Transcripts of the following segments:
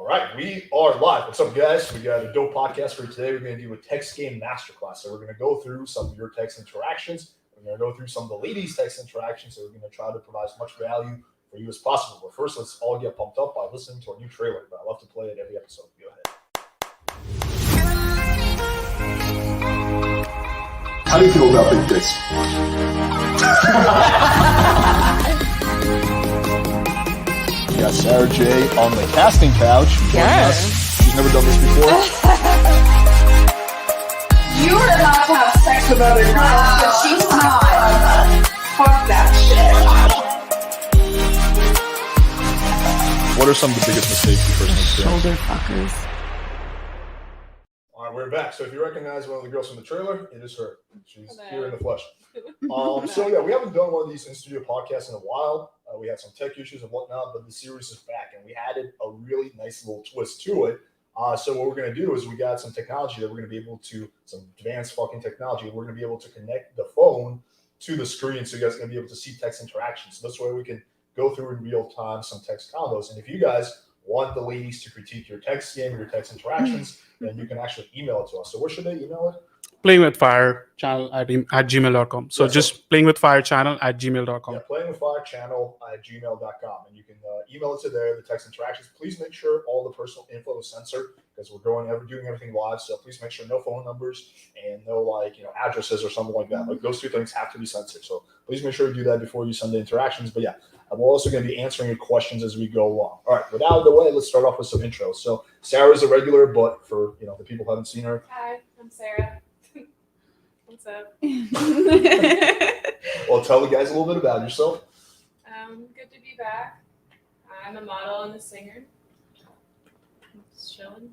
All right, we are live. What's up, guys? We got a dope podcast for you today. We're going to do a text game masterclass. So we're going to go through some of your text interactions. We're going to go through some of the ladies' text interactions. So we're going to try to provide as much value for you as possible. But first, let's all get pumped up by listening to our new trailer. But I love to play it every episode. Go ahead. How do you feel about big dicks? We got Sarah J on the casting couch. Yes. She's never done this before. You are allowed to have sex with other girls, but she's not. Fuck that shit. What are some of the biggest mistakes you personally experienced? Shoulder fuckers. All right, we're back. So if you recognize one of the girls from the trailer, it is her. She's here in the flesh. So yeah, we haven't done one of these in-studio podcasts in a while. We had some tech issues and whatnot, but the series is back, and we added a really nice little twist to it. So what we're going to do is we got some technology that we're going to be able to, some advanced fucking technology, we're going to be able to connect the phone to the screen so you guys are going to be able to see text interactions. So this way we can go through in real time some text combos. And if you guys want the ladies to critique your text game, your text interactions, then you can actually email it to us. So where should they email it? Playing with Fire channel at gmail.com. So just playing with Fire channel at gmail.com. Yeah, playingwithfirechannel@gmail.com. And you can email it to there, the text interactions. Please make sure all the personal info is censored because we're doing everything live. So please make sure no phone numbers and no addresses or something like that. Like those two things have to be censored. So please make sure to do that before you send the interactions. But yeah, we're also going to be answering your questions as we go along. All right, with out of the way, let's start off with some intros. So Sarah's a regular, but for the people who haven't seen her. Hi, I'm Sarah. What's up? Well, tell the guys a little bit about yourself. Good to be back. I'm a model and a singer. Just chilling.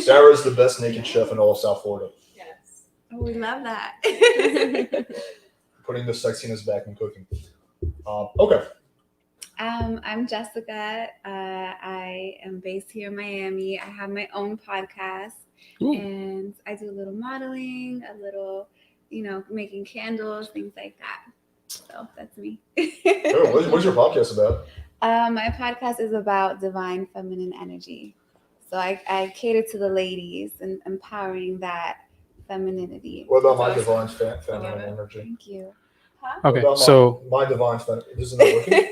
Sarah's the best naked chef in all of South Florida. Yes. Oh, we love that. Putting the sexiness back in cooking. Okay. I'm Jessica. I am based here in Miami. I have my own podcast. Ooh. And I do a little modeling, a little, making candles, things like that. So that's me. Cool. What's your podcast about? My podcast is about divine feminine energy. So I cater to the ladies and empowering that femininity. What about my divine feminine energy? Thank you. Okay, What about so my divine feminine. Isn't that working?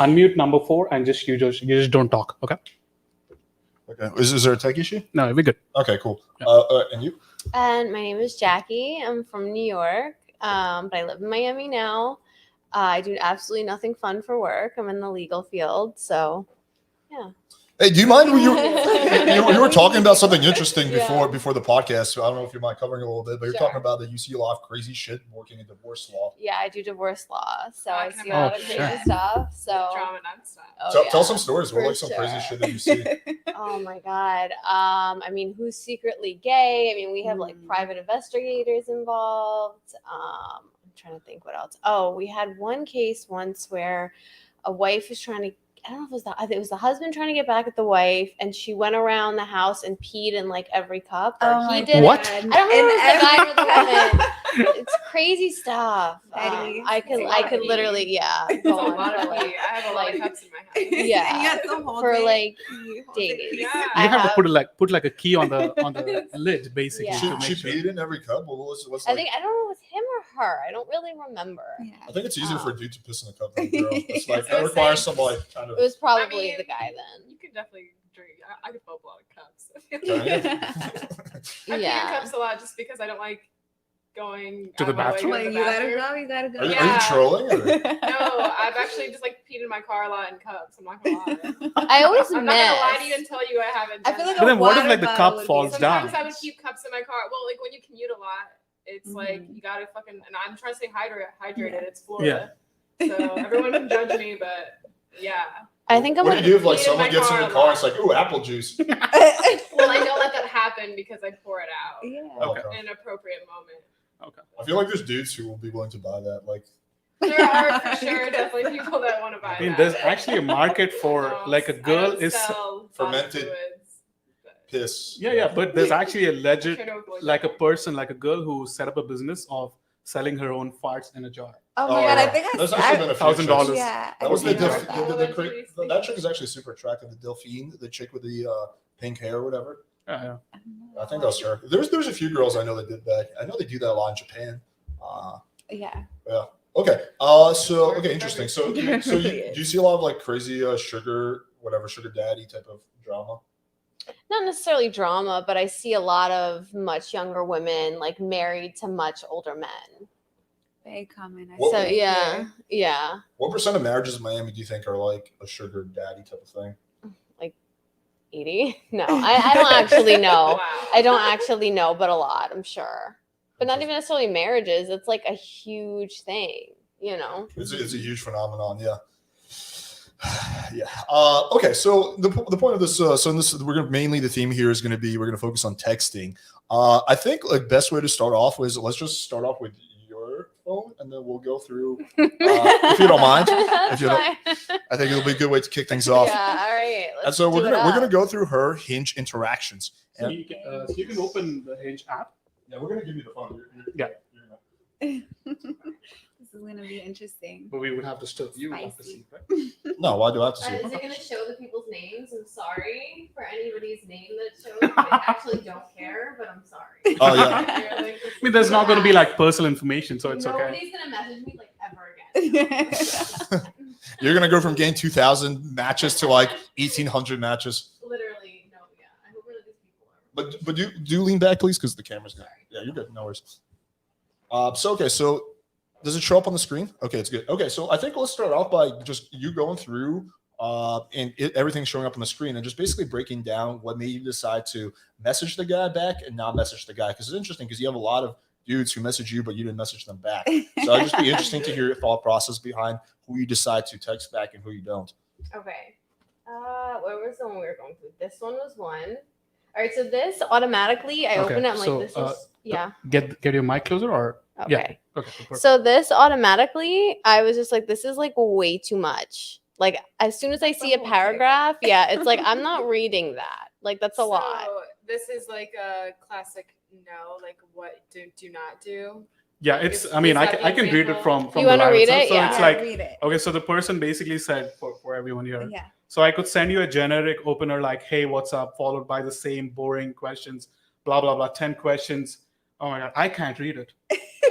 unmute number 4 and you just don't talk. Okay. Okay. Is there a tech issue? No, we're good. Okay, cool. Yeah. And you? And my name is Jackie. I'm from New York, but I live in Miami now. I do absolutely nothing fun for work. I'm in the legal field, so yeah. Hey, do you mind when you were talking about something interesting Yeah. before the podcast? So I don't know if you mind covering a little bit, but you're Sure. talking about that you see a lot of crazy shit working in divorce law. Yeah, I do divorce law, so I I can see a lot of imagine. crazy stuff. So Drama nonstop. oh, Tell yeah. some stories. What are For like some crazy sure. shit that you see? Oh my God. I mean, who's secretly gay? I mean, we have like private investigators involved. I'm trying to think what else. Oh, we had one case once where a wife was trying to, I don't know if it was the husband trying to get back at the wife, and she went around the house and peed in like every cup. Or Oh he my did. What? I don't know if it was the guy or the woman. It's crazy stuff. Petty. I could literally, yeah. It's a go on lot for, of like, pee. I have a lot of cups in my house. Yeah. And you have to hold for it. like You hold days. it. Yeah. I You have to have- put like a key on the lid basically. Yeah. to make She sure. peed in every cup. Well, what's I like? think I don't know if it was him or her. I don't really remember. Yeah. I think it's easier for a dude to piss in a cup than a girl. It's I like was that gonna requires say- some like kind of. It was probably I mean, the guy then. You could definitely drink. I could fill up a lot of cups. I pee in Yeah. cups a lot just because I don't like going To out the of my way bathroom? to Like, the you gotta bathroom. go, you gotta go. Are you Yeah. trolling? Or? No, I've actually just like peed in my car a lot in cups. I'm not gonna lie. I always I'm not gonna lie to you miss. and tell you I haven't. I done feel like that. But then what if water like the bottle cup would be falls Sometimes down? I would keep cups in my car. Well, like when you commute a lot, it's like you gotta fucking. And I'm trying to stay hydrated. It's Florida, so everyone can judge me, but yeah. I think I'm What do you do if like pee in someone my gets in car your a car? lot. It's like, ooh, apple juice. Well, I don't let that happen because I pour it out Yeah. Okay. in an appropriate moment. Okay. I feel like there's dudes who will be willing to buy that. Like, There are for sure definitely people that want to buy I mean, that. there's actually a market for No, like a I girl don't is sell fermented fluids, but piss. yeah, but there's actually a I legit try to avoid like a that. person, like a girl who set up a business of selling her own farts in a jar. Oh my god, I yeah. think That's I actually been a few $1,000. chicks. Yeah, That was the I think Delph- I heard that. that chick is actually super attractive. The Delphine, the chick with the pink hair or whatever. Yeah. I think that was her. There's a few girls I know that did that. I know they do that a lot in Japan. Yeah. Okay. Okay, interesting. So do you see a lot of like crazy sugar daddy type of drama? Not necessarily drama, but I see a lot of much younger women like married to much older men. Very common. What- So think. yeah. What percent of marriages in Miami do you think are like a sugar daddy type of thing? 80? No, I don't actually know. Wow. I don't actually know, but a lot, I'm sure. But not even necessarily marriages. It's like a huge thing, you know? It's a huge phenomenon. Yeah. Yeah. Okay. So the point of this, we're gonna mainly the theme here is gonna be we're gonna focus on texting. I think like best way to start off was let's just start off with your phone and then we'll go through if you don't mind. If you don't, I think it'll be a good way to kick things off. Yeah, all right. And so we're gonna go through her Hinge interactions. So And, you can open the Hinge app. yeah, we're gonna give you the phone. Yeah. This is gonna be interesting. But we would have to still you would have to Spicy. see, right? No, why do I have to see? Is it going to show the people's names? I'm sorry for anybody's name that shows. I actually don't care, but I'm sorry. Oh yeah. I mean, there's not going to be like personal information, so it's okay. Nobody's going to message me like ever again. You're gonna go from getting 2,000 matches to like 1,800 matches. Literally, no, yeah. I hope none of these people are. But do lean back, please, because the camera's good. Sorry. Yeah, you're good. No worries. So does it show up on the screen? Okay, it's good. Okay, so I think let's start off by just you going through everything's showing up on the screen and just basically breaking down what made you decide to message the guy back and not message the guy. Because it's interesting because you have a lot of dudes who message you, but you didn't message them back. So it'd just be interesting to hear your thought process behind who you decide to text back and who you don't. Okay. Where was the one we were going through? This one was one. All right, so this automatically, I Okay, open it, I'm so, like, this is, yeah. Get your mic closer or Okay. yeah. Okay. Perfect. So this automatically, I was just like, this is like way too much. Like as soon as I see a Okay. paragraph, yeah, it's like I'm not reading that. Like that's a lot. So this is like a classic no, like what do not do. Yeah, it's. Is- I mean, is I that I the can read it example? from You the wanna live read itself. it? So Yeah. it's like read it. okay, so the person basically said for everyone here. Yeah. So I could send you a generic opener like, "Hey, what's up?" followed by the same boring questions, blah blah blah, 10 questions. Oh my god, I can't read it.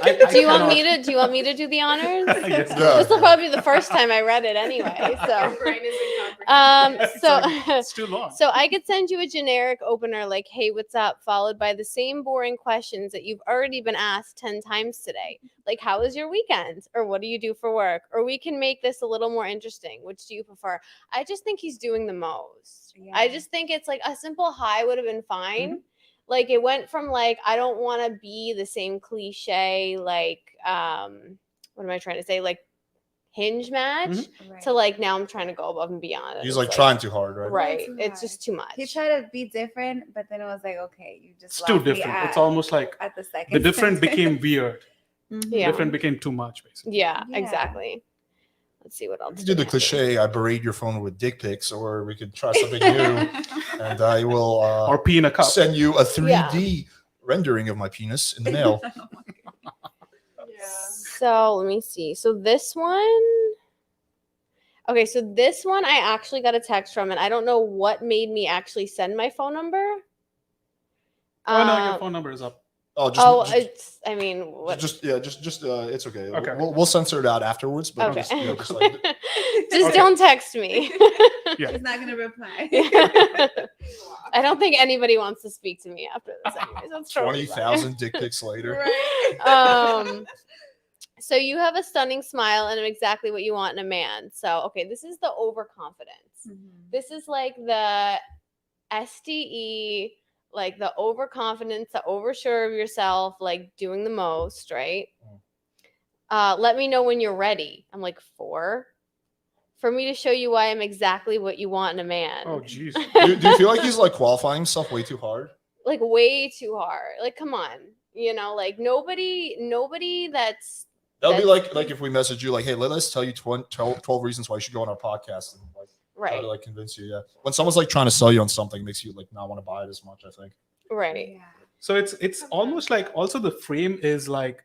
Do you want me to do the honors? Yes. Yeah. This will probably be the first time I read it anyway. So Your brain is incomprehensible. so It's too long. so I could send you a generic opener like, "Hey, what's up?" followed by the same boring questions that you've already been asked 10 times today. Like, "How was your weekend?" or "What do you do for work?" Or we can make this a little more interesting. Which do you prefer? I just think he's doing the most. I Yeah. just think it's like a simple hi would have been fine. Mm-hmm. Like it went from like I don't want to be the same cliche like what am I trying to say, like Hinge match Mhm. Right. to like now I'm trying to go above and beyond. He's It's like trying too hard, right? right. Too It's hard. just too much. He tried to be different, but then it was like, okay, you just It's too lost me different. It's at- almost like at the second. the different sentence. became weird. Mhm. Yeah. Different became too much, basically. Yeah, Yeah. exactly. Let's see what else. We could do the we have here. cliche, I berate your phone with dick pics, or we could try something new and I will Or pee in a cup. send you a 3D rendering of my penis in the mail. Yeah. So let me see. So this one. Okay, so this one I actually got a text from, and I don't know what made me actually send my phone number. Oh no, your phone number is up. Oh, It's. I mean, what? just it's okay. Okay. We'll censor it out afterwards, but Okay. just, you know, just like Just Okay. don't text me. Yeah. He's not gonna reply. I don't think anybody wants to speak to me after this. Anyways, that's totally fine. 20,000 dick pics later. So you have a stunning smile and I'm exactly what you want in a man. So okay, this is the overconfidence. Mhm. This is like the SDE, like the overconfidence, the oversure of yourself, like doing the most, right? Let me know when you're ready. I'm like, for me to show you why I'm exactly what you want in a man. Oh jeez. Do you feel like he's like qualifying himself way too hard? Like way too hard. Like, come on. You know, like nobody that's That would be like if we message you like, hey, let's tell you 12 reasons why you should go on our podcast and like try right. to like convince you. Yeah. When someone's like trying to sell you on something, it makes you like not want to buy it as much, I think. Right. Yeah. So it's almost like also the frame is like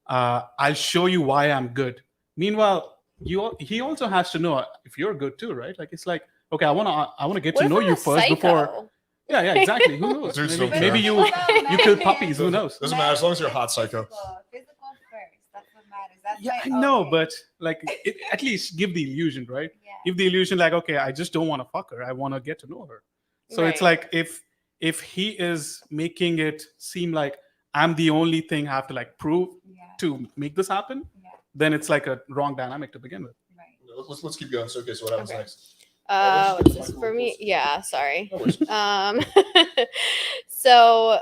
I'll show you why I'm good. Meanwhile, he also has to know if you're good too, right? Like it's like, okay, I wanna get What to if know I'm you a first psycho? before. Yeah, exactly. Who knows? Dudes Maybe, don't maybe care. you kill puppies. Who knows? Doesn't matter as long as you're a hot psycho. Physical first. That's what matters. That's Yeah, like, I know, okay. but like at least give the illusion, right? Yeah. Give the illusion like, okay, I just don't want to fuck her. I want to get to know her. So it's Right. like if he is making it seem like I'm the only thing I have to like prove Yeah. to make this happen, Yeah. then it's like a wrong dynamic to begin with. Right. Let's keep going. So okay, so what happens Okay. next? What's this for me? Yeah, sorry. No worries. So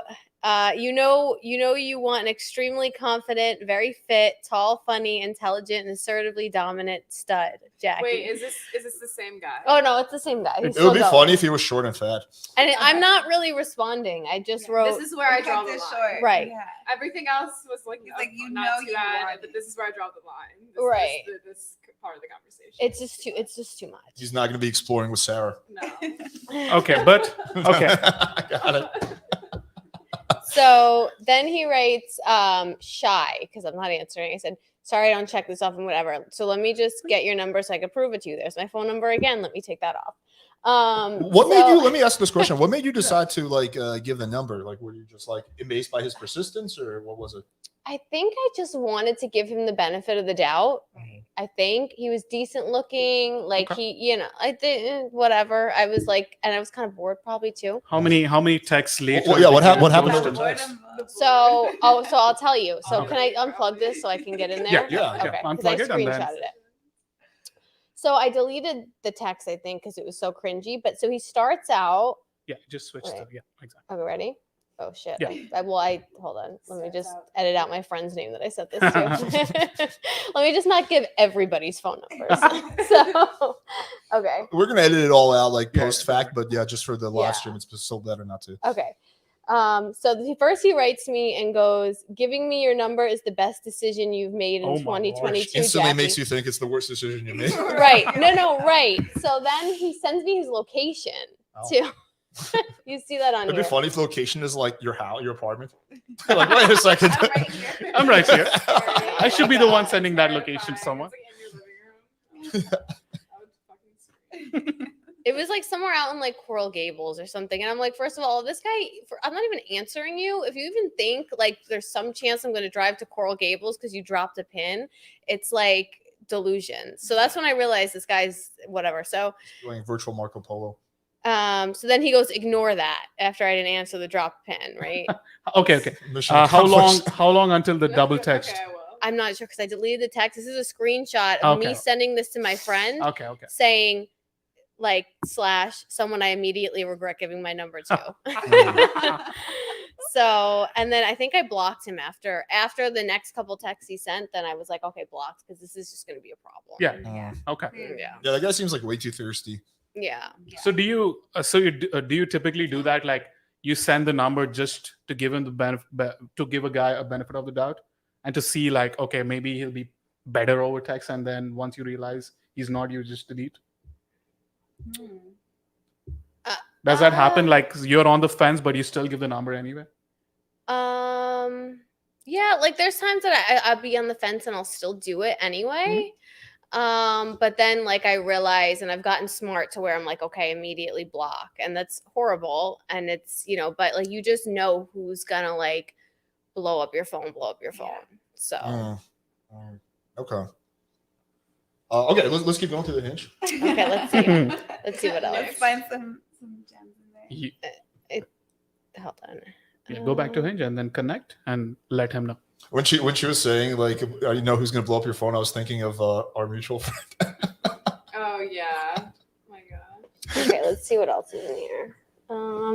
you want an extremely confident, very fit, tall, funny, intelligent, and assertively dominant stud, Jackie. Wait, is this the same guy? Oh no, it's the same guy. He's It would still be going. funny if he was short and fat. And I'm not really responding. I just wrote. This is where I draw the line. Short. Right. Yeah. Everything else was like, He's like, you not know too you bad, want but it. this is where I draw the line. Right. This part of the conversation. It's just too much. He's not going to be exploring with Sarah. No. Okay, but okay. Got it. So then he writes shy because I'm not answering. I said, sorry, I don't check this off and whatever. So let me just get your number so I can prove it to you. There's my phone number again. Let me take that off. Let me ask this question. What made you decide to like give the number? Like, were you just like amazed by his persistence or what was it? I think I just wanted to give him the benefit of the doubt. I think he was decent looking. Like I think whatever. I was like, and I was kind of bored probably too. How many texts later? Well, yeah, what did you happened post over it? text? So I'll tell you. So can I unplug this so I can get in there? Yeah. Okay. 'cause Unplug I it and then- screenshotted it. So I deleted the text, I think, because it was so cringy. But so he starts out. Yeah, just switch Right. to yeah, exactly. Okay, ready? Oh shit. Yeah. I hold on. Let me just edit out my friend's name that I sent this to. Let me just not give everybody's phone numbers. So okay. We're gonna edit it all out like Yeah. post fact, but yeah, just for the live Yeah. stream, it's still better not to. Okay. So first he writes me and goes, giving me your number is the best decision you've made in Oh my lord. 2022. Instantly Jackie. makes you think it's the worst decision you made. Right. No, right. So then he sends me his location too. You see that on It'd here. be funny if the location is like your house, your apartment. Like, wait a second. I'm right here. I should be the one sending that location to someone. It was like somewhere out in like Coral Gables or something. And I'm like, first of all, this guy, I'm not even answering you. If you even think like there's some chance I'm going to drive to Coral Gables because you dropped a pin, it's like delusion. So that's when I realized this guy's whatever. So Doing virtual Marco Polo. so then he goes, ignore that after I didn't answer the drop pin, right? Okay. Mission How accomplished. long until the double text? Okay, well. I'm not sure because I deleted the text. This is a screenshot of me Okay. sending this to my friend Okay. saying like / someone I immediately regret giving my number to. So, and then I think I blocked him after the next couple texts he sent. Then I was like, okay, blocked because this is just going to be a problem. Yeah. Okay. Yeah. Yeah, that guy seems like way too thirsty. Yeah. So do you do you typically do that, like you send the number just to give him the benefit, to give a guy a benefit of the doubt and to see like, okay, maybe he'll be better over text, and then once you realize he's not, you just delete? Does that happen? Like you're on the fence but you still give the number anyway? Yeah, like there's times that I'll be on the fence and I'll still do it anyway. But then like I realize, and I've gotten smart to where I'm like, okay, immediately block. And that's horrible. And it's, but like you just know who's gonna like blow up your phone. So Okay. Okay, let's keep going to the Hinge. okay, let's see what else. Let's find some gems in there. Hold on. Yeah, go back to Hinge and then connect and let him know. When she was saying like, you know who's gonna blow up your phone, I was thinking of our mutual friend. Oh yeah. Oh my god. Okay, let's see what else is in here.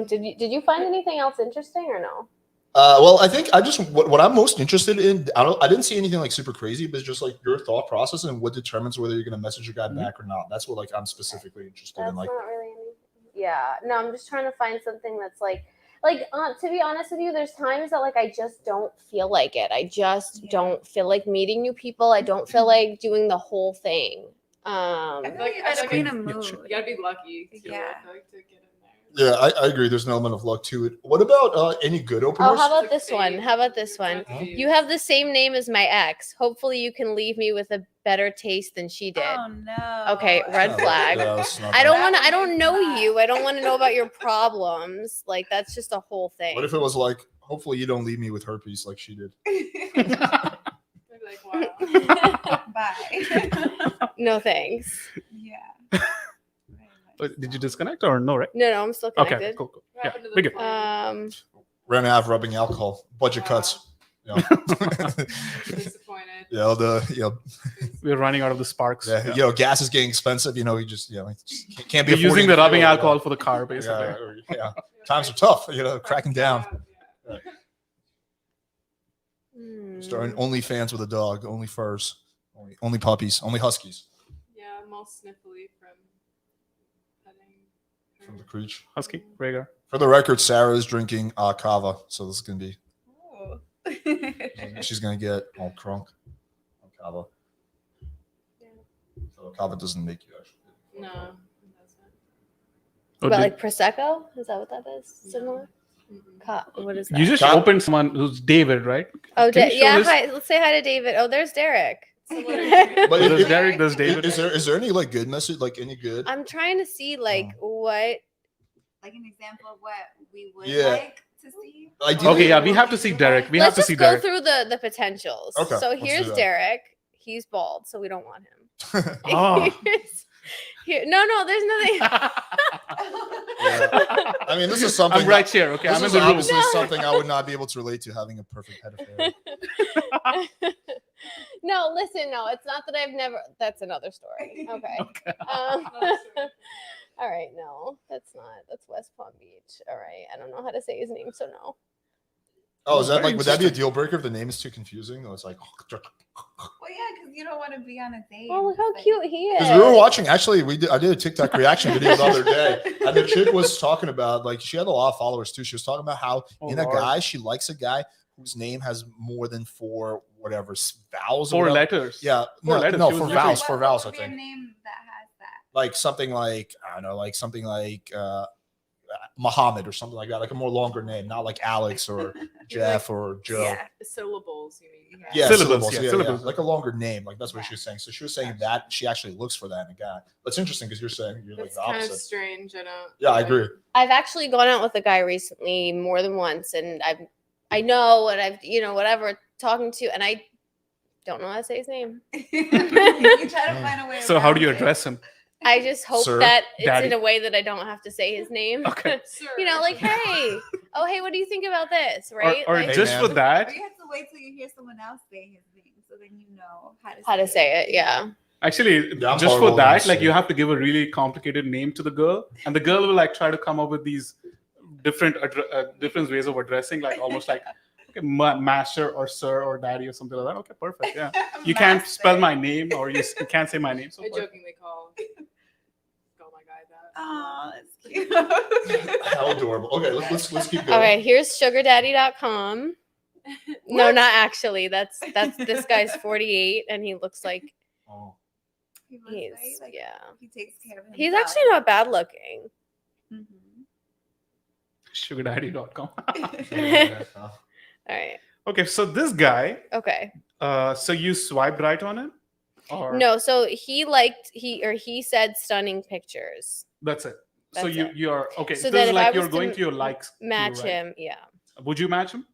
Did you find anything else interesting or no? Well, I think what I'm most interested in. I didn't see anything like super crazy, but it's just like your thought process and what determines whether you're gonna message your guy back or not. That's what like I'm specifically interested That's in. Like, not really anything. Yeah, no, I'm just trying to find something that's like to be honest with you, there's times that like I just don't feel like it. I just don't feel like meeting new people. I don't feel like doing the whole thing. I feel like you gotta be in a mood. You gotta be lucky too, Yeah. I feel like, to get in there. Yeah, I agree. There's an element of luck to it. What about any good openers? Oh, how about Like this one? fate. How about this one? You have the same name as my ex. Hopefully, you can leave me with a better taste than she did. Oh no. Okay, red No, flag. yeah, that's not I don't bad. want to. I don't know Not. you. I don't want to know about your problems. Like that's just a whole thing. What if it was like, hopefully you don't leave me with herpes like she did? They'd be like, wow. Bye. No thanks. Yeah. Did you disconnect or no? Right? No, I'm still Okay. connected. Cool. What Yeah. happened to the We good. phone? Ran out of rubbing alcohol. Budget cuts. Yeah. Disappointed. We're running out of the sparks. Yeah. Gas is getting expensive. You just can't be We're using affording the fuel, rubbing alcohol for the car, basically. Yeah. Times are tough. Cracking down. Starting OnlyFans with a dog. Only furs. Only puppies. Only huskies. Yeah, I'm all sniffly from petting her. From the creech. Husky, Rhaegar. For the record, Sarah is drinking kava, so this is gonna be. Oh. She's gonna get all crunk on kava. Yeah. So kava doesn't make you actually. No, it doesn't. But like prosecco, is that what that is? Similar. Mm-mm. What is that? You just opened someone who's David, right? Oh, Can you show yeah. this? Hi. Let's say hi to David. Oh, there's Derek. But There's Derek, there's David. Is there any like good message? Like any good? I'm trying to see like what. Like an example of what we would Yeah. like to see. Ideally- Okay, yeah, we have to see Derek. We Let's have to just see go Derek. through the potentials. Okay, So let's do here's that. Derek. He's bald, so we don't want him. Oh. No, there's nothing. I mean, this is something. I'm right here. Okay, This I'm in is the room. obviously something I would not be able to relate to, having a perfect head of hair. No, listen, no, it's not that I've never. That's another story. Okay. Um, all right, no, that's not. That's West Palm Beach. All right, I don't know how to say his name, so no. Oh, is that Very like? Would that be a deal breaker if the name is too confusing? Or it's like. Well, yeah, because you don't want to be on a date. Oh, look how Like- cute he is. Because we were watching, actually, I did a TikTok reaction video the other day, and the chick was talking about, like, she had a lot of followers too. She was talking about how Oh, in a Lord. guy, she likes a guy whose name has more than four whatever vowels. or 4 whatever. letters. Yeah, Four no, letters. no, She was for literally- vowels, for vowels, I What would be a think. name that has that? Like something like I don't know, like something like Muhammad or something like that, like a more longer name, not like Alex or Jeff or Joe. Yeah. Syllables, you mean? Yeah, Syllables, syllables. yeah, syllables. Like a longer name. Like that's what she was saying. So she was saying that she actually looks for that in a guy. That's interesting because you're saying you're like It's the kind of opposite. strange. I don't. Yeah, I agree. I've actually gone out with a guy recently more than once, and I know, and I've whatever talking to, and I don't know how to say his name. You try to find a way. So how do you around it. address him? I just hope Sir, that it's Daddy. in a way that I don't have to say his name. Okay. Sir. Like, hey, oh, hey, what do you think about this? Right? Or Like, just man. for that, Or you have to wait till you hear someone else say his name, so then you know how to say it? Yeah. actually, Yeah, I'm just for horrible that, with like this. you have to give a really complicated name to the girl, and the girl will like try to come up with these different different ways of addressing, like almost like okay, master or sir or daddy or something like that. Okay, perfect. Yeah, you can't spell my name, or you can't say my name. So I perfect. jokingly call my guy that. Oh, that's cute. How adorable. Okay, let's keep going. Okay, here's sugardaddy.com. No, not actually. That's this guy's 48 and he looks like Oh. He looks he's right, like, yeah. he takes care of himself. He's actually not bad looking. Mhm. Sugardaddy.com. All right. Okay, so this guy, Okay. so you swiped right on him, or No, so he said stunning pictures. That's it. So That's it. you're okay. So So then this is if like I you're was to going to your likes. Match queue, right? him, yeah. Would you match him?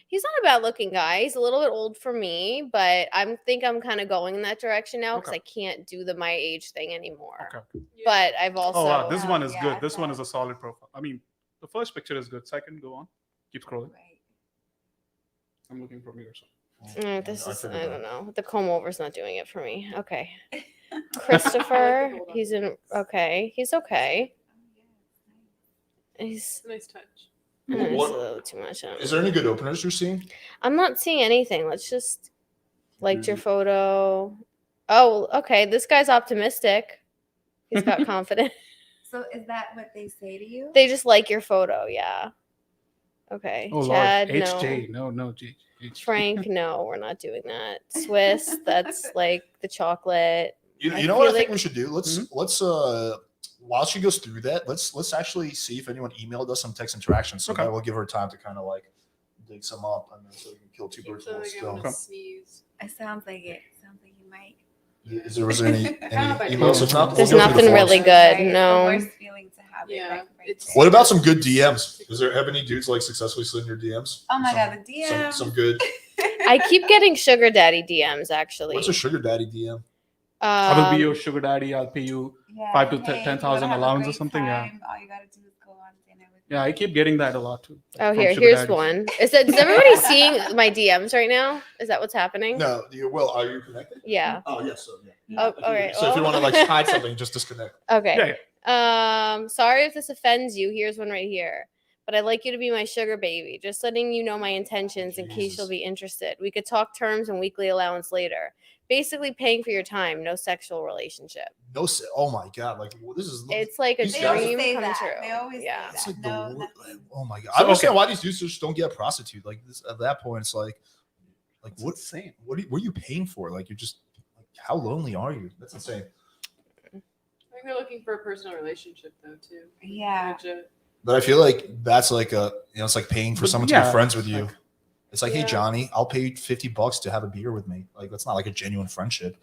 He's not a bad looking guy. He's a little bit old for me, but I'm kind of going in that direction now because Okay. I can't do the my age thing anymore. Okay. But I've also Oh wow, this Oh, one is yeah, good. This one so- is a solid profile. I mean, the first picture is good. Second, go on. Keep scrolling. Right. I'm looking from here. So. This is I figured don't that. know. The comb over's not doing it for me. Okay. Christopher, Hold on. he's in okay. He's okay. Oh, yeah, He's It's a nice touch. it's What- a little too much. Is there any good openers you're seeing? I'm not seeing anything. Let's just liked your photo. Oh, okay. This guy's optimistic. He's got confidence. So is that what they say to you? They just like your photo, yeah. Okay. Oh Chad, Lord, no. HJ, no, G. H. Frank, no, we're not doing that. Swiss, that's like the chocolate. You I know what I feel think like- we should do? Let's while she goes through that, let's actually see if anyone emailed us some text interactions, so that will give her time to kind of like dig some up, and then so we can kill two birds with one stone. Sneeze. It sounds like it. Sounds like you might. Was there any emails? If not, There's we'll go through the nothing really forums. good. Right? No. It's the worst feeling to have Yeah, it. it's- What about some good DMs? Have any dudes like successfully slid in your DMs? Oh my god, the DM. Some good. I keep getting sugar daddy DMs actually. What's a sugar daddy DM? I will be your sugar daddy. I'll pay you Yeah, 5,000 to hey, 10,000 you wanna have a allowance or great something. Yeah. time, all you gotta do is go on dinner with Yeah, I me. keep getting that a lot too. Oh, from sugar here's daddies. one. Is everybody seeing my DMs right now? Is that what's happening? No, well, are you connected? Yeah. Oh yes, so yeah. Oh, all right. So if you well- want to like hide something, just disconnect. Okay. Sorry if this offends you. Here's one right here. But I'd like you to be my sugar baby. Just letting you know my intentions in case you'll Jesus. be interested. We could talk terms and weekly allowance later. Basically paying for your time, no sexual relationship. No, oh my god, like this is. It's like a These They guys- always dream say come that. true. They always Yeah. say It's that. like No, the nothing. oh my god. So, I understand okay. why these dudes just don't get a prostitute. Like this, at that point, it's like That's what? insane. What are you paying for? Like you're just like, how lonely are you? That's insane. I think they're looking for a personal relationship though too. Yeah. Legit. But I feel like that's like it's like paying for But someone to yeah, be friends with you. like- It's like, hey Yeah. Johnny, I'll pay you $50 to have a beer with me. Like that's not like a genuine friendship.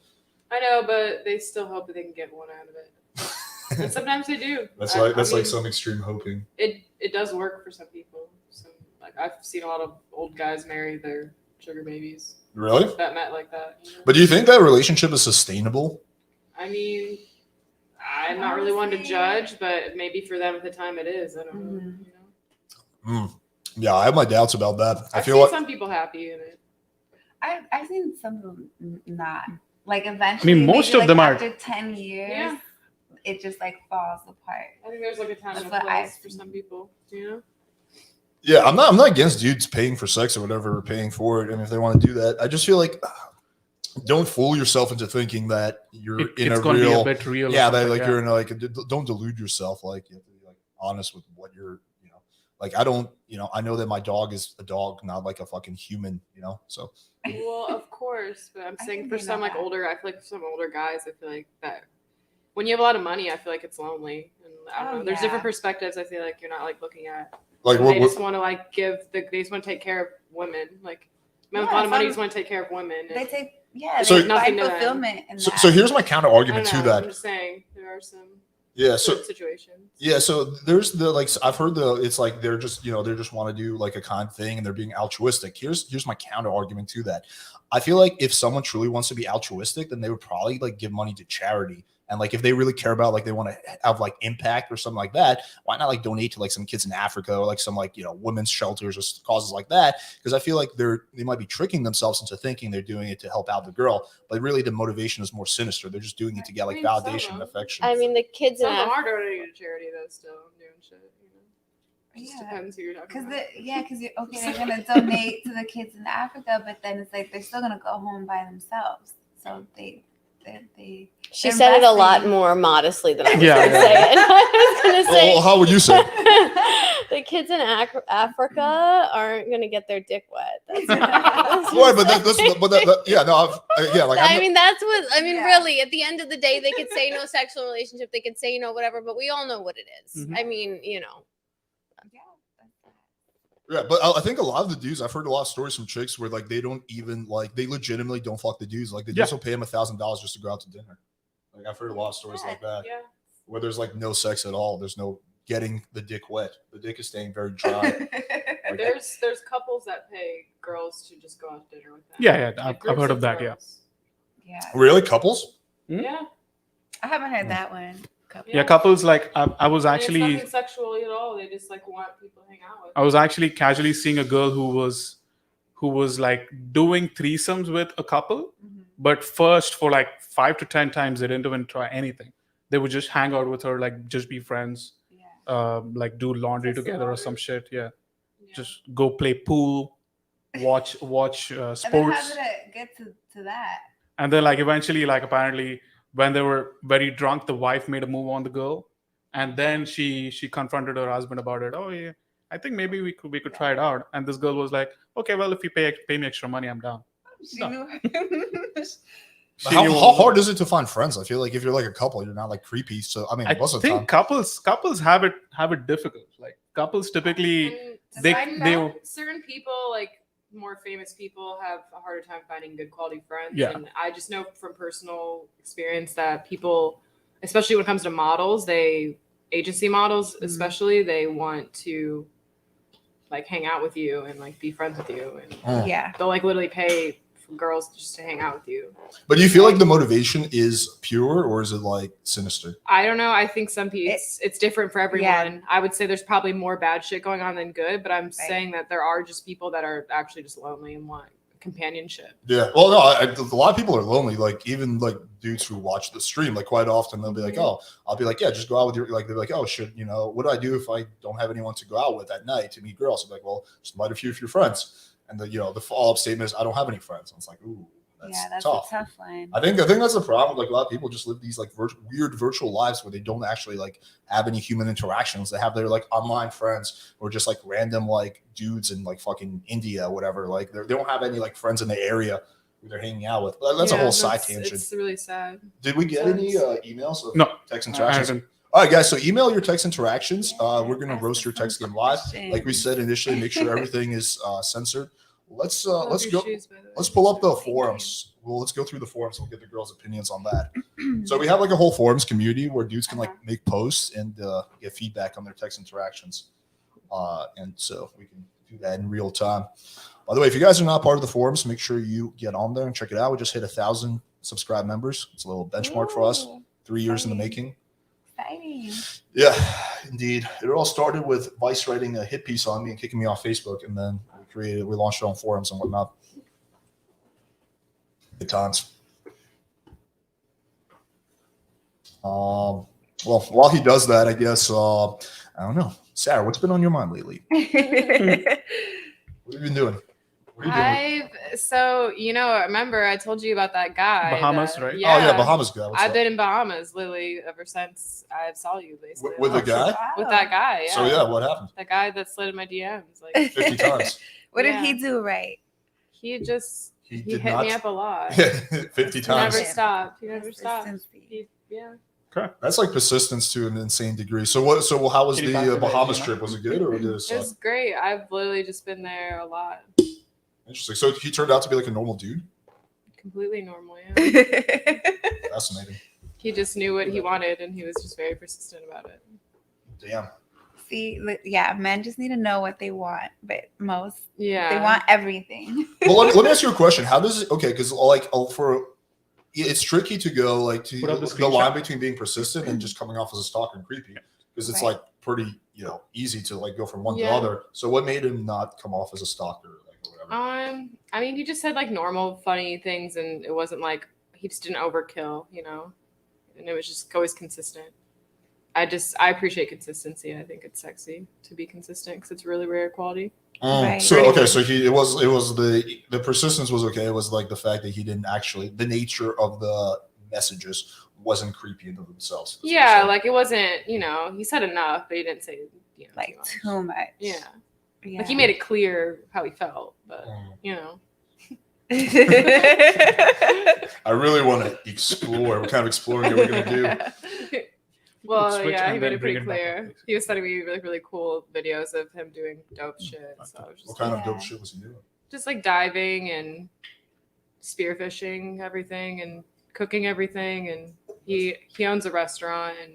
I know, but they still hope that they can get one out of it. And sometimes they do. That's I like mean, some extreme hoping. It does work for some people. Some like I've seen a lot of old guys marry their sugar babies Really? that met like that. You know? But do you think that relationship is sustainable? I mean, I'm not really one to judge, but maybe for them at the time it is. I don't know. Mhm. You know? Yeah, I have my doubts about that. I I've feel seen like some people happy in it. I've seen some of them not. Like eventually, most maybe, of them are- after 10 years, Yeah. it just like falls apart. I think there's like a time That's and a what I've place for seen. some people. You know? yeah, I'm not against dudes paying for sex or whatever, or paying for it. And if they want to do that, I just feel like don't fool yourself into thinking that you're in It's a going to be real a bit real. or yeah, that something, like yeah. you're in a, like don't delude yourself. Like you have to be like honest with what you're, like I don't, I know that my dog is a dog, not like a fucking human, so Well, of course, but I'm I saying think for they some know like that. older, I feel like for some older guys, I feel like that when you have a lot of money, I feel like it's lonely. And I don't Oh, know. There's yeah. different perspectives. I feel like you're not like looking at. like They just want to like they just want to take care of women. Like men with a Yeah, lot of money some- just want to take care of women. They and- take, yeah, So- they Nothing find to them. fulfillment in that. so here's my counter I don't argument to know. that. I'm just saying there are some Yeah, so good situations. yeah, so there's the like I've heard it's like they're just they just want to do like a kind thing and they're being altruistic. Here's my counter argument to that. I feel like if someone truly wants to be altruistic, then they would probably like give money to charity. And like if they really care about like they want to have like impact or something like that, why not like donate to like some kids in Africa or like some like women's shelters or causes like that? Because I feel like they might be tricking themselves into thinking they're doing it to help out the girl, but really the motivation is more sinister. They're just doing it to get like I mean, some validation of and them. affection. I mean, the kids in Some of them Africa. are donating to charity though, still doing shit. It just Yeah. depends who you're talking Because about. you're okay, they're gonna donate to the kids in Africa, but then it's like they're still gonna go home by themselves. So they She they're said it a lot investing. more modestly than I was Yeah, going to yeah. say it. I was going to say. Well, how would you say it? The kids in Africa aren't going to get their dick wet. That's Why? But yeah, no, yeah, like I mean, that's what I mean. Yeah. Really, at the end of the day, they could say no sexual relationship. They could say no whatever, but we all know what it is. Mhm. I mean, yeah, but I think a lot of the dudes, I've heard a lot of stories from chicks where like they don't even like they legitimately don't fuck the dudes. Like the dudes will pay them $1,000 just to go out to dinner. Like I've heard a lot of stories like that Yeah. where there's like no sex at all. There's no getting the dick wet. The dick is staying very dry. Like, There's couples that pay girls to just go out to dinner with them. Yeah, Like I've groups heard of that. Yeah. girls. Yeah, really, couples? Yeah. I haven't heard that one. Yeah, couples like I was And it's actually nothing sexual at all. They just like want people to hang out with. I was actually casually seeing a girl who was like doing threesomes with a couple, Mhm. but first for like 5 to 10 times they didn't even try anything. They would just hang out with her, like just be friends, Yeah. like do laundry Just together or laundry. some shit. Yeah, Yeah. just go play pool, watch And then how sports, did it get to that? and then like eventually like apparently when they were very drunk, the wife made a move on the girl, and then she confronted her husband about it. Oh yeah, I think maybe we could try it out. And this girl was like, okay, well if you pay me extra money, I'm down. She No. knew. How hard is it to find friends? I feel like if you're like a couple, you're not like creepy. So I mean, I most of the think time. couples have it difficult. Like couples typically And they certain people, like more famous people, have a harder time finding good quality friends. Yeah. And I just know from personal experience that people, especially when it comes to models, agency models especially, they want to like hang out with you and like be friends with you, and Yeah. they'll like literally pay for girls just to hang out with you. But do you feel like the motivation is pure or is it like sinister? I don't know. I think some people it's different for everyone. Yeah. I would say there's probably more bad shit going on than good, but I'm saying that there are just people that are actually just lonely and want companionship. Yeah. Well, no, a lot of people are lonely. Like even like dudes who watch the stream, like quite often they'll be like, "Oh," I'll be like, "Yeah, just go out with your." Like they're like, "Oh, should what do I do if I don't have anyone to go out with at night to meet girls?" I'm like, "Well, just invite a few of your friends." And the follow-up statement is, "I don't have any friends." And it's like, ooh. That's tough. a tough one. I think that's the problem. Like a lot of people just live these like weird virtual lives where they don't actually like have any human interactions. They have their like online friends or just like random like dudes in like fucking India or whatever. Like they don't have any like friends in the area who they're hanging out with. But that's a whole side tangent. It's really sad. Did we get any emails? No, text interactions. All right, guys. So email your text interactions. We're gonna roast your text game live. Like we said initially, make sure everything is censored. Let's go. Let's pull up the forums. Well, let's go through the forums. We'll get the girls' opinions on that. So we have like a whole forums community where dudes can like make posts and get feedback on their text interactions. And so we can do that in real time. By the way, if you guys are not part of the forums, make sure you get on there and check it out. We just hit 1,000 subscribed members. It's a little benchmark for us. 3 years in the making. Exciting. Yeah, indeed. It all started with Vice writing a hit piece on me and kicking me off Facebook, and then we launched it on forums and whatnot. Good times. Well, while he does that, I guess I don't know. Sarah, what's been on your mind lately? What have you been doing? So remember I told you about that guy. Bahamas, right? Yeah. Oh yeah, Bahamas guy. I've been in Bahamas literally ever since I saw you, basically. With the guy? With that guy, yeah. So yeah, what happened? That guy that slid in my DMs like 50 times. What did he do right? He hit me up a lot. 50 times. He never stopped. Okay. That's like persistence to an insane degree. So how was the Bahamas trip? Was it good or did it suck? It was great. I've literally just been there a lot. Interesting. So he turned out to be like a normal dude? Completely normal, yeah. Fascinating. He just knew what he wanted and he was just very persistent about it. Damn. See, yeah, men just need to know what they want, but they Yeah. want everything. Well, let me ask you a question. How does it? Okay, because like it's tricky to go like to the line between being persistent and just coming off as a stalker and creepy, because it's like pretty easy to like go from one to the other. So what made him not come off as a stalker, like or whatever? I mean, he just said like normal funny things, and it wasn't like he just didn't overkill, and it was just always consistent. I appreciate consistency. I think it's sexy to be consistent because it's really rare quality. Right. So okay, so it was the persistence was okay. It was like the fact that he didn't actually, the nature of the messages wasn't creepy into themselves. Yeah, like it wasn't, he said enough, but he didn't say like too much. Yeah. Like he made it clear how he felt, but I really want to explore what kind of exploring are we going to do. Well, yeah, he made it pretty clear. He was sending me really, really cool videos of him doing dope shit. So I was just what kind of dope shit was he doing? Just like diving and spearfishing everything and cooking everything. And he owns a restaurant. And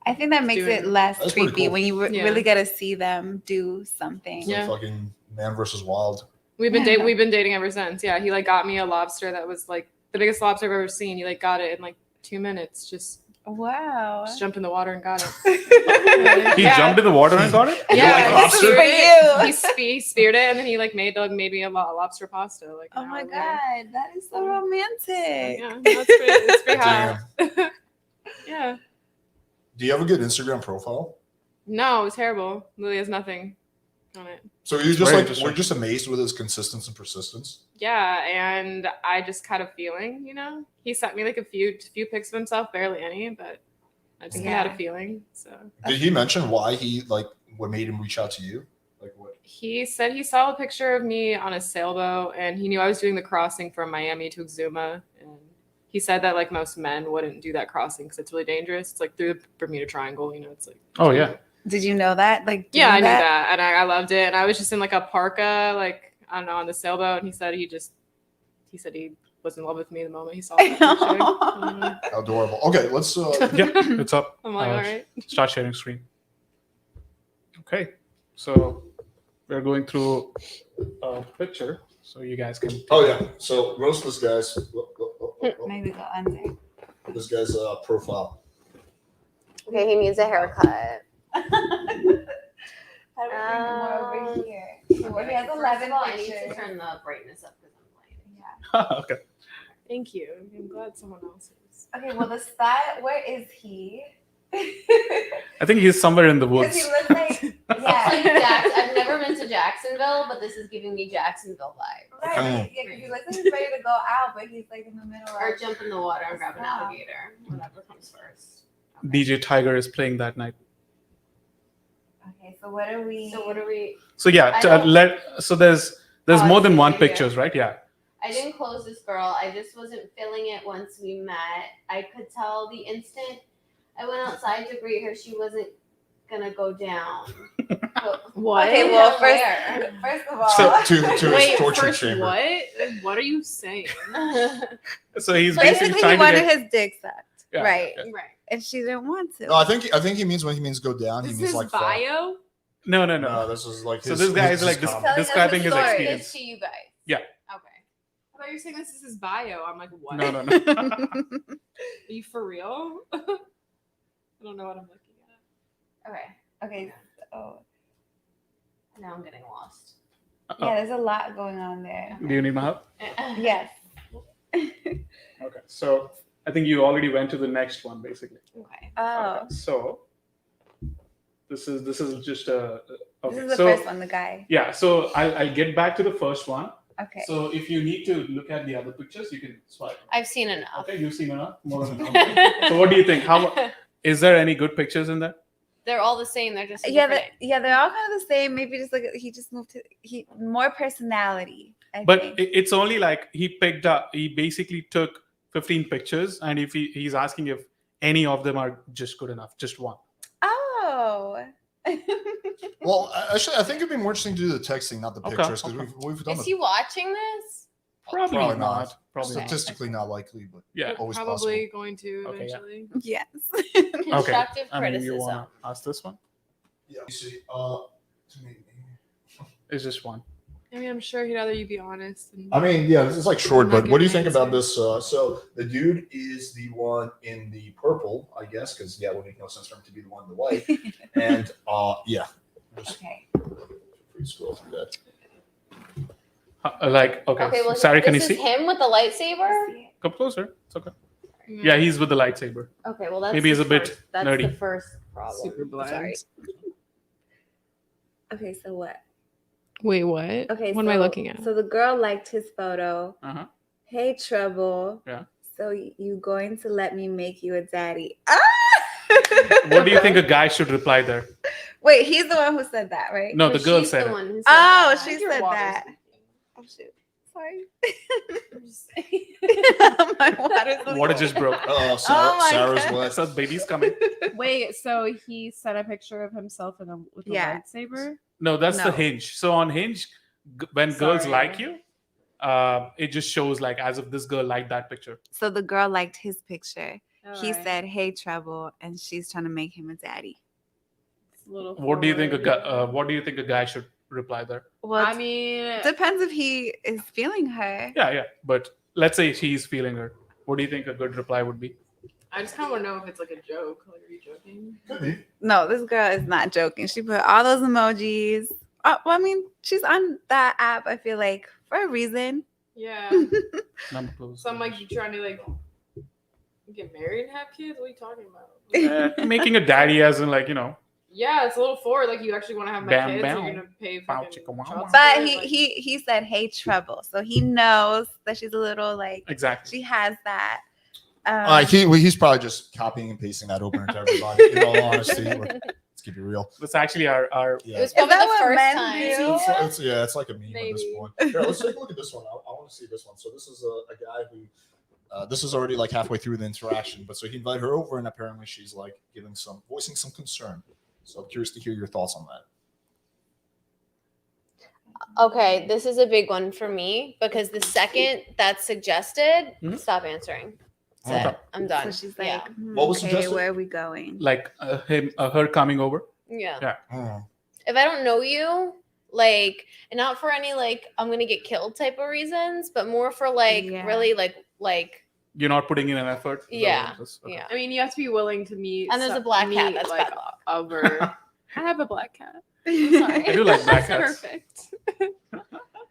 I think that makes it less creepy cool. when you really get to see them do something. It's like fucking Man versus Wild. We've been dating ever since. Yeah, he like got me a lobster that was like the biggest lobster I've ever seen. He like got it in like 2 minutes. Just jumped in the water and got it. He jumped in the water and got it? Yeah, this is for you. He speared it and then he like made me a lobster pasta. Like, oh my god, that is so romantic. Yeah, it's pretty hot. Yeah. Do you have a good Instagram profile? No, it's terrible. Lily has nothing on it. So you just we're just amazed with his consistency and persistence. Yeah, and I just had a feeling, he sent me like a few pics of himself, barely any, but I think he had a feeling. So did he mention why what made him reach out to you? Like what? He said he saw a picture of me on a sailboat and he knew I was doing the crossing from Miami to Exuma, and he said that like most men wouldn't do that crossing because it's really dangerous. It's like through the Bermuda Triangle, you know. It's like Oh yeah. Did you know that? Like, yeah, I doing knew that, and I loved it. And I was just in like a parka, like I don't know, on the sailboat, and he said he was in love with me the moment he saw that picture. Mhm. Adorable. Okay, let's. Yeah, it's up. I'm like, all right. Start sharing screen. Okay, so we're going through a picture, so you guys can. Oh yeah. So roast this guy's. Maybe go under. This guy's profile. Okay, he needs a haircut. How do we bring him more over here? Well, he has 11 I need to pictures. turn the brightness up because I'm playing. Yeah. Okay. Thank you. I'm glad someone else is. Okay, well, the style, where is he? I think he's somewhere in the Because woods. he looks like, Like yeah. I've never been to Jacksonville, but this is giving me Jacksonville vibe. Right, yeah, because he looks like he's ready to go out, but he's like in the middle Or of. jump in the water and grab an Stop. alligator. Whatever comes first. DJ Tiger is playing that night. Okay, so what are we? So what are we? So yeah, I don't- so there's Oh, I more than see one right here. pictures, right? Yeah. I didn't close this girl. I just wasn't feeling it once we met. I could tell the instant I went outside to greet her, she wasn't gonna go down. But- What? Okay, well, Where? first of all, So- To his Wait, torture first chamber. what? What are you saying? So he's basically basically he trying to wanted get. his dick sucked, Yeah, right? yeah. Right. And she didn't want to. No, I think he means when he means go down. This he is means his like fall. bio. No. No, this is like. So his, this guy is his like comment. Telling us describing the his story. experience. This to you guys. Yeah. Okay. I thought you were saying this is his bio. I'm like, what? No. Are you for real? I don't know what I'm looking at. Okay. Okay. Oh, Now I'm getting lost. yeah. There's a lot going on there. Do you need my help? Yes. Okay. So I think you already went to the next one, basically. Okay. Oh, Okay, so this is just a. Okay. this is the so first one. The guy. yeah. So I'll get back to the first one. Okay. So if you need to look at the other pictures, you can swipe. I've seen enough. Okay, you've seen enough. More than enough. So what do you think? Is there any good pictures in there? They're all the same. They're just Yeah, different. they're all kind of the same. Maybe just like he just moved to more personality. I But think. it's only like he basically took 15 pictures, and if he's asking if any of them are just good enough, just one. Oh. Well, actually, I think it'd be more interesting to do the texting, not the Okay, pictures, because okay. we've done Is the he watching this? Probably Probably not. not. Probably not. statistically not likely, but Yeah. always Probably going to Okay, yeah. eventually. Yes. Constructive I mean, you criticism. want to ask this one? Yeah. You see, It's just one. I mean, I'm sure he'd rather you be honest. I mean, yeah, this is like short, I'm not but what do you giving think an about this? So the dude is the one in the purple, I guess, because yeah, it would make no sense for him to be the one in the white. And yeah, just Okay. free scroll through that. Okay, well, Sarah, can you this is see? him with the lightsaber? Come closer. It's okay. Yeah, he's with the lightsaber. Okay, well that's Maybe he's the a bit first- that's nerdy. the first problem. super blind. Sorry. Okay. So what? Wait, what? Okay. What am I looking at? So the girl liked his photo. Uh-huh. Hey, trouble. Yeah. So you going to let me make you a daddy? Ah! What do you think a guy should reply there? Wait, he's the one who said that, right? No, the girl she's said the it. one who said Oh, that. she Your said water's that. leaking. Oh shoot. Sorry. I'm just saying. My water's Water just broke. Sarah, Oh my Sarah's God. left. So baby's coming. Wait, so he sent a picture of himself with a Yeah. lightsaber? No, that's the No. Hinge. So on Hinge, when girls Sorry. like you, it just shows like as if this girl liked that picture. So the girl liked his picture. He Alright. said, "Hey, trouble," and she's trying to make him a daddy. It's a little What do you think a forward. guy? What do you think a guy should reply there? Well, I mean, it depends if he is feeling her. Yeah. But let's say she's feeling her. What do you think a good reply would be? I just kind of want to know if it's like a joke. Like, are you joking? Could be. No, this girl is not joking. She put all those emojis. Well, I mean, she's on that app, I feel like, for a reason. Yeah. Number close. So I'm like, you trying to like get married and have kids? What are you talking about? Making a daddy as in Yeah, it's a little forward. Like you actually want to have my Bam, kids. bam. You're gonna pay Bow, fucking chicka, wow, child wow. But support, he like- he said, "Hey, trouble," so he knows that she's a little like exactly. she has that. He's probably just copying and pasting that opener to everybody. In all honesty, let's keep it real. That's actually our Yeah. It was probably that the what first men time. do? It's like a meme at this Maybe. point. Here, let's take a look at this one. I want to see this one. So this is a guy who This is already like halfway through the interaction, but so he invited her over, and apparently she's like voicing some concern. So I'm curious to hear your thoughts on that. Okay, this is a big one for me because the second that's suggested, stop answering. That's Okay. it. I'm done. So she's like, yeah. What was okay, suggested? where are we going? Like her coming over. Yeah. Oh. If I don't know you, like, and not for any like I'm gonna get killed type of reasons, but more for like Yeah. really like You're not putting in an effort. Is that Yeah. what it is? Okay. yeah. I mean, you have to be willing to meet. And there's a black cat. meet, That's like bad luck. over. I have a black cat. Sorry. I do like black cats. Perfect.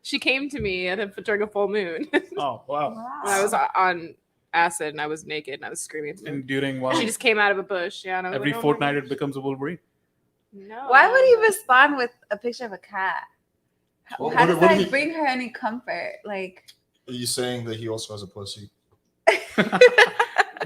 She came to me during a full moon. Oh wow! When I was on acid and I was naked and I was screaming. And during one, She just came out of a bush. Yeah, and I was every like, oh my fortnight gosh. it becomes a Wolverine. No. Why would he respond with a picture of a cat? Well, How does what do that you- bring her any comfort? Like, Are you saying that he also has a pussy?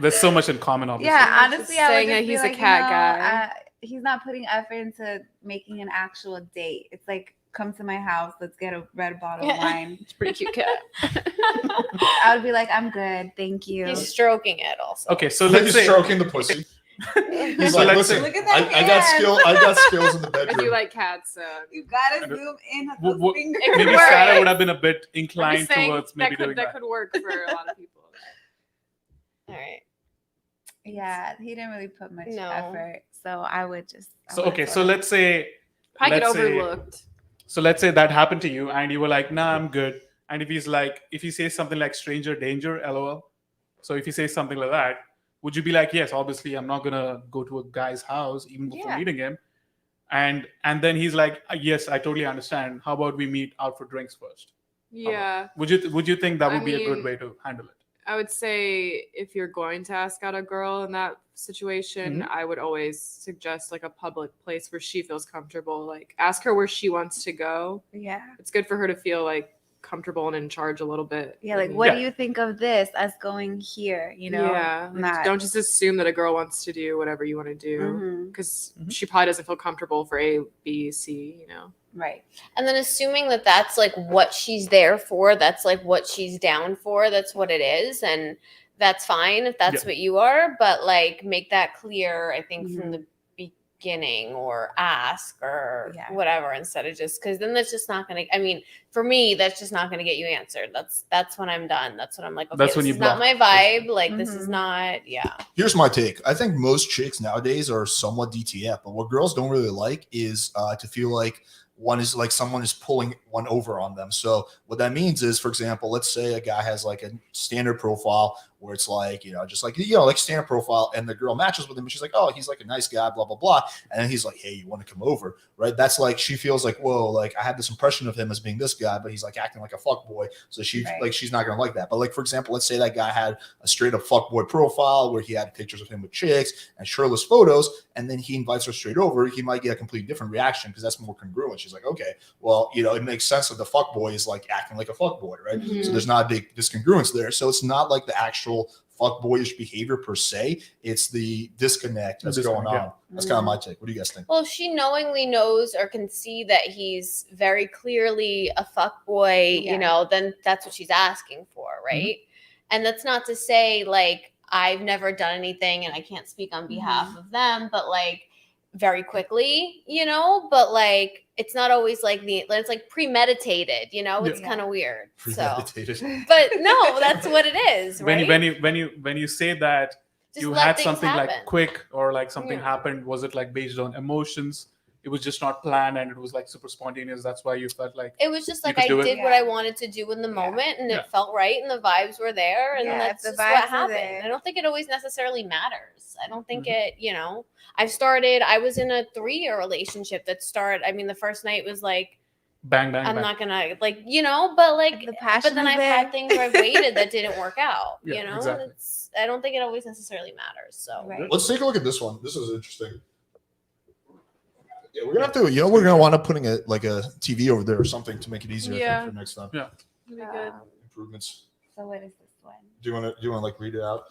There's so much in common, obviously. yeah, Just honestly, I would saying just that be he's a like, cat you know, guy. He's not putting effort into making an actual date. It's like, come to my house, let's get a red bottle of wine. It's a pretty cute cat. I would be like, I'm good, thank you. He's stroking it also. Okay, so let's He's say stroking the pussy. He's So like, let's listen, Look at that I got hand. skill. I got skills in the I bedroom. do like cats, so You gotta I don't- zoom in on Wo- those wo- fingers. It could maybe work. Sarah would have been a bit I'm inclined just saying towards maybe doing that could work for a lot of people. All right. Yeah, he didn't really put much No. effort, so I would just. I So would okay, sort so of- let's say Probably get Let's say- overlooked. so let's say that happened to you and you were like, nah, I'm good. And if he says something like stranger danger, LOL. So if he says something like that, would you be like, yes, obviously I'm not gonna go to a guy's house even before Yeah. meeting him? And then he's like, yes, I totally understand. How about we meet out for drinks first? Yeah, Would you think that I would be a good mean- way to handle it? I would say if you're going to ask out a girl in that situation, I would always suggest like a public place where she feels comfortable. Like ask her where she wants to go. Yeah. It's good for her to feel like comfortable and in charge a little bit. Yeah, like And- what Yeah. do you think of this? Us going here, you know? yeah, like, not- don't just assume that a girl wants to do whatever you want to do Mhm. because Mhm. she probably doesn't feel comfortable for A, B, C. You know. Right. And then assuming that that's like what she's there for, that's like what she's down for, that's what it is. And that's fine if that's Yeah. what you are, but like make that clear, I think, from the beginning or ask or Yeah. whatever instead of just because then that's just not gonna I mean, for me, that's just not gonna get you answered. That's when I'm done. That's when I'm like, okay, That's this when you is not block. my vibe. Like this is Mhm. not Here's my take. I think most chicks nowadays are somewhat DTF, but what girls don't really like is to feel like someone is pulling one over on them. So what that means is, for example, let's say a guy has like a standard profile where it's like, just like, like standard profile, and the girl matches with him and she's like, oh, he's like a nice guy, blah, blah, blah. And then he's like, hey, you want to come over, right? That's like, she feels like, whoa, like I had this impression of him as being this guy, but he's like acting like a fuck boy. So she's not going to like that. But like, for example, let's say that guy had a straight up fuck boy profile where he had pictures of him with chicks and shirtless photos, and then he invites her straight over. He might get a completely different reaction because that's more congruent. She's like, okay, well, it makes sense that the fuck boy is like acting like a fuck boy, right? Mhm. So there's not a big discongruence there. So it's not like the actual fuck boyish behavior per se. It's the disconnect that's going on. Yeah. That's kind of my take. What do you guys think? Well, if she knowingly knows or can see that he's very clearly a fuck boy, Yeah. then that's what she's asking for, right? And that's not to say like I've never done anything and I can't speak on behalf of them, but like very quickly, but like it's not always like it's like premeditated, it's Yeah. kind of weird. So, Premeditated. but no, that's what it is, right? When you say that Just you let had things something happen. like quick or like something Yeah. happened, was it like based on emotions? It was just not planned and it was like super spontaneous. That's why you felt like It was just You like could I do it. did what Yeah. I wanted to do in the moment, and Yeah. it felt right, and the vibes were there, and Yeah, that's if the just vibes what are happened. there. I don't think it always necessarily matters. I don't think Mm-hmm. it. I was in a 3-year relationship that started. I mean, the first night was like, bang bang I'm bang. not gonna like, but like, The passion but then is I've there. had things where I've waited that didn't work out. Yeah, exactly. I don't think it always necessarily matters. So Right. Let's take a look at this one. This is interesting. Yeah, we're gonna have to. We're gonna wind up putting a TV over there or something to make it easier Yeah. for next time. Yeah. That'd be good. Improvements. So what is this one? Do you want to like read it out?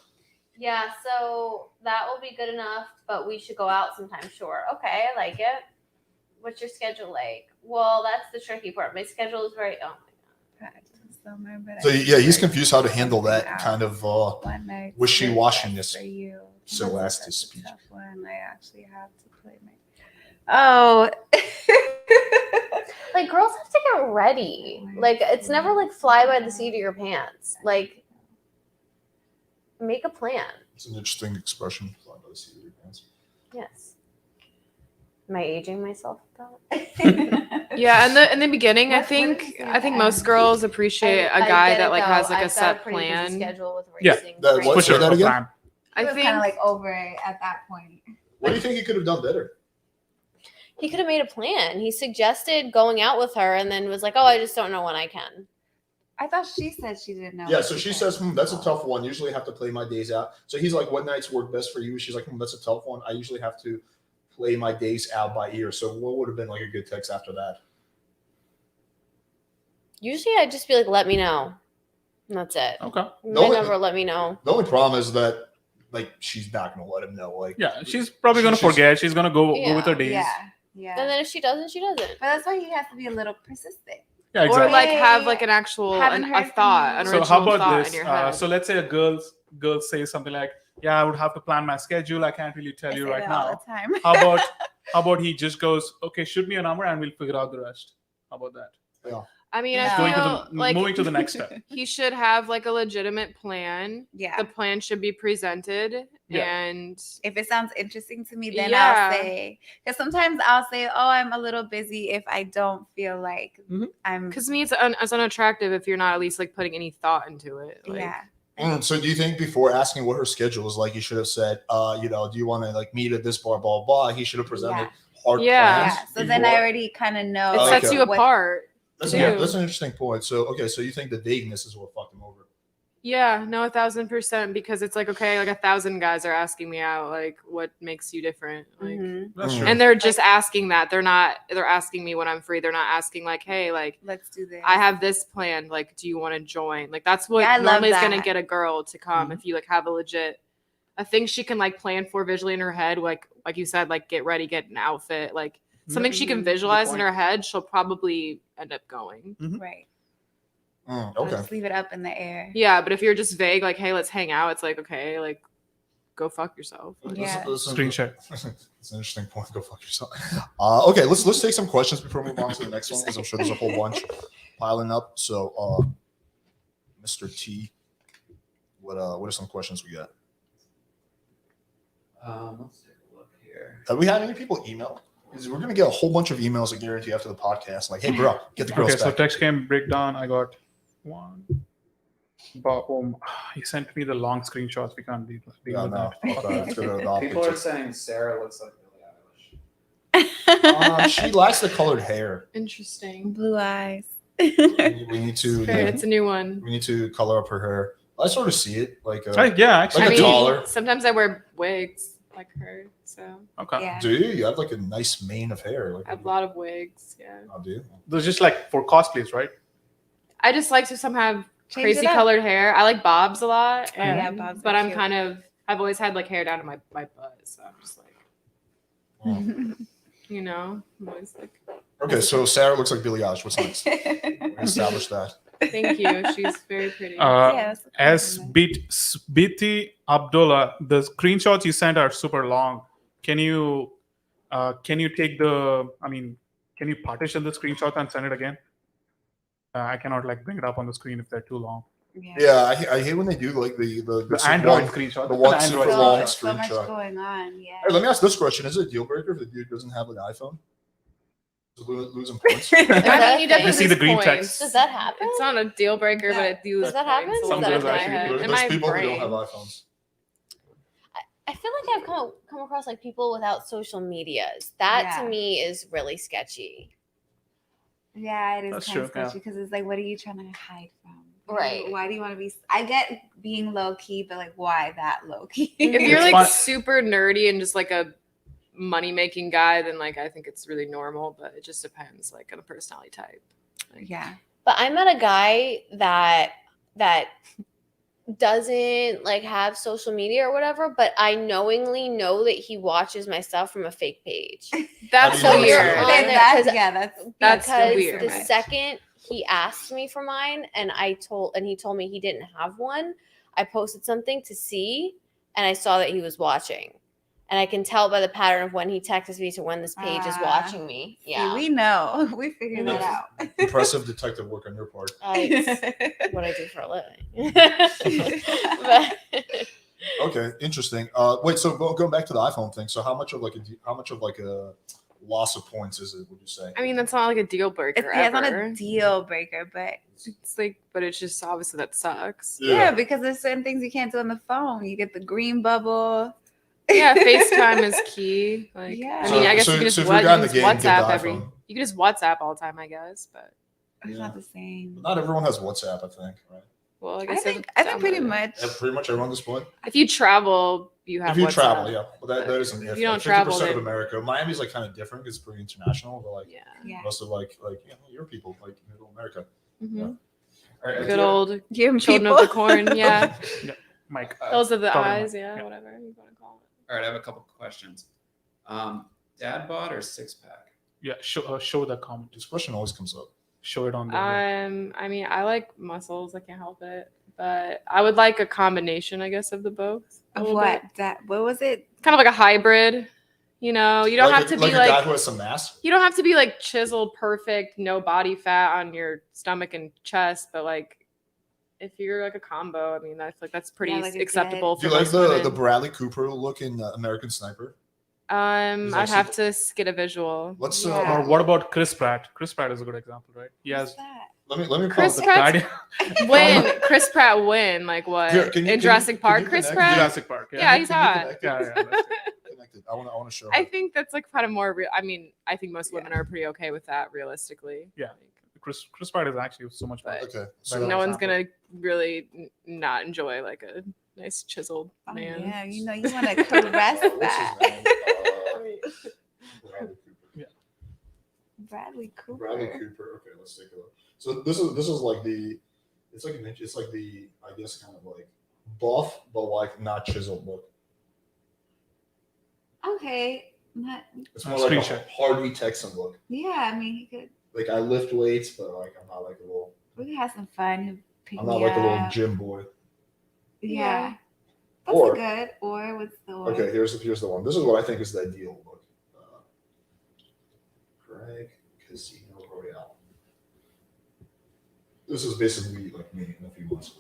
yeah, so that will be good enough, but we should go out sometime. Sure. Okay, I like it. What's your schedule like? Well, that's the tricky part. My schedule is very. Oh my god. Practice. summer, but So I yeah, he's feel like confused how to handle something that out kind of one night wishy-washiness. for you. So That's last a his speech. tough one. I actually have to play my. Oh. Like girls have to get ready. Like it's never like fly by the seat of your pants. Like make a plan. It's an interesting expression. Fly by the seat of your pants. Yes. Am I aging myself though? Yeah, in the beginning, I What did you think say I think at most end? girls appreciate a I guy get that it, like though. has like a I've got set pretty busy plan. schedule with Yeah. racing. That- training. what- For say sure. that a again? plan. I was think kind of like over it at that point. What do you think he could have done better? He could have made a plan. He suggested going out with her and then was like, "Oh, I just don't know when I can." I thought she said she didn't know. Yeah, what so she said. says, that's a tough one. Usually I have to play my days out. So he's like, what nights work best for you? She's like, that's a tough one. I usually have to play my days out by ear. So what would have been like a good text after that? Usually, I'd just be like, "Let me know," and that's it. Okay. No, They never let me know. The only problem is that like she's not gonna let him know. Like Yeah, she's probably gonna She's- forget. She's gonna go with her Yeah. days. Yeah. And then if she doesn't, she doesn't. But that's why he has to be a little persistent. Yeah, or exactly. like have like an actual Haven't a heard from thought, you. an So original how about thought this? in your head. So let's say a girl says something like, "Yeah, I would have to plan my schedule. I can't really tell I you say right that all now." the time. How about he just goes, "Okay, shoot me a number and we'll figure out the rest." How about that? I mean, No. I Going to feel the like moving to the next step. he should have like a legitimate plan. Yeah. The plan should be presented, Yeah. and If it sounds interesting to me, then Yeah. I'll say. Because sometimes I'll say, "Oh, I'm a little busy," if I don't feel like I'm. because to me it's unattractive if you're not at least like putting any thought into it. Like, Yeah. So do you think before asking what her schedule is like, you should have said, do you want to like meet at this bar, blah, blah. He should have presented hard Yeah. plans. Yeah. So then I before. already kind of know. it Oh, sets okay. you what- apart. That's, too. that's an interesting point. So so you think the vagueness is what fucked him over? Yeah, no, 1,000%, because it's like, okay, like 1,000 guys are asking me out. Like, what makes you different? Like, Mhm. That's Mm. true. and they're just asking that. They're asking me when I'm free. They're not asking like, hey, like, Let's do this. I have this planned. Like, do you want to join? Like, that's what Yeah, I love normally is going to that. get a girl to come Mhm. if you like have a thing she can like plan for visually in her head. Like you said, like get ready, get an outfit, like something she can Mhm. visualize in point. her head. She'll probably end up going. Right. I'll Okay. just leave it up in the air. Yeah, but if you're just vague, like, hey, let's hang out. It's like, okay, like, go fuck yourself. Yeah. Screenshot. It's an interesting point. Go fuck yourself. Okay, let's take some questions before we move on to the next one because I'm sure there's a whole bunch piling up. So, Mr. T, what are some questions we got? Let's take a look here. Have we had any people email? Because we're gonna get a whole bunch of emails, I guarantee, after the podcast. Like, hey, bro, get the girls Okay, so back. text came breakdown. I got one. But he sent me the long screenshots. We can't deal Yeah, with no. that. Okay, let's go to the doc People are picture. saying Sarah looks like Billie Eilish. She lacks the colored hair. Interesting. Blue eyes. We need to. Fair, it's a new one. We need to color up her hair. I sort of see it, like. Yeah, actually. I Like a mean, dollar. sometimes I wear wigs like her, so Okay. Yeah. Do you? You have like a nice mane of hair. Like, I have a lot of wigs. Yeah, I do. Those just like for cosplays, right? I just like to some have Change crazy it up. colored hair. I like bobs a lot, Oh, yeah, and, bobs but are I'm cute. kind of I've always had like hair down to my butt, so I'm just like, you know, I'm always like, Okay, so Sarah looks like Billie Eilish. What's next? We established that. thank you. She's very pretty. Yeah, that's a As compliment. BT Abdullah, the screenshots you sent are super long. Can you take can you partition the screenshot and send it again? I cannot like bring it up on the screen if they're too long. Yeah, I hate when they do like the The Android one- screenshot. the one Android super So, long screenshot. so much screenshot. going on. Yeah. Hey, let me ask this question: is it a deal breaker if the dude doesn't have an iPhone? Losing points. I mean, you You definitely see the lose green points. text. Does that happen? It's not a deal breaker, but it deals. Does that happen? points a Some little bit girls in my actually head, do. in There's my people who brain. don't have iPhones. I feel like I've come across like people without social medias. That Yeah. to me is really sketchy. Yeah, it is That's kind of true, yeah. sketchy because it's like, what are you trying to hide from? Right. Why do you want to be? I get being low key, but like, why that low key? If you're It's like fun- super nerdy and just like a money making guy, then like I think it's really normal, but it just depends like on the personality type. Like, yeah. But I met a guy that doesn't like have social media or whatever, but I knowingly know that he watches my stuff from a fake page. that's How do you know weird. it's on real? there, That's, 'cause- yeah, that's That's because weird. the second he asked me for mine, and he told me he didn't have one. I posted something to see, and I saw that he was watching. And I can tell by the pattern of when he texts me to when this page is watching me. Yeah. See, we know. We figured that out. Impressive detective work on your part. It's what I do for a living. But, Okay, interesting. Wait, so going back to the iPhone thing. So how much of like a loss of points is it? Would you say? I mean, that's not like a deal breaker. It's not ever. a deal breaker, but It's like, but it's just obviously that sucks. yeah, because there's certain things you can't do on the phone. You get the green bubble. Yeah, FaceTime is key. Like, Yeah. I mean, I guess So you can just, if you're down the game, get the WhatsApp iPhone. You can just WhatsApp all the time, I guess. But It's Yeah. not the same. But not everyone has WhatsApp, I think, right? well, I I guess think pretty much. Yeah, pretty much everyone at this point. if you travel, you have. If you WhatsApp. travel, yeah. Well, that is an if. If you don't Like, travel, 50% of then- America. Miami's like kind of different because it's pretty international. But like Yeah. Yeah. most of like your people, like middle America. Mhm. All right, Good let's old Give children people. of the corn. Yeah. Mike. Hills of the Probably eyes. not. Yeah, Yeah. whatever you want to call it. All right, I have a couple questions. Dad bod or six pack? Yeah, show the comment. This question always comes up. Show it on the. I mean, I like muscles. I can't help it. But I would like a combination, I guess, of the both. a Of little what? bit. What was it? Kind of like a hybrid. You know, you don't have to be a guy who has some mass. you don't have to be like chiseled, perfect, no body fat on your stomach and chest, but like if you're like a combo, I mean, I feel like that's pretty like a acceptable Do for you like most the women. Bradley Cooper look in American Sniper? He's I'd also- have to get a visual. Let's Yeah. Or what about Chris Pratt? Chris Pratt is a good example, right? He has What's that? let me Chris pause. Pratt- Guardian- Win, Chris Pratt win, like what? Here, can you- in can Jurassic you- can Park, you Chris connect? Pratt? Jurassic Park. Yeah, he's Can you hot. connect it? Yeah, yeah. That's it. Connected. I want to show. I her. think that's like kind of more real. I mean, I think most women are pretty okay with that realistically. Yeah. Chris Pratt is actually so much fun. But Okay. So- no Better one's example. gonna really not enjoy like a nice chiseled Oh, man. yeah, you know, you want to caress What's his that. name? Bradley Cooper. Bradley Cooper. Bradley Cooper. Okay, let's take a look. So this is like the, it's like the I guess kind of like buff but like not chiseled look. Okay. Not, It's more like a Screenshot. Harvey Texan look. yeah, I mean, he could. Like I lift weights, but like I'm not like a little. We could have some fun. He'll pick I'm not me like a little up. gym boy. Yeah. That's Or- a good. Or what's the or? Okay, here's the one. This is what I think is the ideal look. Craig Casino Royale. This is basically like me in a few months.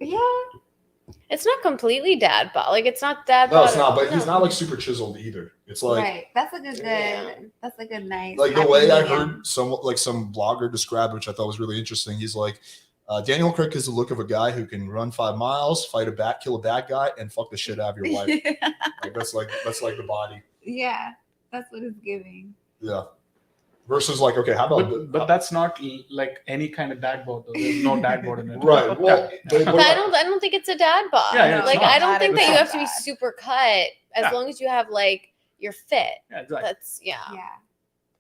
Yeah. it's not completely dad bod. Like it's not dad No, bod. it's not. But he's no. not like super chiseled either. It's like right. That's a good. Yeah. That's a good nice. like the happy way I medium. heard some blogger describe, which I thought was really interesting. He's like, Daniel Craig is the look of a guy who can run 5 miles, kill a bad guy, and fuck the shit out of your wife. Like that's like the body. Yeah, that's what it's giving. Yeah. Versus like, okay, how about But that's not like any kind of dad bod. Though. There's no dad bod in it. right? Well, but But I don't think it's a dad bod. Yeah, yeah, it's like not. I don't Not think a that you dad have to be bod. super cut as Yeah. long as you have like you're fit. Yeah, exactly. That's yeah. Yeah,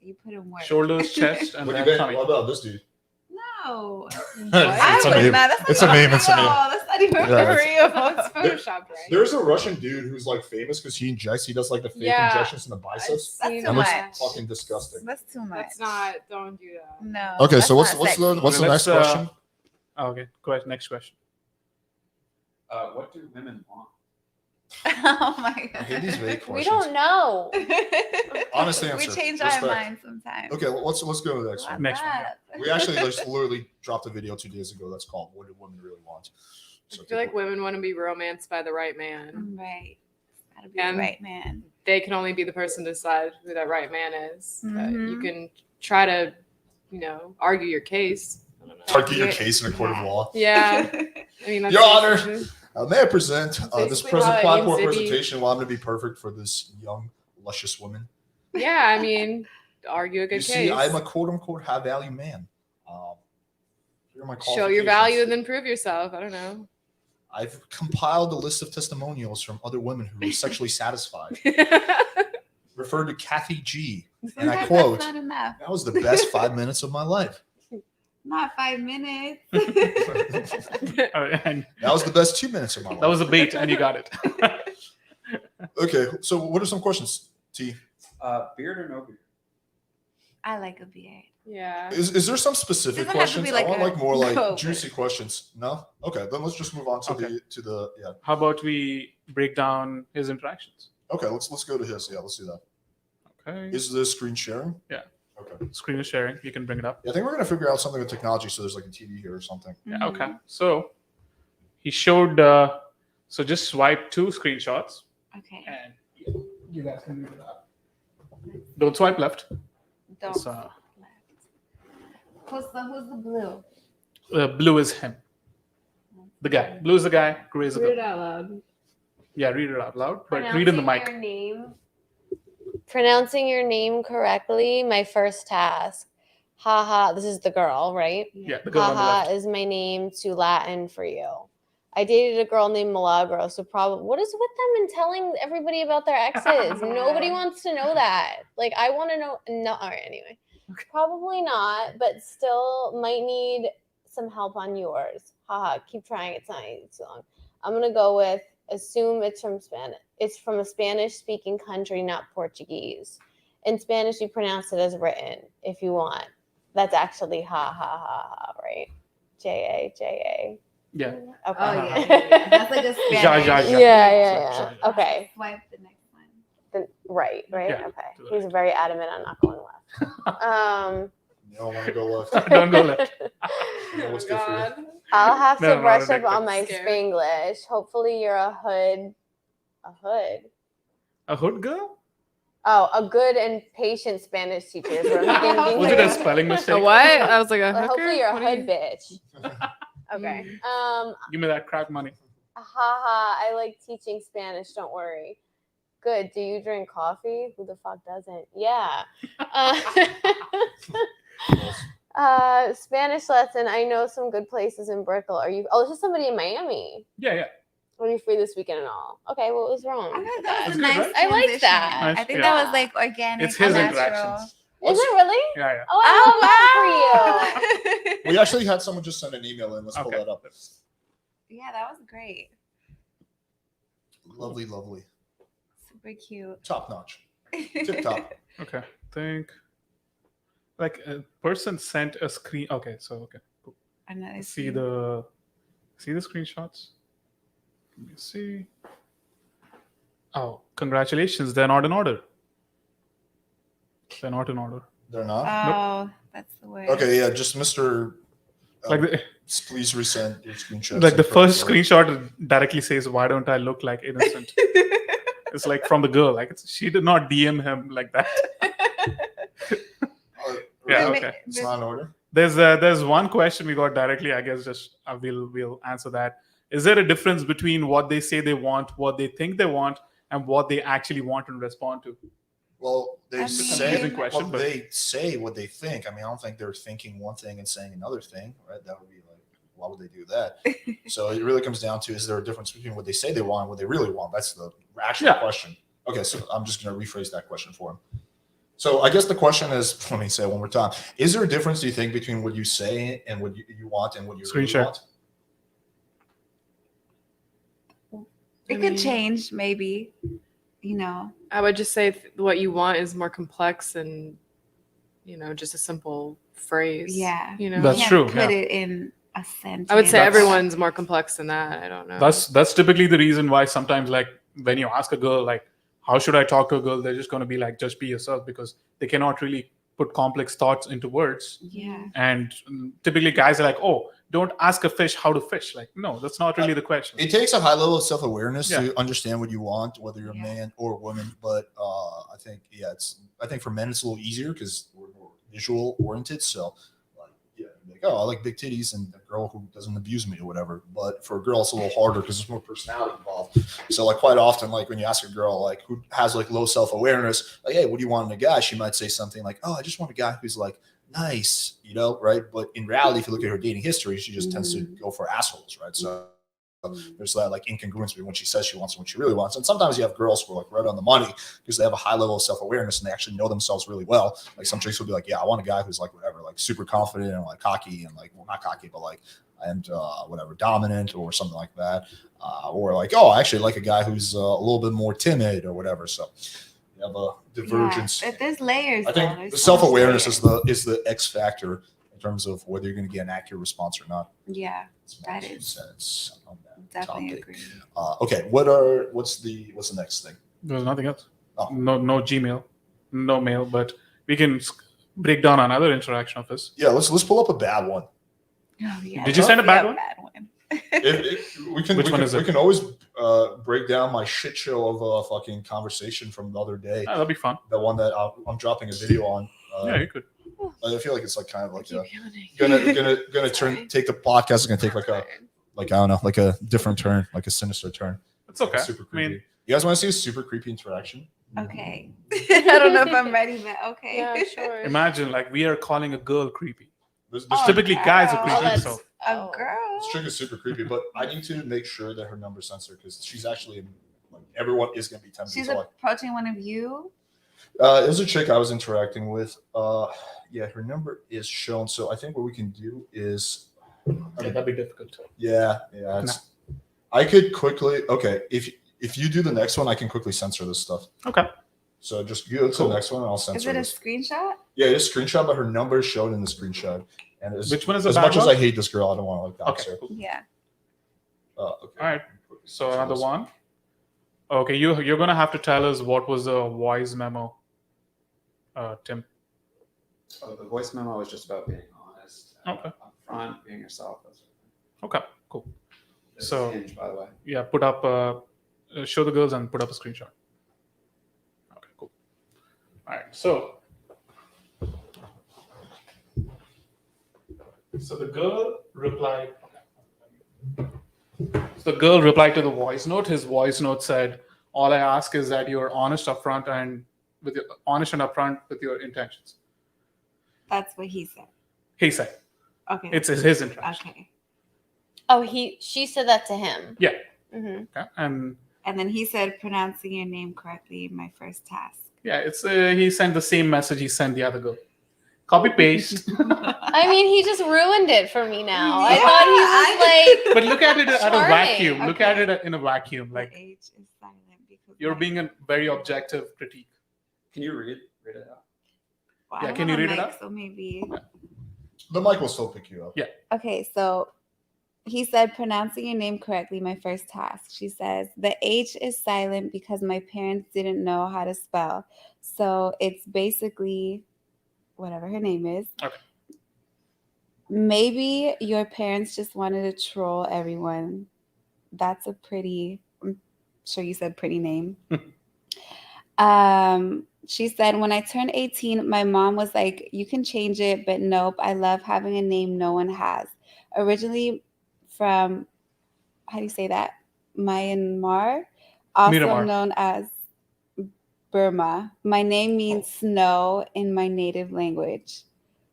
you put in work. Shoulders, chest, and What do you then bet? tummy. What about this dude? No, It's I a would meme. not. That's It's not a even meme, it's a meme. real. That's not even Yeah, real. It's photoshopped, right? There's a Russian dude who's like famous because he does like the fake Yeah. injections in the biceps. That's Seen too That looks much. fucking disgusting. That's too much. That's not. Don't do that. No. Okay, that's so what's not the sexy. next Let's, question? Okay, go ahead. Next question. What do women want? Oh my god. I hate these vague questions. We don't know. Honest We answer. change Respect. our minds sometimes. Okay, well, let's go to the next What's one. Next one, that? We actually just literally dropped a video 2 days ago that's called "What Do Women Really Want." So I feel like women want to be romanced by the right man. Right. Gotta be And- the right man. They can only be the person to decide who that right man is. But you Mhm. can try to, argue your case. I don't know. argue your case in a court of law. Yeah. I mean, that's Your Honor. basically- May I present this Basically present how it platform needs to be. presentation? Well, I'm going to be perfect for this young, luscious woman. Yeah, I mean, argue a good You case. see, I'm a quote unquote high value man. Here are my Show your value qualifications. and then prove yourself. I don't know. I've compiled a list of testimonials from other women who were sexually satisfied. Referred to Kathy G. And I Sometimes quote, That's not enough. "That was the best 5 minutes of my life. Not 5 minutes. And That was the best 2 minutes of my life." that was a bait, and you got it. Okay, so what are some questions, T? Beard or no beard? I like a beard. Yeah. Is there some specific Doesn't have to questions? be like I want a- like more like No, juicy questions. No? Okay, then let's just move on to Okay. the yeah. How about we break down his interactions? Okay, let's go to his. Yeah, let's do that. Okay. Is this screen sharing? Yeah. Okay. Screen is sharing. You can bring it up. Yeah, I think we're gonna figure out something with technology. So there's like a TV here or something. Yeah, okay. So he showed. So just swipe 2 screenshots, Okay. and you guys can read it out. Don't swipe left. Don't. So, Who's the blue? blue is him. The guy. Blue is the guy. Gray is the Read it girl. out loud. Yeah, read it out loud, but read in the mic. Pronouncing your name correctly, my first task. Haha, this is the girl, right? Yeah, the girl on the Haha left. is my name to Latin for you. I dated a girl named Milagro, so probably what is with them and telling everybody about their exes? Nobody wants to know that. Like, I want to know. No, all right, anyway. Probably not, but still might need some help on yours. Haha, keep trying. It's not too long. I'm gonna go with assume it's from Spanish. It's from a Spanish-speaking country, not Portuguese. In Spanish, you pronounce it as written if you want. That's actually ha ha ha ha, right? J-A. Yeah. Okay. Oh yeah. That's like a Ja, Spanish. ja, ja. Yeah. Okay. Swipe the next one. Then, right. Yeah, Okay. to the He's right. very adamant on not going left. You don't want to go left. Don't go left. You know what's good for you. I'll have to No, brush not up on a my Scared. Spanglish. Hopefully you're a hood. A hood? A hood girl? Oh, a good and patient Spanish teacher is what I'm thinking. Was it a here. spelling mistake? A what? I was like a Well, hooker. hopefully you're a What do hood you- bitch. Okay. Give me that crack money. Haha, I like teaching Spanish, don't worry. Good. Do you drink coffee? Who the fuck doesn't? Yeah. Spanish lesson. I know some good places in Brickell. Are you? Oh, this is somebody in Miami. Yeah. Are you free this weekend and all? Okay, what was wrong? I thought that was That's a good, nice right? I like transition. that. Nice, I think yeah. that was like organic. It's his natural. interactions. Is it really? Yeah. Oh, I love that for you. We actually had someone just send an email in. Let's pull Okay. that up. Yeah, that was great. Lovely, lovely. Super cute. Top notch. Tip top. Okay. Think. Like a person sent a screen. Okay. So cool. Another See scene. the screenshots. Let me see. Oh, congratulations! They're not in order. They're not in order. They're not. Oh, that's the word. Okay, yeah, just Mr. Like the, Please resend your screenshots. like the first screenshot directly says, "Why don't I look like innocent?" It's like from the girl. Like she did not DM him like that. Yeah. Really? Okay. It's not in order. There's one question we got directly. I guess just we'll answer that. Is there a difference between what they say they want, what they think they want, and what they actually want and respond to? Well, I they mean- say Confusing question, well, but- they say what they think. I mean, I don't think they're thinking one thing and saying another thing, right? That would be like, why would they do that? So it really comes down to: is there a difference between what they say they want and what they really want? That's the actual Yeah. question. Okay, so I'm just going to rephrase that question for him. So I guess the question is, let me say it one more time: is there a difference, do you think, between what you say and what you want and what you Screen really share. want? It could change, maybe. You know. I would just say what you want is more complex than, just a simple phrase. Yeah. That's You true, can't Put yeah. it in a sentence. I would say That's- everyone's more complex than that. I don't know. That's typically the reason why sometimes, like, when you ask a girl, like, how should I talk to a girl, they're just going to be like, just be yourself, because they cannot really put complex thoughts into words. Yeah. And typically guys are like, oh, don't ask a fish how to fish. Like, no, that's not really the question. It takes a high level of self-awareness Yeah. to understand what you want, whether you're Yeah. a man or a woman. But I think, I think for men it's a little easier because we're more visual oriented. So, like, oh, I like big titties and a girl who doesn't abuse me or whatever. But for a girl, it's a little harder because there's more personality involved. So, like, quite often, like when you ask a girl like who has like low self-awareness, like, hey, what do you want in a guy? She might say something like, oh, I just want a guy who's like nice, right? But in reality, if you look at her dating history, she just tends to go for assholes, right? So there's that like incongruence between what she says she wants and what she really wants. And sometimes you have girls who are like right on the money because they have a high level of self-awareness and they actually know themselves really well. Like some chicks will be like, yeah, I want a guy who's like whatever, like super confident and like cocky and like, well, not cocky, but like, and whatever, dominant or something like that. Or like, oh, I actually like a guy who's a little bit more timid or whatever. So have a divergence. Yeah, there's layers. I though. think There's the so much self-awareness layers. is the X factor in terms of whether you're going to get an accurate response or not. Yeah, That's my that 2 is- cents on that definitely topic. agree. Okay, what's the next thing? There's nothing else. Oh. No Gmail, no mail, but we can break down another interaction of his. Yeah, let's pull up a bad one. Oh, yeah, Did you send a bad one? Bad one. Which one is it? We can always break down my shit show of a fucking conversation from the other day. That'll be fun. The one that I'm dropping a video on. Yeah, you could. I feel like it's like kind of like Keep a, yawning. gonna Sorry. take the podcast is gonna take like a I don't know, like a different turn, like a sinister turn. It's okay. Super I creepy. mean, you guys want to see a super creepy interaction? Okay. I don't know if I'm ready, but okay. Yeah, sure. imagine like we are calling a girl creepy. This Oh, Typically, guys are girl. creepy. that's- So A girl. This trick is super creepy, but I need to make sure that her number's censored because she's actually like everyone is gonna be tempted. She's So approaching one of you. it was a chick I was interacting with. Yeah, her number is shown. So I think what we can do is, that'd be difficult. yeah. I could quickly. Okay, if you do the next one, I can quickly censor this stuff. Okay. So just go to Cool. the next one, and I'll Is censor it a this. screenshot? Yeah, just screenshot, but her number is shown in the screenshot. And Which one is the as bad much as one? I hate this girl, I don't want to like dox Okay. her. Cool. Yeah. Okay. All right. So another one. Okay, you're gonna have to tell us what was the voice memo, Tim. So the voice memo was just about being honest. Okay. Upfront, being yourself. That's Okay, cool. This So- is Hinge, by the way. Yeah, put up. Show the girls and put up a screenshot. Okay, cool. All right, so the girl replied. So the girl replied to the voice note. His voice note said, "All I ask is that you're honest upfront and upfront with your intentions." That's what he said. He said, Okay. "It's his interaction." Okay. Oh, she said that to him. Yeah. Hmm. Okay? And And then he said, pronouncing your name correctly, my first task. yeah, it's he sent the same message he sent the other girl. Copy paste. I mean, he just ruined it for me now. I Yeah, thought he was like, But look at it at a Charming. vacuum. Look at Okay. it in a vacuum. The Like H is silent because you're my- being a very objective critique. Can you read it out? Well, Yeah, I can don't you have read it a mic, out? So maybe. The mic will still pick you up. Yeah. Okay, so he said, pronouncing your name correctly, my first task. She says, the H is silent because my parents didn't know how to spell. So it's basically whatever her name is. Okay. Maybe your parents just wanted to troll everyone. That's a pretty, I'm sure you said pretty name. She said, when I turned 18, my mom was like, you can change it, but nope, I love having a name no one has. Originally from, how do you say that? Myanmar, also Myanmar. known as Burma. My name means snow in my native language.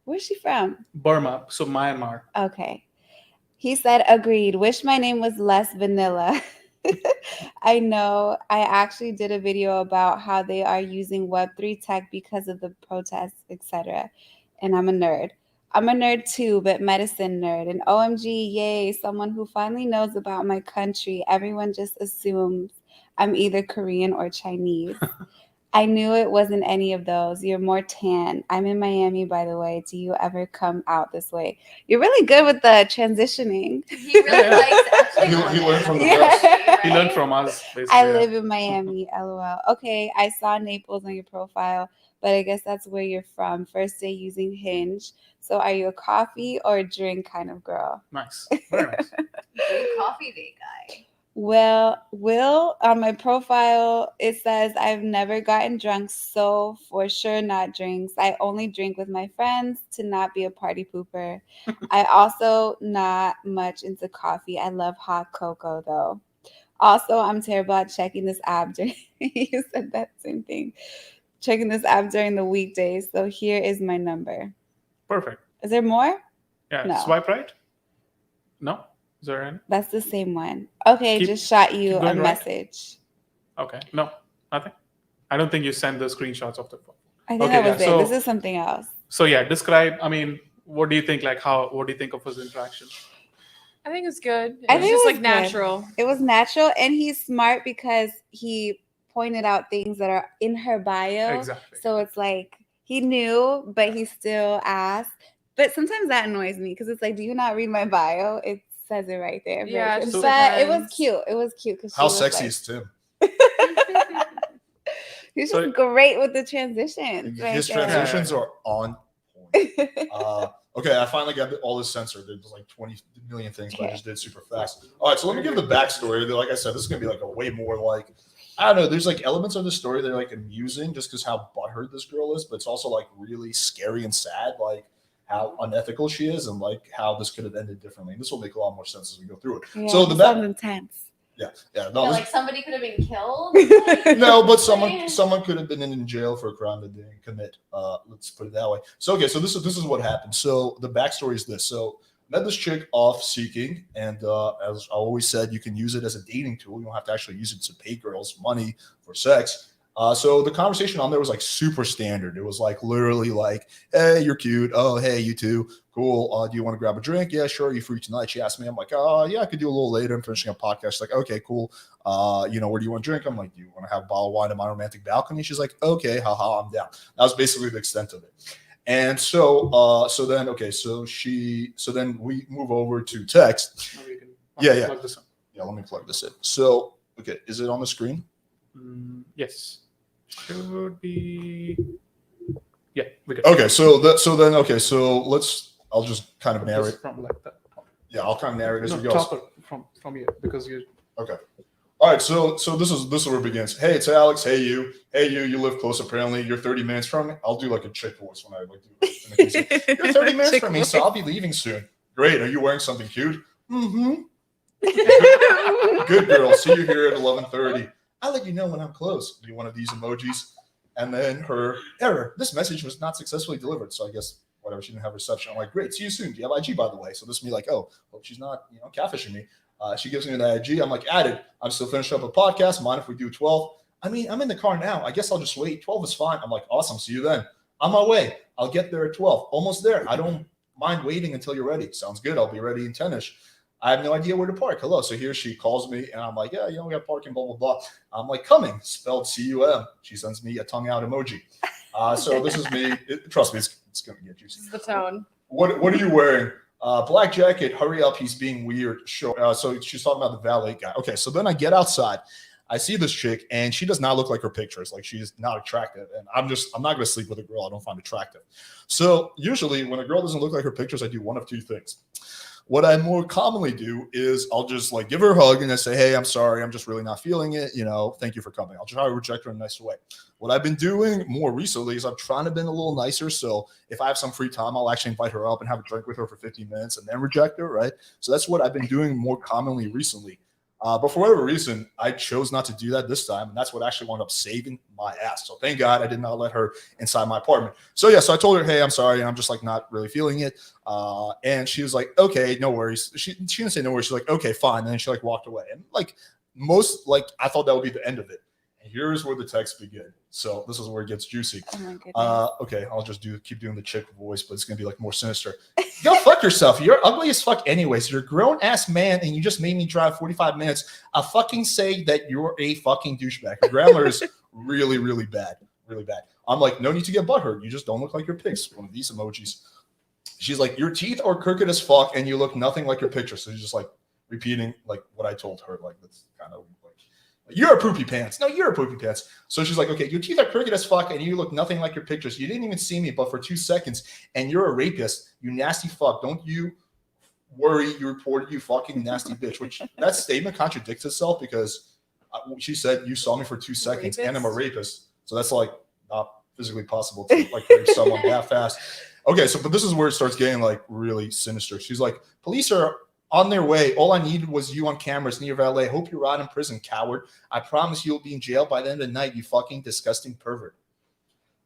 Where's she from? Burma, so Myanmar. Okay. He said, agreed. Wish my name was less vanilla. I know. I actually did a video about how they are using Web3 tech because of the protests, etc. And I'm a nerd. I'm a nerd too, but medicine nerd. And OMG, yay, someone who finally knows about my country. Everyone just assumes I'm either Korean or Chinese. I knew it wasn't any of those. You're more tan. I'm in Miami, by the way. Do you ever come out this way? You're really good with the transitioning. he really likes actually. He learned from the best. He learned from us, basically. I yeah. live in Miami, lol. Okay, I saw Naples on your profile, but I guess that's where you're from. First day using Hinge. So are you a coffee or a drink kind of girl? Nice. Very nice. Big coffee date guy. Well, Will, on my profile, it says I've never gotten drunk, so for sure not drinks. I only drink with my friends to not be a party pooper. I also not much into coffee. I love hot cocoa though. Also, I'm terrible at checking this app during you said that same thing. Checking this app during the weekdays. So here is my number. Perfect. Is there more? Yeah. No. Swipe right? No? Is there any? That's the same one. Okay, Keep- just shot you keep a going right. message. Okay. No. Nothing. I don't think you sent the screenshots of the phone. I think Okay, that was yeah, it. so- This is something else. So yeah, describe. I mean, what do you think? Like, what do you think of his interaction? I think it's good. I It's think it just was like good. natural. It was natural, and he's smart because he pointed out things that are in her bio. Exactly. So it's like he knew, but he still asked. But sometimes that annoys me because it's like, do you not read my bio? It says it right there. Yeah, But it just it was depends. cute. It was cute because How sexy is Tim? He's So- just great with the transitions. His transitions are on point. Okay, I finally got all this censored. There's like 20 million things, but I just did super fast. All right, so let me give the backstory. Like I said, this is gonna be like a way more like, I don't know. There's like elements of the story that are like amusing, just because how butthurt this girl is, but it's also like really scary and sad, like how unethical she is, and like how this could have ended differently. And this will make a lot more sense as we go through it. Yeah, So the sounds intense. no, like somebody could have been killed. no, but someone could have been in jail for a crime that they didn't commit. Let's put it that way. So okay, so this is what happened. So the backstory is this. So met this chick off Seeking, and as I always said, you can use it as a dating tool. You don't have to actually use it to pay girls money for sex. So the conversation on there was like super standard. It was like literally like, hey, you're cute. Oh, hey, you too. Cool. Do you want to grab a drink? Yeah, sure. You free tonight? She asked me. I'm like, yeah, I could do a little later. I'm finishing a podcast. She's like, okay, cool. Where do you want to drink? I'm like, do you want to have a bottle of wine on my romantic balcony? She's like, okay, haha, I'm down. That was basically the extent of it. And so then we move over to text. Now we can Yeah. plug this in. Yeah, let me plug this in. So, okay, is it on the screen? Yes. Should be. Yeah, we can. Okay, so I'll just kind of narrate. From like that. Yeah, I'll kind of narrate as No, we go. top it from here because you. Okay. All right, so this is where it begins. Hey, it's Alex. Hey, you. You live close. Apparently, you're 30 minutes from me. I'll do like a chick voice when I like do it. You're 30 minutes from me, so I'll be leaving soon. Great. Are you wearing something cute? Mm-hmm. Good girl. See you here at 11:30. I'll let you know when I'm close. Do one of these emojis, and then her error. This message was not successfully delivered. So I guess whatever, she didn't have reception. I'm like, great. See you soon. Do you have IG, by the way? So this is me like, oh, hope she's not catfishing me. She gives me the IG. I'm like, added. I'm still finishing up a podcast. Mind if we do 12? I mean, I'm in the car now. I guess I'll just wait. 12 is fine. I'm like, awesome. See you then. On my way. I'll get there at 12. Almost there. I don't mind waiting until you're ready. Sounds good. I'll be ready in 10ish. I have no idea where to park. Hello. So here she calls me, and I'm like, yeah, we got parking, blah, blah, blah. I'm like, coming, spelled C-U-M. She sends me a tongue out emoji. So this is me. Trust me, it's going to get juicy. This is the tone. What are you wearing? Black jacket. Hurry up. He's being weird. Sure. So she's talking about the valet guy. Okay. So then I get outside. I see this chick, and she does not look like her pictures. Like, she's not attractive. And I'm not going to sleep with a girl I don't find attractive. So usually when a girl doesn't look like her pictures, I do one of two things. What I more commonly do is I'll just like give her a hug and I say, hey, I'm sorry. I'm just really not feeling it. Thank you for coming. I'll try to reject her in a nicer way. What I've been doing more recently is I'm trying to be a little nicer. So if I have some free time, I'll actually invite her up and have a drink with her for 15 minutes and then reject her, right? So that's what I've been doing more commonly recently. But for whatever reason, I chose not to do that this time. And that's what actually wound up saving my ass. So thank God I did not let her inside my apartment. So I told her, hey, I'm sorry. I'm just like not really feeling it. And she was like, okay, no worries. She didn't say no worries. She's like, okay, fine. And then she like walked away. And I thought that would be the end of it. And here's where the text begin. So this is where it gets juicy. Oh my goodness. Okay, I'll just keep doing the chick voice, but it's gonna be like more sinister. Go fuck yourself. You're ugly as fuck anyways. You're a grown-ass man and you just made me drive 45 minutes. I fucking say that you're a fucking douchebag. Your grammar is really, really bad. Really bad. I'm like, no need to get butthurt. You just don't look like your pics. One of these emojis. She's like, your teeth are crooked as fuck and you look nothing like your picture. So she's just like repeating like what I told her. Like, that's kind of like, you're a poopy pants. No, you're a poopy pants. So she's like, okay, your teeth are crooked as fuck and you look nothing like your pictures. You didn't even see me but for 2 seconds and you're a rapist. You nasty fuck. Don't you worry, you reported, you fucking nasty bitch. Which that statement contradicts itself because she said you saw me for 2 seconds and I'm a rapist. So that's like not physically possible to like rape someone that fast. Okay, but this is where it starts getting like really sinister. She's like, police are on their way. All I needed was you on cameras near valet. Hope you rot in prison, coward. I promise you'll be in jail by the end of the night, you fucking disgusting pervert.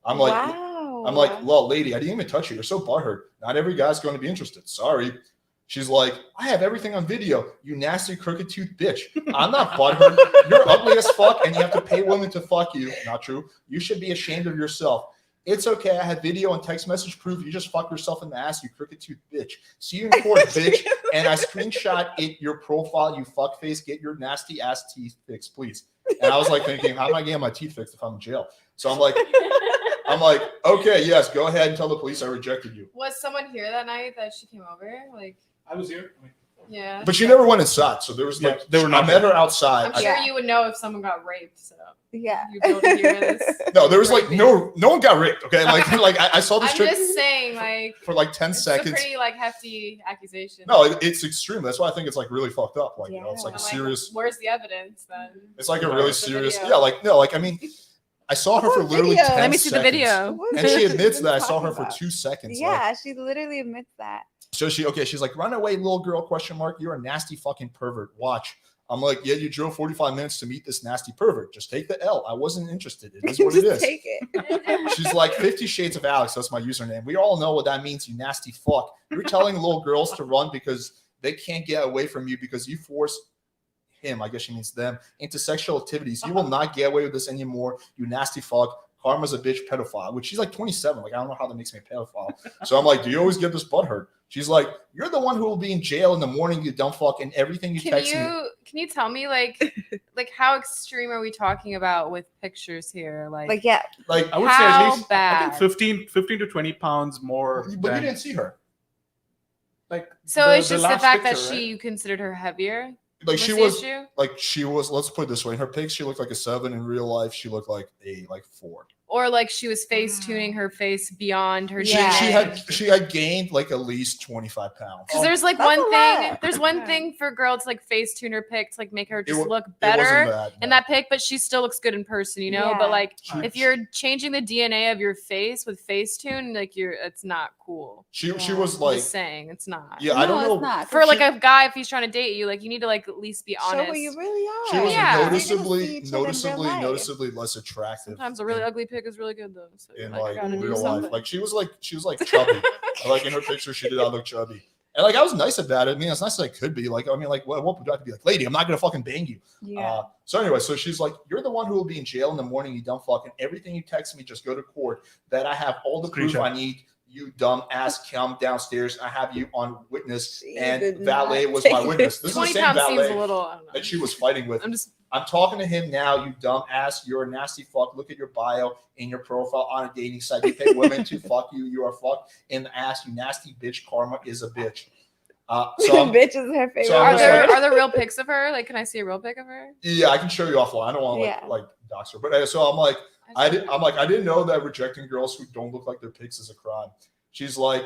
I'm like, wow. I'm like, well, lady, I didn't even touch you. You're so butthurt. Not every guy's going to be interested. Sorry. She's like, I have everything on video. You nasty crooked tooth bitch. I'm not butthurt. You're ugly as fuck and you have to pay women to fuck you. Not true. You should be ashamed of yourself. It's okay. I have video and text message proof. You just fuck yourself in the ass, you crooked tooth bitch. See you in court, bitch. And I screenshot it, your profile, you fuckface. Get your nasty ass teeth fixed, please. And I was like thinking, how am I getting my teeth fixed if I'm in jail? So I'm like, okay, yes, go ahead and tell the police I rejected you. Was someone here that night that she came over? Like, I was here. yeah. But she never went inside, so there was like, they were not I met her outside. I'm sure you would know if someone got raped. So Yeah. you don't hear this. No, there was like no one got raped. Okay, like I saw this I'm chick just saying, like, for like 10 it's seconds. a pretty like hefty accusation. No, it's extreme. That's why I think it's like really fucked up. Like, you know, it's like I'm a serious. Where's the evidence then? It's like a really serious. video. Yeah, like no, like I mean, I saw her for What literally video? 10 Let me see the seconds. video. What And she is admits this that I saw her talking for about? 2 seconds. Yeah, she literally admits that. So she's like, run away, little girl, question mark. You're a nasty fucking pervert. Watch. I'm like, yeah, you drove 45 minutes to meet this nasty pervert. Just take the L. I wasn't interested. It is what it Just is. take it. She's like 50 Shades of Alex. That's my username. We all know what that means, you nasty fuck. You're telling little girls to run because they can't get away from you because you force him, I guess she means them, into sexual activities. You will not get away with this anymore, you nasty fuck. Karma's a bitch pedophile, which she's like 27. Like, I don't know how that makes me a pedophile. So I'm like, do you always get this butt hurt? She's like, you're the one who will be in jail in the morning, you dumb fuck, and everything you text me. Can you tell me like how extreme are we talking about with pictures here? Like Yeah. Like, I would say How at least bad? I think 15 to 20 pounds more. but you than, didn't see her. like so it's just the last fact that picture, you considered her heavier. Like, Was she the was, issue? let's put it this way. In her pics, she looked like a 7. In real life, she looked like a 4. Or like she was face tuning her face beyond her. She, Yeah. she had gained like at least 25 pounds. Because there's like That's one a thing. lot. There's one Yeah. thing for a girl to like face tune her pic to like make her just wa- look It wasn't better bad, in no. that pic, but she still looks good in person, you know. Yeah. But like She- if you're changing the DNA of your face with Facetune, like it's not cool. She was I'm like, just saying it's not. yeah, I No, don't know. it's not. For like a guy, if he's trying to date you, like you need to like at least be Show honest. who you really are. She was Yeah. You're gonna see noticeably each other in real life. noticeably less attractive. Sometimes a really ugly pic is really good though. So you're in like, I like gotta do real something. life. Like she was like chubby. Like in her picture, she did not look chubby. And like I was nice about it. I mean, as nice as I could be. Like, I mean, like what would I have to be like, lady, I'm not gonna fucking bang you. Yeah. So anyway, so she's like, you're the one who will be in jail in the morning, you dumb fuck, and everything you text me, just go to court. That I have all the proof Screenshot. I need. You dumb ass, come downstairs. I have you on witness, She and did valet not was take my it. witness. This is the 20 same pounds seems a valet little. I don't know. that she was fighting with. I'm just. I'm talking to him now, you dumb ass. You're a nasty fuck. Look at your bio in your profile on a dating site. You pay women to fuck you. You are fucked in the ass. You nasty bitch. Karma is a bitch. So I'm- Bitch is her favorite so I'm Are just there word. like- are there real pics of her? Like, can I see a real pic of her? yeah, I can show you offline. I don't want to Yeah. like dox her, but so I'm like, I didn't know that rejecting girls who don't look like their pics is a crime. She's like,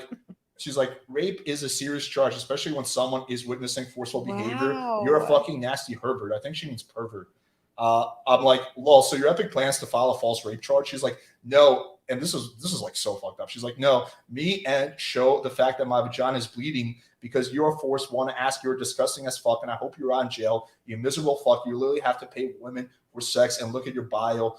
rape is a serious charge, especially when someone is witnessing forceful behavior. Wow. You're a fucking nasty Herbert. I think she means pervert. I'm like, lol. So your epic plans to file a false rape charge? She's like, no. And this is like so fucked up. She's like, no, me and show the fact that my vagina is bleeding because you're forced want to ask. You're disgusting as fuck, and I hope you're out in jail. You miserable fuck. You literally have to pay women for sex and look at your bio.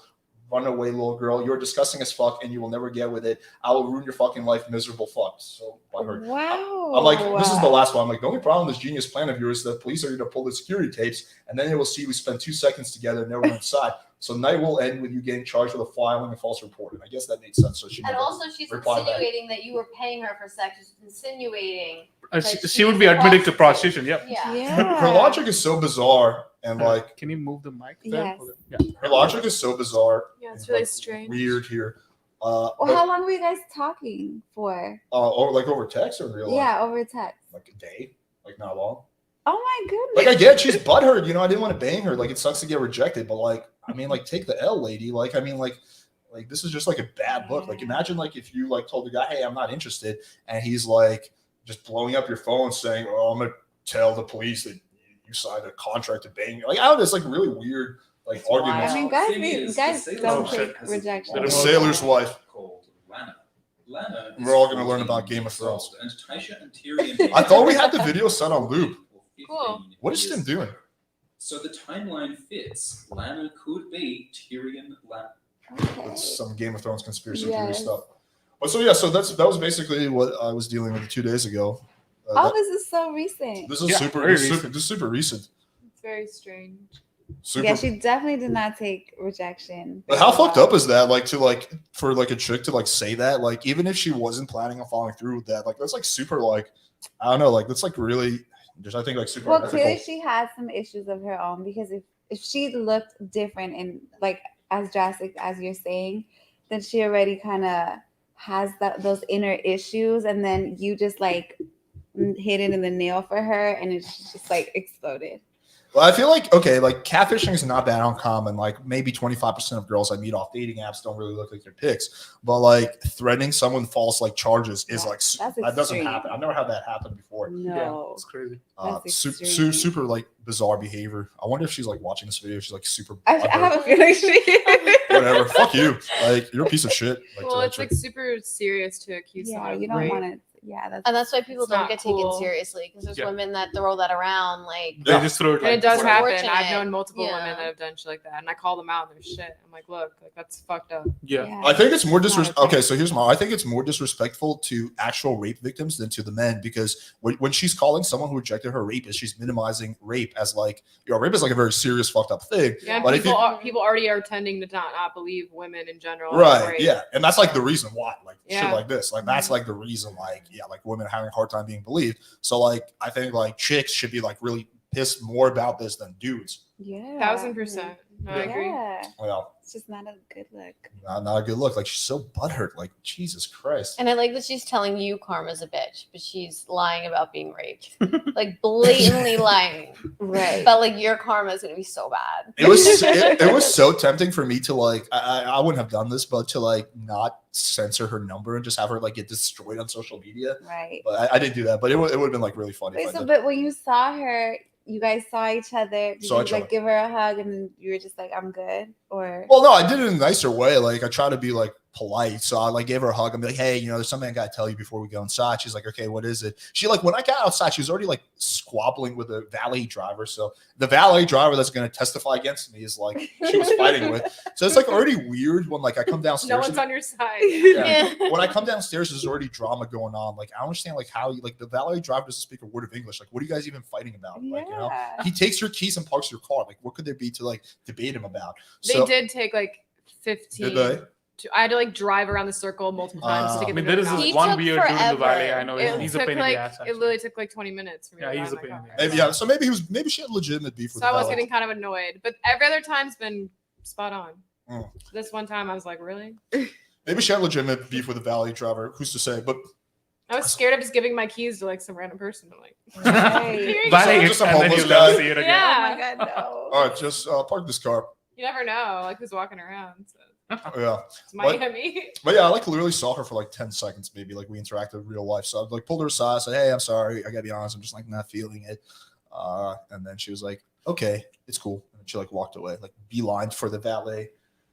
Run away, little girl. You're disgusting as fuck, and you will never get with it. I will ruin your fucking life, miserable fuck. So by her. Wow. I'm like, this is the last one. I'm like, the only problem with this genius plan of yours is that police are going to pull the security tapes, and then they will see we spent 2 seconds together and never went inside. So night will end with you getting charged with a filing a false report. And I guess that made sense. So she And never also, she's replied back. insinuating that you were paying her for sex. She's insinuating. she would be admitting to prostitution. Yep. Yeah. Yeah. Her logic is so bizarre, and like Can you move the mic? There? Yes. Okay. Yeah. her logic is so bizarre. Yeah, it's and, really like, strange. weird here. Well, But, how long were you guys talking for? over text or in real life? Yeah, over text. Like a day, like not long. Oh my goodness. Like I get she's butthurt, you know. I didn't want to bang her. Like it sucks to get rejected, but like I mean, like take the L, lady. Like I mean, like this is just like a bad look. Like imagine like if you like told the guy, hey, I'm not interested, and he's like just blowing up your phone saying, oh, I'm gonna tell the police that you signed a contract to bang. Like I don't know, it's like really weird like That's why- arguments. I mean, Well, guys, thing is, guys the don't sailor take has a- rejection. The sailor's wife. Called Lana. Lana We're all gonna learn about Game of Thrones. And Tasha and Tyrion. I thought we had the video set on loop. Cool. What is Tim doing? So the timeline fits. Lana could be Tyrion Lana. Okay. It's some Game of Thrones conspiracy theory Yes. stuff. But so yeah, so that was basically what I was dealing with 2 days ago. Oh, this is so recent. This is Yeah, super, very this is recent. super recent. It's very strange. Super. Yeah, she definitely did not take rejection. But how fucked up is that? Like to like for like a chick to like say that, like even if she wasn't planning on following through with that, like that's like super like I don't know, like that's like really just I think like super Well, unethical. clearly she has some issues of her own because if she looked different and like as drastic as you're saying, then she already kind of has those inner issues, and then you just like hit it in the nail for her, and it's just like exploded. Well, I feel like okay, like catfishing is not that uncommon. Like maybe 25% of girls I meet off dating apps don't really look like their pics, but like threatening someone with false like charges is like That's that doesn't extreme. happen. I've never had that happen before. No, It's crazy. That's extreme. Super like bizarre behavior. I wonder if she's like watching this video. She's like super. I have a feeling she. Whatever. Fuck you. Like you're a piece of shit. Like, Well, it's like super serious to accuse someone Yeah, of you don't rape. want to. Yeah, And that's why people It's don't not get cool. taken seriously because there's Yeah. women that throw that around like They Yeah. just throw it. And it does it's happen. I've unfortunate. known multiple Yeah. women that have done shit like that, and I call them out and they're shit. I'm like, look, like that's fucked up. Yeah. I think it's more It's not disrespectful. okay. Okay, so here's my. I think it's more disrespectful to actual rape victims than to the men because when she's calling someone who rejected her rapist, she's minimizing rape as like rape is like a very serious fucked up thing. Yeah, But if people, you- people already are tending to not believe women in general. are Right. rape. Yeah, and that's like the reason why, like shit Yeah. like this, like that's like the reason, like like women are having a hard time being believed. So like I think like chicks should be like really pissed more about this than dudes. Yeah, 1000%. No, I Yeah. agree. Yeah, Well, it's just not a good look. not a good look. Like she's so butthurt. Like Jesus Christ. and I like that she's telling you Karma's a bitch, but she's lying about being raped. Like blatantly lying. Right. But like your karma is gonna be so bad. It was so tempting for me to like I wouldn't have done this, but to like not censor her number and just have her like get destroyed on social media. Right. But I didn't do that. But it would have been like really funny. Wait, if I so did. but when you saw her, you guys saw each other. Did Saw you each like other. give her a hug and then you were just like, I'm good? Or Well, no, I did it in a nicer way. Like I try to be like polite. So I like gave her a hug and be like, hey, there's something I gotta tell you before we go inside. She's like, okay, what is it? She like when I got outside, she was already like squabbling with a valet driver. So the valet driver that's gonna testify against me is like she was fighting with. So it's like already weird when like I come downstairs. No one's on your side. Yeah. When I come downstairs, there's already drama going on. Like I don't understand like how you like the valet driver doesn't speak a word of English. Like what are you guys even fighting about? Like yeah. he takes your keys and parks your car. Like what could there be to like debate him about? They So did take like 15. did they? I had to like drive around the circle multiple times to I get I mean, them there to is this He one took weird dude in the forever. valley. I know It he's a took pain in like the ass. it Actually. literally took like 20 minutes for me. Yeah, to he's find a pain my in the car. ass. Maybe yeah. So maybe she had legitimate beef with So I was valet. getting kind of annoyed, but every other time's been spot on. Mm. This one time I was like, really? Maybe she had legitimate beef with the valet driver. Who's to say? But I was scared of just giving my keys to like some random person. I'm like, Right. here you Valley go. Just a and then homeless you never guy. see it again. Yeah. Oh my god, no. all right, just park this car. You never know, like who's walking around. So Yeah. it's Miami. But yeah, I like literally saw her for like 10 seconds, maybe like we interacted in real life. So I like pulled her aside, said, hey, I'm sorry. I gotta be honest, I'm just like not feeling it. And then she was like, okay, it's cool. And she like walked away, like beeline for the valet.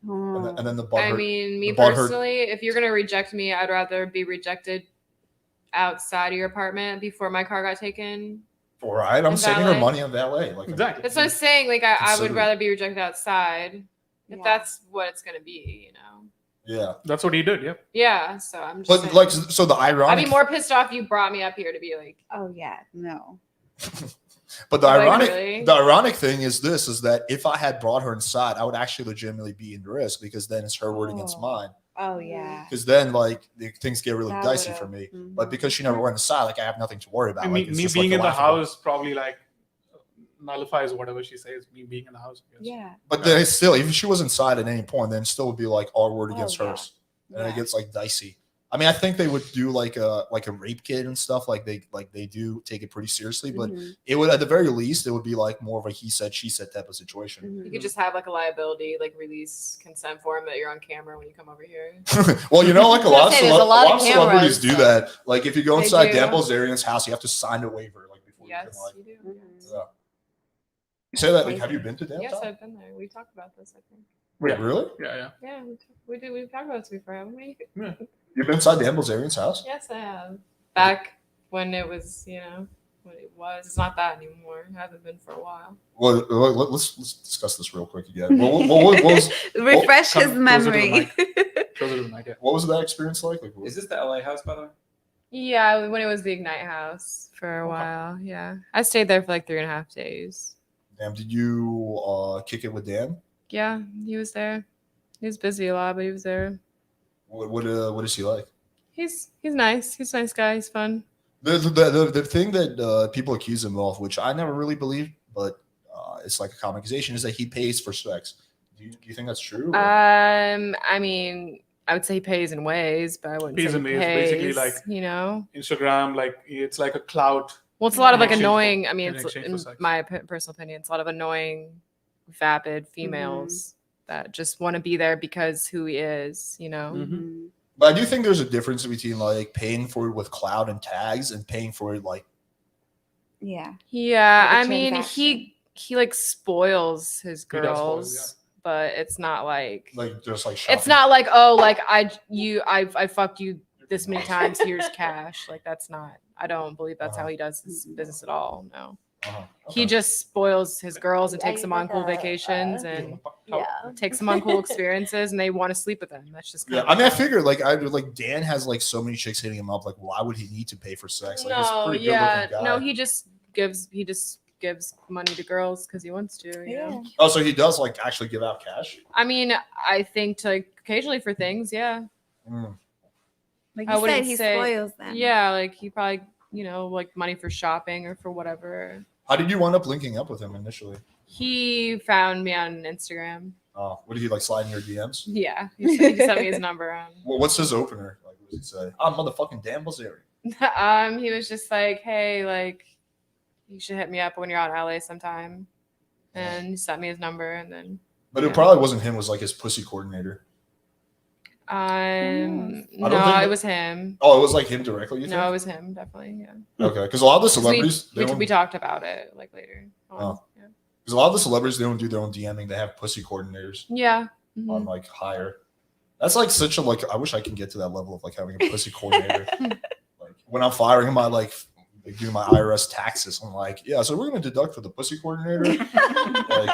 And then the butt I hurt. mean, me the butthurt- personally, if you're gonna reject me, I'd rather be rejected outside of your apartment before my car got taken. All right, I'm And saving her valet. money on valet. Like Exactly. That's what I'm saying. Like I would Consider it. rather be rejected outside if Yeah. that's what it's gonna be, you know. Yeah. That's what he did. Yeah. Yeah, so I'm just But saying. like so the I'd ironic be more pissed off if you brought me up here to be like, Oh yeah, no. but the Like, ironic really? the ironic thing is this is that if I had brought her inside, I would actually legitimately be in risk because then it's her word against Oh. mine. Oh yeah. Because then like things get really That dicey would've- for me. mhm. But because she never went inside, like I have nothing to worry about. me Like, it's me just, being like, in the laughable. house probably like nullifies whatever she says. Me being in the house. I guess. Yeah. But then it's still, even if she was inside at any point, then it still would be like our word Oh, against yeah. hers, and Yeah. it gets like dicey. I mean, I think they would do like a rape kit and stuff. Like they do take it pretty seriously, but Mhm, it would at the very least it would be like more of a he said she said type of situation. you mhm. could just have like a liability, like release consent form that you're on camera when you come over here. Well, you know, like a lot of, There's a lot of celebrities cameras. do that. Like if you go They inside do. Dan Bilzerian's house, you have to sign a waiver like before Yes, you can like. you do. Mhm. Yes. Yeah. You say that like have you been to Dan? Yes, I've been there. We talked about this, I think. Wait, really? Yeah. Yeah, we did. We've talked about this before, haven't we? You've been inside Dan Bilzerian's house? Yes, I have. Back when it was, when it was. It's not that anymore. I haven't been for a while. Well, let's discuss this real quick again. What was Refresh come his closer to the memory. Closer to the mic. Yeah. what was that experience like? Like, Is this the LA house, by the way? Yeah, when it was the Ignite House for a while. Yeah, I stayed there for like 3.5 days. damn, did you kick it with Dan? Yeah, he was there. He was busy a lot, but he was there. What is he like? He's nice. He's a nice guy. He's fun. The thing that people accuse him of, which I never really believed, but it's like a common accusation, is that he pays for sex. Do you think that's true? I mean, I would say he pays in ways, but I wouldn't Pays say in he ways, pays, basically, like, you know. Instagram, like it's like a clout. Well, it's a lot of like exchange for- annoying. I mean, in it's exchange for in sex. my personal opinion, it's a lot of annoying, vapid females that just want to be there because who he is, you know. Mhm. But I do think there's a difference between like paying for it with cloud and tags and paying for it like. Yeah. Yeah, Like a I mean, transaction. he like spoils his He does spoil, girls, but it's not like Just like it's shopping. not like, oh, like I fucked you this many times, here's cash. Like that's not. I don't believe that's how he does his business at all. No. He just spoils his girls and takes them on cool vacations and takes them on cool experiences, and they want to sleep with him. That's just kind Yeah, of I mean, I how- figured like Dan has like so many chicks hitting him up. Like, why would he need to pay for sex? Like, he's a No, pretty yeah, good-looking guy. no, he just gives money to girls because he wants to. You know? Oh, so he does like actually give out cash? I mean, I think to like occasionally for things, yeah. Like I you said, wouldn't he say- spoils them. Yeah, like he probably, you know, like money for shopping or for whatever. How did you wind up linking up with him initially? He found me on Instagram. Oh, what did he like slide in your DMs? Yeah, he sent me his number on. Well, what's his opener? Like, what does he say? I'm motherfucking Dan Bilzerian. He was just like, hey, like, you should hit me up when you're out in LA sometime. And he sent me his number, and then. But it probably wasn't him. It was like his pussy coordinator. No, think it was him. Oh, it was like him directly. You think? No, it was him, definitely. Yeah. Okay, because a lot of the 'Cause celebrities, we talked about it like later. Oh. Yeah. because a lot of the celebrities, they don't do their own DMing. They have pussy coordinators Yeah. on like hire. That's like such a like. I wish I can get to that level of like having a pussy coordinator. Like when I'm firing my like do my IRS taxes, I'm like, yeah. So we're gonna deduct for the pussy coordinator. like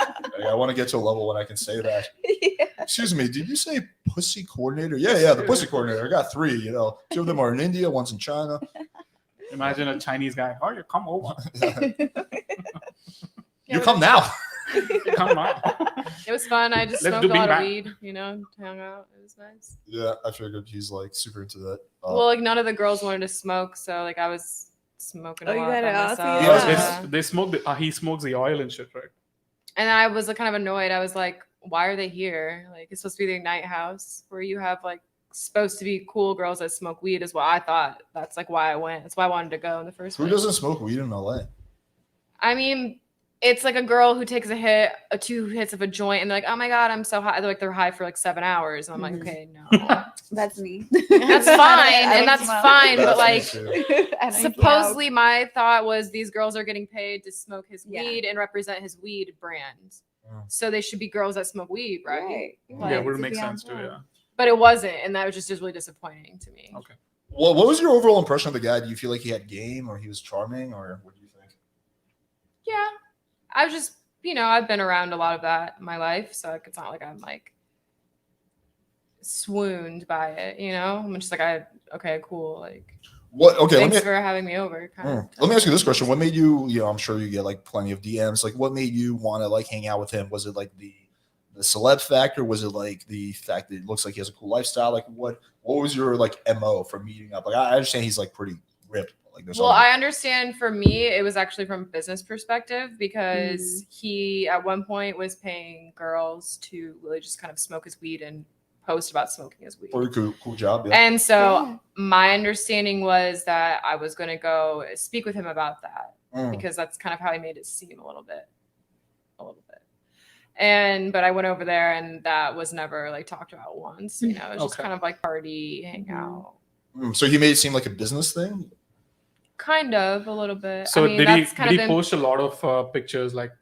I want to get to a level when I can say that. Yeah. Excuse me, did you say pussy coordinator? Yeah, the pussy coordinator. I got 3. You know, 2 of them are in India, one's in China. Imagine a Chinese guy. Oh, you come over. You come now. You come on. It was fun. I just Let's smoked do a lot of beanbag. weed, you know, hung out. It was nice. Yeah, I figured he's like super into that. Well, like none of the girls wanted to smoke, so like I was smoking a Oh, you lot got by it all myself. together. Yeah. They smoke he smokes the oil and shit, right? And I was like, kind of annoyed. I was like, why are they here? Like it's supposed to be the night house where you have like supposed to be cool girls that smoke weed is what I thought. That's like why I went. That's why I wanted to go in the first Who place. doesn't smoke weed in LA? I mean, it's like a girl who takes 2 hits of a joint, and they're like, "Oh my god, I'm so high!" They're like, they're high for like 7 hours, and I'm like, "Okay, no, That's me. that's fine, and that's fine." But like, That's me too. supposedly, my thought was these girls are getting paid to smoke his Yeah. weed and represent his weed brand, Mm. so they should be girls that smoke weed, right? Right. Yeah, Like, would to make be on sense too. point. Yeah. But it wasn't, and that was just really disappointing to me. Okay. Well, what was your overall impression of the guy? Do you feel like he had game, or he was charming, or what do you think? Yeah, I was just, you know, I've been around a lot of that in my life, so like, it's not like I'm like swooned by it, you know. I'm just like, okay, cool, like, What? Okay, thanks for having me over. Kind of. let me ask you this question: what made you? You know, I'm sure you get like plenty of DMs. Like, what made you want to like hang out with him? Was it like the celeb factor? Was it like the fact that it looks like he has a cool lifestyle? Like, what was your like MO for meeting up? Like, I understand he's like pretty ripped. Like, there's Well, other- I understand for me, it was actually from a business perspective because he at one point was paying girls to really just kind of smoke his weed and post about smoking his weed. pretty cool job. Yeah. And so Yeah. my understanding was that I was going to go speak with him about that Mm. because that's kind of how he made it seem a little bit. But I went over there and that was never like talked about once, you know, it was just Okay. kind of like party, hang out. So he made it seem like a business thing. Kind of a little bit. So I mean, did that's he kind did of he post a lot of pictures like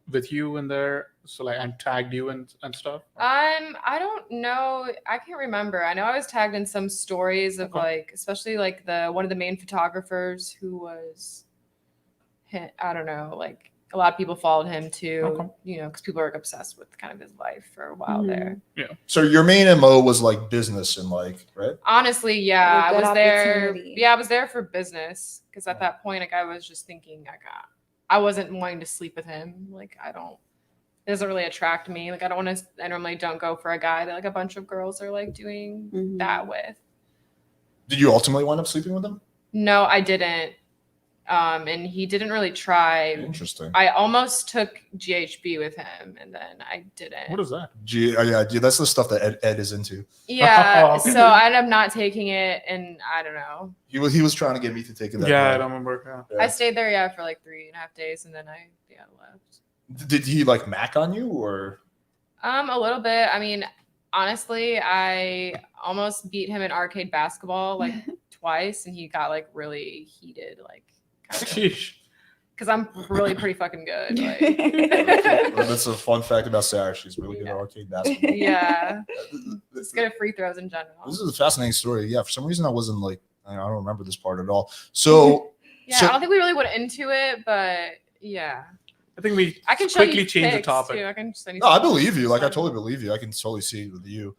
with you in there? So like and tagged you and stuff. I don't know. I can't remember. I know I was tagged in some stories of Okay. like, especially like one of the main photographers who was, I don't know, like a lot of people followed him too, Okay. you know, because people are obsessed with kind of his life for a while there. So your main MO was like business and like, right? Honestly, yeah, Like a I good was there. opportunity. Yeah, I was there for business because at that point, like I was just thinking, I wasn't wanting to sleep with him. Like doesn't really attract me. Like I normally don't go for a guy that like a bunch of girls are like doing that with. Did you ultimately wind up sleeping with him? No, I didn't. And he didn't really try. Interesting. I almost took GHB with him, and then I didn't. What is that? Yeah, dude, that's the stuff that Ed is into. Yeah, so I ended up not taking it, and I don't know. He was trying to get me to take it. Yeah, I don't remember. Yeah. I stayed there, for like 3.5 days, and then I left. Did he like mac on you or? A little bit. I mean, honestly, I almost beat him in arcade basketball like twice, and he got like really heated, like because I'm really pretty fucking good. Like. Well, that's a fun fact about Sarah. She's really good at arcade basketball. Yeah, just good at free throws in general. This is a fascinating story. Yeah, for some reason I wasn't like I don't remember this part at all. So I don't think we really went into it, but yeah. I think I can quickly change the topic. Too. I can send you no, I believe you. Like I totally believe you. I can totally see it with you.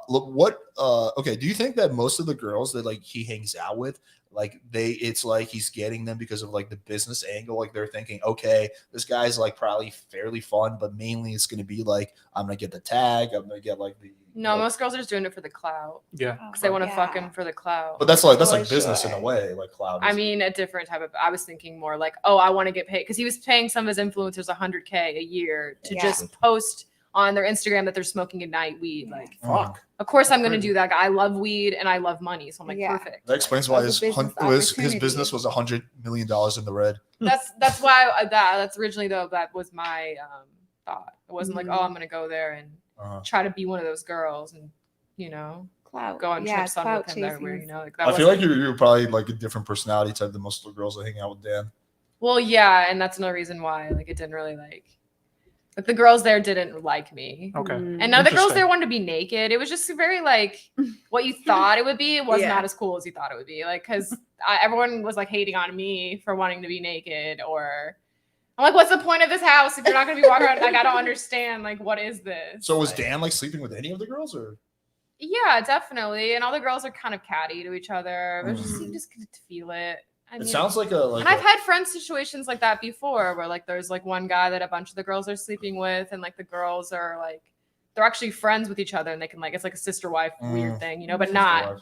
Look, okay, do you think that most of the girls that like he hangs out with, like it's like he's getting them because of like the business angle, like they're thinking, okay, this guy's like probably fairly fun, but mainly it's going to be like I'm going to get the tag, I'm going to get like the most girls are just doing it for the clout. Yeah, because they want to fuck him for the clout. But that's like business in a way, like clout. I mean, a different type of. I was thinking more like, oh, I want to get paid because he was paying some of his influencers $100K a year to just post on their Instagram that they're smoking at night weed. Like, fuck. Of course, I'm going to do that. I love weed and I love money, so I'm like, perfect. That explains why his business was $100 million in the red. That's why that's originally though that was my thought. It wasn't like, oh, I'm going to go there and try to be one of those girls and clout. go on trips on with him everywhere. Like that I feel like you're probably like a different personality type than most of the girls that hang out with Dan. Well, yeah, and that's another reason why like it didn't really like the girls there didn't like me. Okay. And none of the girls there wanted to be naked. It was just very like what you thought it would be. It was not as cool as you thought it would be. Like, because everyone was like hating on me for wanting to be naked. Or I'm like, what's the point of this house if you're not going to be walking around? Like, I don't understand. Like, what is this? So was Dan like sleeping with any of the girls or? Yeah, definitely. And all the girls are kind of catty to each other. But you just get to feel it. I mean, it sounds like a and I've had friend situations like that before where like there's like one guy that a bunch of the girls are sleeping with and like the girls are like they're actually friends with each other and they can like it's like a sister wife weird thing, but not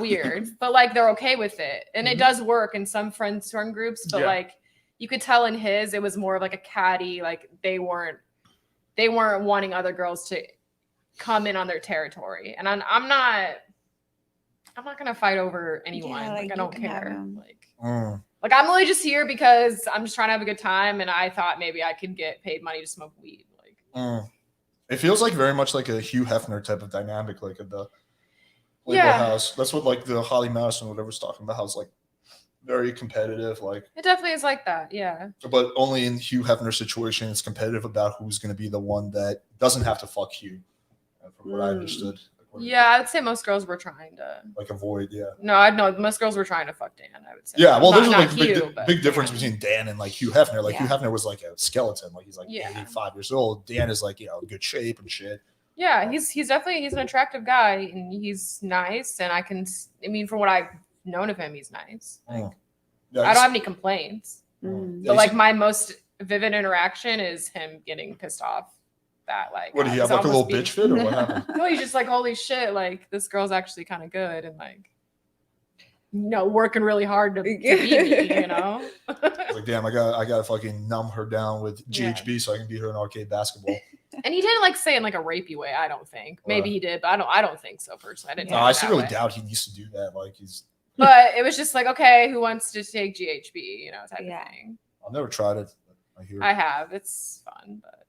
weird, but like they're okay with it. And it does work in some certain groups, but like you could tell in his it was more of like a catty, like they weren't wanting other girls to come in on their territory. And I'm not gonna fight over anyone. Yeah, like I don't care. Like Mm. I'm really just here because I'm just trying to have a good time, and I thought maybe I could get paid money to smoke weed. Like It feels like very much like a Hugh Hefner type of dynamic, like at the Playboy house. That's what like the Holly Madison whatever's talking about. How it's like very competitive. Like it definitely is like that. Yeah. But only in Hugh Hefner's situation, it's competitive about who's going to be the one that doesn't have to fuck Hugh. From what I understood. Yeah, I would say most girls were trying to like avoid. Yeah. No, I know most girls were trying to fuck Dan. I would say. Yeah, well, there's like Hugh, big difference between Dan and like Hugh Hefner. Like Hugh Hefner was like a skeleton. Like he's like 85 years old. Dan is like in good shape and shit. Yeah, he's definitely an attractive guy and he's nice. And I mean, from what I've known of him, he's nice. Like, I don't have any complaints. But like my most vivid interaction is him getting pissed off. That like what do you have like a little bitch fit or what happened? No, he's just like holy shit, like this girl's actually kind of good and like working really hard to beat me, Like damn, I gotta fucking numb her down with GHB so I can beat her in arcade basketball. And he didn't like say it in like a rapey way, I don't think. Maybe he did, but I don't think so personally. I didn't I secretly doubt he needs to do that. Like he's but it was just like, okay, who wants to take GHB, type of thing. I've never tried it. I have. It's fun, but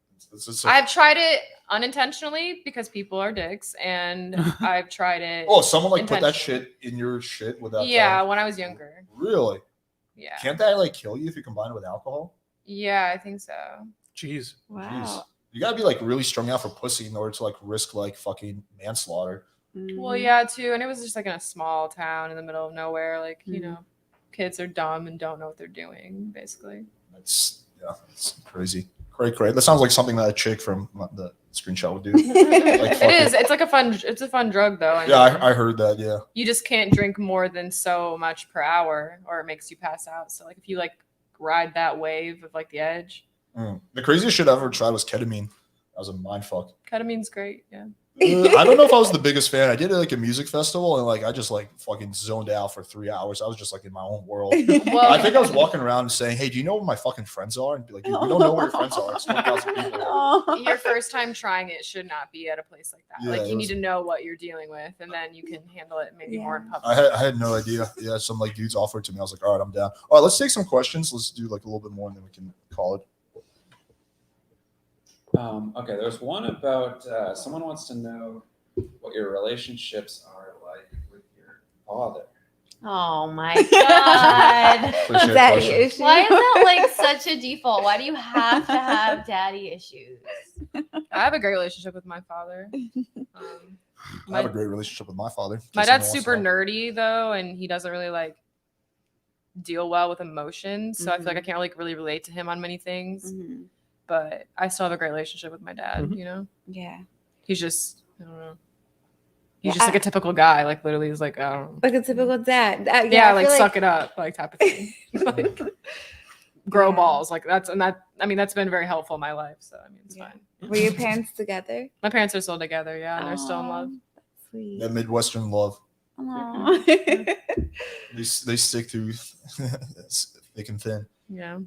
I've tried it unintentionally because people are dicks, and I've tried it. Oh, someone like put that shit in your shit without. Yeah, when I was younger. Really? Yeah. Can't that like kill you if you combine it with alcohol? Yeah, I think so. Jeez. Wow. Jeez. You gotta be like really strung out for pussy in order to like risk like fucking manslaughter. Well, yeah, too, and it was just like in a small town in the middle of nowhere. Like kids are dumb and don't know what they're doing. Basically. It's crazy. Great. That sounds like something that a chick from the screenshot would do. It is. It's like it's a fun drug though. I heard that. Yeah. You just can't drink more than so much per hour, or it makes you pass out. So like if you like ride that wave of like the edge, The craziest shit I ever tried was ketamine. That was a mind fuck. Ketamine's great. Yeah. I don't know if I was the biggest fan. I did like a music festival and like I just like fucking zoned out for 3 hours. I was just like in my own world. Well, I think I was walking around saying, "Hey, do you know where my fucking friends are?" And be like, "We don't know where your friends are. It's 1,000 people." Oh. your first time trying it should not be at a place like that. Yeah, Like it you was- need to know what you're dealing with, and then you can handle it maybe more in public. I had no idea. Yeah, some like dudes offered to me. I was like, "All right, I'm down." All right, let's take some questions. Let's do like a little bit more, and then we can call it. Okay, there's one about someone wants to know what your relationships are like with your father. Oh my god. Appreciate Daddy question. issues. Why is that like such a default? Why do you have to have daddy issues? I have a great relationship with my father. I have a great relationship with my father. My Just dad's anyone super wants to know. nerdy though, and he doesn't really like deal well with emotions. So I feel like I can't like really relate to him on many things. Mhm. But I still have a great relationship with my dad. You know, Yeah. he's just I don't know. He's Yeah, just like a typical guy. Like literally, he's like I don't know. Like a typical dad. Yeah, I like feel suck it up, like type of thing. Like grow Yeah. balls, like that's I mean that's been very helpful in my life. So I mean it's Yeah. fine. Were your parents together? My parents are still together, yeah, and they're still in love. Aw, that's sweet. That Midwestern love. Aw. They stick through thick and thin. Yeah,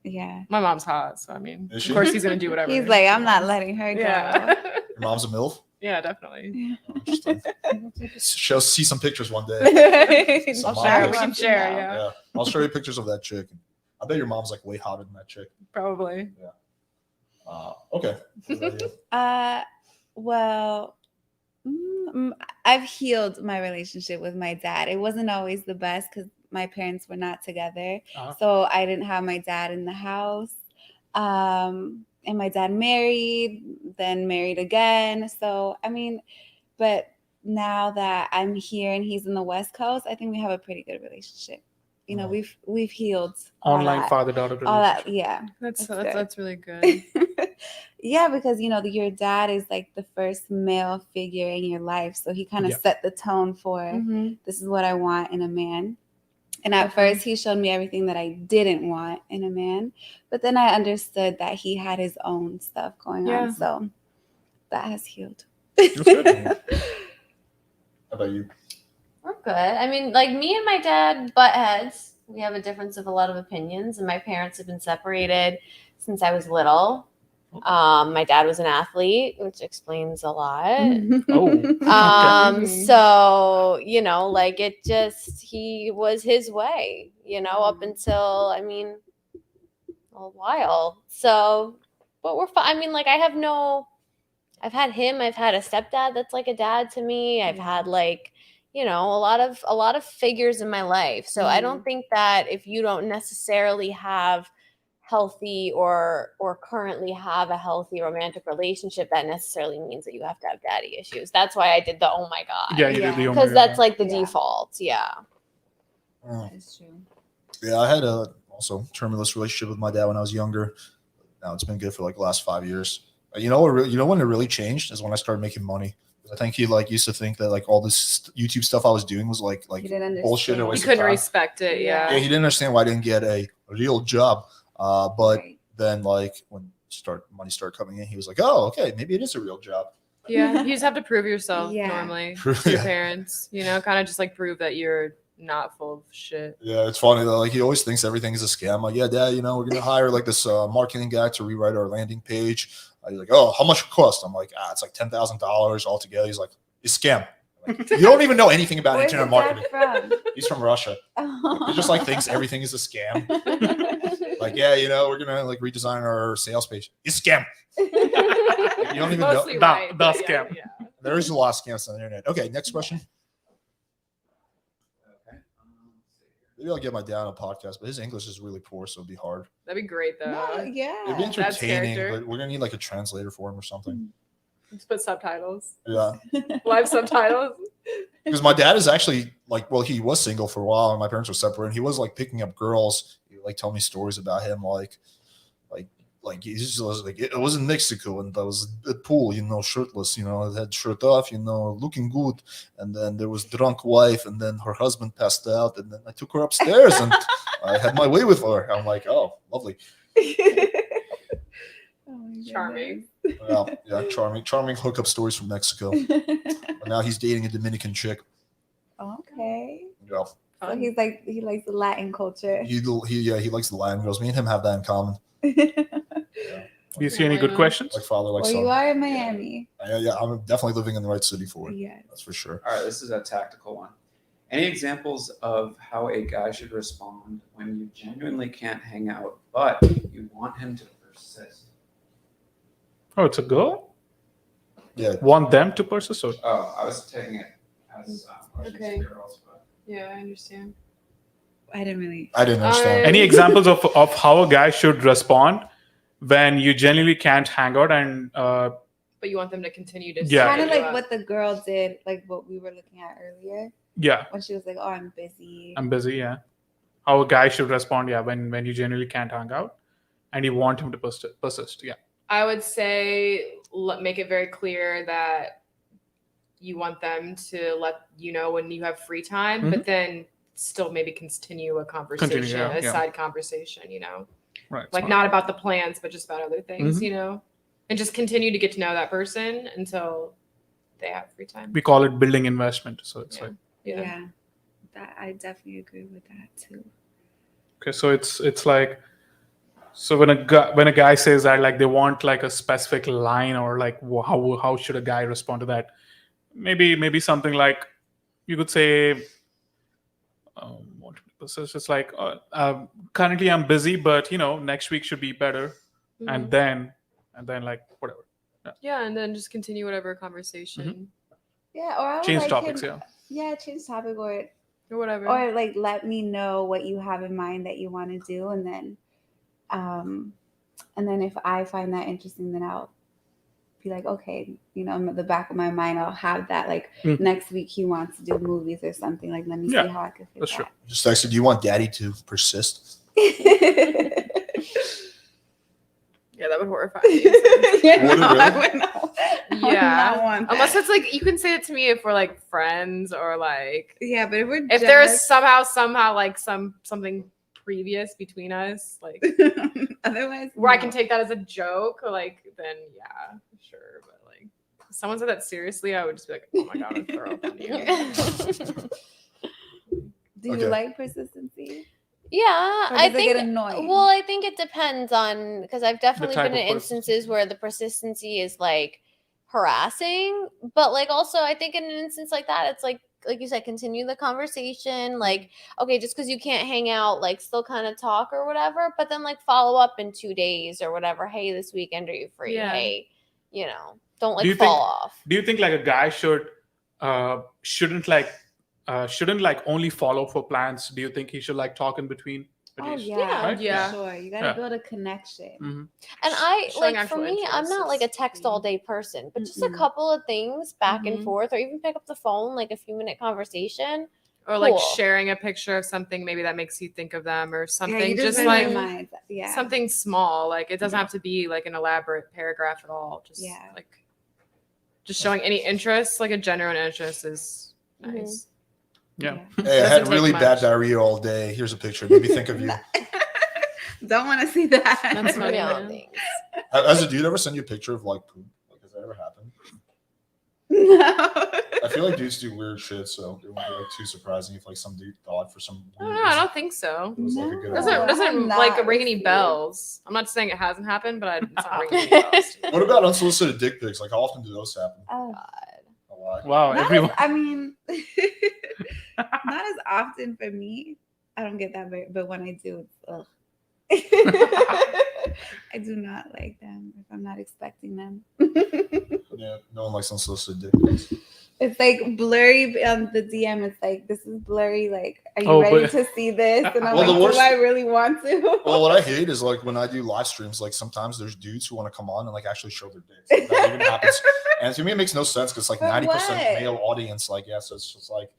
Yeah. my mom's hot, so I mean, Is of she? course he's gonna do whatever. He's like, I'm not letting her go. Yeah, Your mom's a MILF? yeah, definitely. Interesting. She'll see some pictures one day. I'll Some share. models. We can share. Yeah, Yeah. I'll show you pictures of that chick. I bet your mom's like way hotter than that chick. probably. Okay. What about you? Well, I've healed my relationship with my dad. It wasn't always the best because my parents were not together. Uh-huh. So I didn't have my dad in the house. And my dad married, then married again. So, I mean, but now that I'm here and he's in the West Coast, I think we have a pretty good relationship. You know, Nice. we've healed all Online that, father-daughter all relationship. that, yeah. That's That's good. that's really good. Yeah, because you know your dad is like the first male figure in your life, so he kind of Yeah. set the tone for Mhm. this is what I want in a man. And at Definitely. first, he showed me everything that I didn't want in a man, but then I understood that he had his own stuff going Yeah. on, so that has healed. good. How about you? We're good. I mean, like me and my dad butt heads. We have a difference of a lot of opinions, and my parents have been separated since I was little. My dad was an athlete, which explains a lot. Oh. So you know, like it just he was his way, you know, up until I mean a while. So but we're fine. I mean, like I've had him, I've had a stepdad that's like a dad to me. I've had like, you know, a lot of figures in my life. So I don't think that if you don't necessarily have healthy or currently have a healthy romantic relationship, that necessarily means that you have to have daddy issues. That's why I did the oh my god. Yeah, you Yeah. did the Because that's like the Yeah. default. Yeah. That's true. Yeah, I had a also terminalist relationship with my dad when I was younger. Now it's been good for like the last 5 years. You know when it really changed is when I started making money. I think he like used to think that like all this YouTube stuff I was doing was like You didn't bullshit or understand. You waste of couldn't time. respect it, Yeah, yeah. he didn't understand why I didn't get a real job. But Right. then like when money started coming in, he was like, "Oh, okay, maybe it is a real job." Yeah, you just have to prove yourself Yeah. normally Prove- to your yeah. parents, you know, kind of just like prove that you're not full of shit. Yeah, it's funny though. Like he always thinks everything is a scam. Like, yeah, Dad, you know, we're gonna hire like this marketing guy to rewrite our landing page. He's like, "Oh, how much it cost?" I'm like, "It's like $10,000 altogether." He's like, "It's a scam." I'm like, you don't even know anything about Where's internet your dad marketing. from? He's from Russia. He just like thinks everything is a scam. Like, yeah, you know, we're gonna like redesign our sales page. It's a scam. You don't even know. Mostly The- right, the but yeah, scam. yeah. There is a lot of scams on the internet. Okay, next question. Okay. Maybe I'll get my dad on a podcast, but his English is really poor, so it'd be hard. That'd be great though. No, It'd be yeah. That's entertaining, character. but we're gonna need like a translator for him or something. Just put subtitles, Yeah, live subtitles. because my dad is actually like, well, he was single for a while, and my parents were separated. He was like picking up girls. He would, like tell me stories about him, like he's just like it was in Mexico, and I was at the pool, you know, shirtless, you know, had shirt off, you know, looking good, and then there was drunk wife, and then her husband passed out, and then I took her upstairs, and I had my way with her. I'm like, oh, lovely. Oh my Charming. Well, yeah, charming hookup stories from Mexico. goodness. But now he's dating a Dominican chick. Okay. Yeah, So he likes the Latin culture. he likes the Latin girls. Me and him have that in common. Do you see any good questions? Like father, like Well, son. you are in Miami. Yeah, I'm definitely living in the right city for it. Yeah. That's for sure. All right, this is a tactical one. Any examples of how a guy should respond when you genuinely can't hang out, but you want him to persist? Oh, it's a girl? Yeah. Want them to persist? Or? Oh, I was taking it as questions Okay. for girls, but Yeah, I understand. I didn't really. I didn't understand. Any examples of how a guy should respond when you genuinely can't hang out and But you want them to continue to Yeah. Kind of set you like up. what the girl did, like what we were looking at earlier, yeah, when she was like, "Oh, I'm busy." I'm busy, yeah. How a guy should respond, yeah, when you genuinely can't hang out and you want him to persist, yeah. I would say make it very clear that you want them to let you know when you have free time, but then still maybe continue a conversation, yeah. side conversation, you know, Right. like smart. not about the plans, but just about other things, Mhm. you know, and just continue to get to know that person until they have free time. We call it building investment. So it's Yeah. like Yeah. That I definitely agree with that too. okay, so it's like so when a guy says that, like they want like a specific line or like how should a guy respond to that? Maybe something like you could say what so it's just like currently I'm busy, but next week should be better, and then like whatever. Yeah, and then just continue whatever conversation Yeah, or I would Change like topics, him, yeah, change topic, or whatever. or like let me know what you have in mind that you want to do, and then if I find that interesting, then I'll be like, okay, in the back of my mind, I'll have that like next week he wants to do movies or something. Like, let me see how I can fit That's true. Just texted, do you want daddy to persist? that. Yeah, that would horrify me. Yeah, Would it no, really? I would not. Yeah, want that. unless it's like you can say it to me if we're like friends or like Yeah, but if there's somehow like something previous between us, like otherwise, where I no. can take that as a joke, like then yeah, sure. But like if someone said that seriously, I would just be like, oh my god, I'd throw up on you. Do you Okay. like persistency? Yeah, Or I does it think. get annoying? Well, I think it depends on because I've definitely type been in of instances where the persistency is like harassing, but like also I think in an instance like that, it's like you said, continue the conversation. Like, okay, just because you can't hang out, like still kind of talk or whatever, but then like follow up in 2 days or whatever. Hey, this weekend are you free? Yeah. Hey, don't like Do you fall off. Do you think like a guy shouldn't like only follow for plans? Do you think he should like talk in between? At Oh least? yeah, Right? for Yeah. sure. You gotta Yeah. build a connection. Mhm. And I Showing like for actual me, I'm interest not like a is text key. all day person, but just a Mm-mm. couple of things back and Mhm. forth, or even pick up the phone, like a few minute conversation. Or like Cool. sharing a picture of something maybe that makes you think of them or something. Yeah, you just put it in like your mind. Yeah. something small. Like it doesn't have to be like an elaborate paragraph at all. Just Yeah. like just showing any interest, like a genuine interest is Mhm. nice. Yeah. Hey, I Doesn't had take really bad much. diarrhea all day. Here's a picture. Maybe think of you. Don't want to see that. That's funny. No, man. thanks. Has a dude ever send you a picture of like poop? Like, has that ever happened? No. I feel like dudes do weird shit, so it wouldn't be like too surprising if like some dude thought for some I weird don't know. I reason don't think so. it was like a good No. idea. Doesn't I'm like not ring any received. bells. I'm not saying it hasn't happened, but it's not ringing any bells. What about unsolicited dick pics? Like, how often do those happen? Oh, A lot. Wow, not everyone. as, I mean, not as often for me. I don't get that very, but when I do, it's ugh. I do not like them if I'm not expecting them. Yeah, no one likes unsolicited dick pics. It's like blurry on the DM. It's like, this is blurry. Like, are you Oh, ready but- to see this? And I'm Well, the like, worst- do I really want to? Well, what I hate is like when I do live streams, like sometimes there's dudes who want to come on and like actually show their dicks. Like, that even happens. And to me, it makes no sense because like For 90% what? male audience, like, yeah, so it's just like,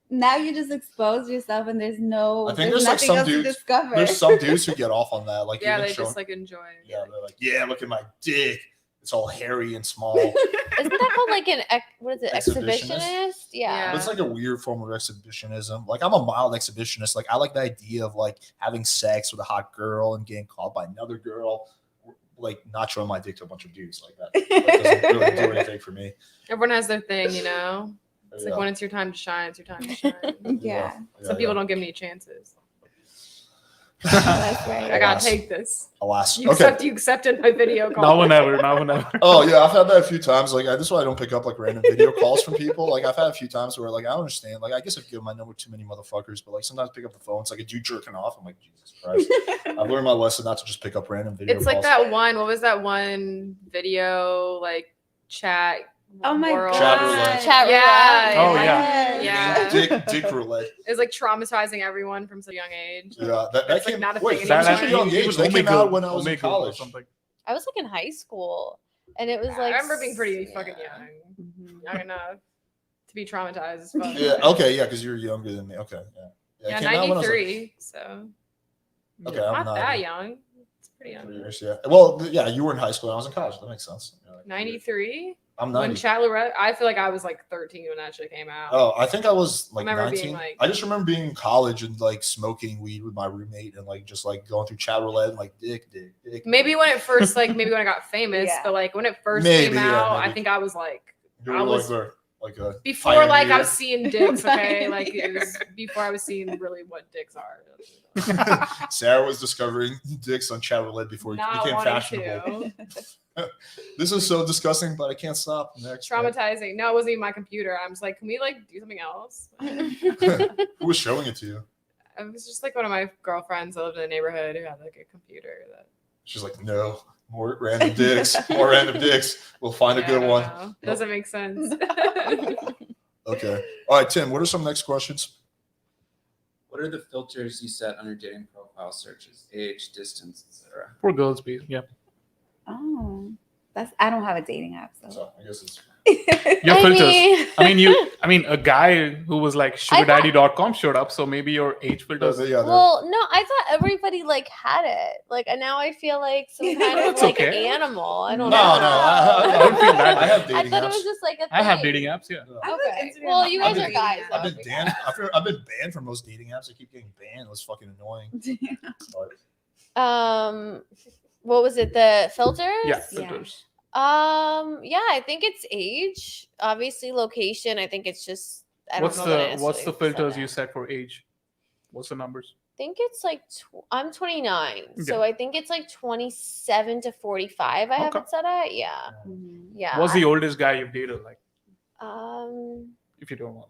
Now you just expose yourself, and there's I think there's there's, like, nothing some else dudes- to discover. there's some dudes who get off on that. Like, Yeah, even they showing, just like enjoy it. yeah, they're like, yeah, look at my dick. It's all hairy and small. Isn't that called like what is it? Exhibitionist? Exhibitionist? Yeah. But it's like a weird form of exhibitionism. Like, I'm a mild exhibitionist. Like, I like the idea of like having sex with a hot girl and getting caught by another girl. like not showing my dick to a bunch of dudes like that. That doesn't really do anything for me. Everyone has their thing, you know. It's Yeah. like when it's your time to shine, it's your time to shine. Yeah. Some people don't give me chances. That's right. I gotta take this. Alas. You accepted my video call. Now or never. Now or never. Oh yeah, I've had that a few times. Like this is why I don't pick up like random video calls from people. Like I've had a few times where like I don't understand. Like I guess I've given my number to too many motherfuckers, but like sometimes I pick up the phone. It's like a dude jerking off. I'm like, Jesus Christ. I've learned my lesson not to just pick up random video It's calls. like that one. What was that one video like chat? Oh my world? Chat roulette. Chat Yeah. Oh, roulette. Yeah. Dick roulette. It's like traumatizing everyone from such a young age. Yeah, that It's, like, came. not a Wait, thing that was anymore. such a young age. That came out when I was in Omegle or college. something. I was like in high school, and it was I like remember being pretty fucking yeah. young, young enough to be traumatized as fuck. Yeah. Okay. Yeah, because you're younger than me. Okay. Yeah. Yeah, it came out when I was, like, 93. So okay, I'm not not that young. It's pretty 3 young. years, yeah. Well, yeah, you were in high school and I was in college. That makes sense. Yeah, like, 93. I'm When 90. Chatterette, I feel like I was like 13 when that shit came out. Oh, I think I was like remember 19. being, like- I just remember being in college and like smoking weed with my roommate and like just like going through chat roulette and like dick. Maybe when it first maybe when I got famous, Yeah. but like when it first Maybe, came yeah, out, maybe. I think I was like You I were was- like a before like I pioneer. was seeing dicks, okay? Like it was before I was seeing really what dicks are. Sarah was discovering dicks on chat roulette before it Not became wanting fashionable. to. This is so disgusting, but I can't stop. Next. Traumatizing. No, it wasn't even my computer. I'm just like, can we like do something else? Who was showing it to you? It was just like one of my girlfriends that lived in the neighborhood who had like a computer that She's like, no, more random dicks, more random dicks. We'll find a Yeah, I good don't one. know. Doesn't make sense. Okay. All right, Tim, what are some next questions? What are the filters you set on your dating profile searches? Age, distance, etc. For girls, please. Yeah. Oh, I don't have a dating app, so. So I guess it's Your I filters. mean- I mean, a guy who was like sugardaddy.com showed up, so maybe your age filters. yeah, Well, no, I thought everybody like had it. Like, and now I feel like some kind of It's like okay. animal. I don't no, know. I don't feel bad. I have I dating thought it apps. was just like a thing. I have dating apps, yeah. Okay. Well, you guys are guys. I've though. been banned. I've been banned from most dating apps. I keep getting banned. It was fucking annoying. But What was it? The filters? Yeah, Yeah. filters. Yeah, I think it's age. Obviously, location. I think it's just. I don't What's know that I the what's the necessarily said filters that. you set for age? What's the numbers? I think it's like I'm 29, so Okay. I think it's like 27 to 45. I have Okay. it set at. Yeah, Mhm. yeah. What's the oldest guy you've dated? Like, if you don't want.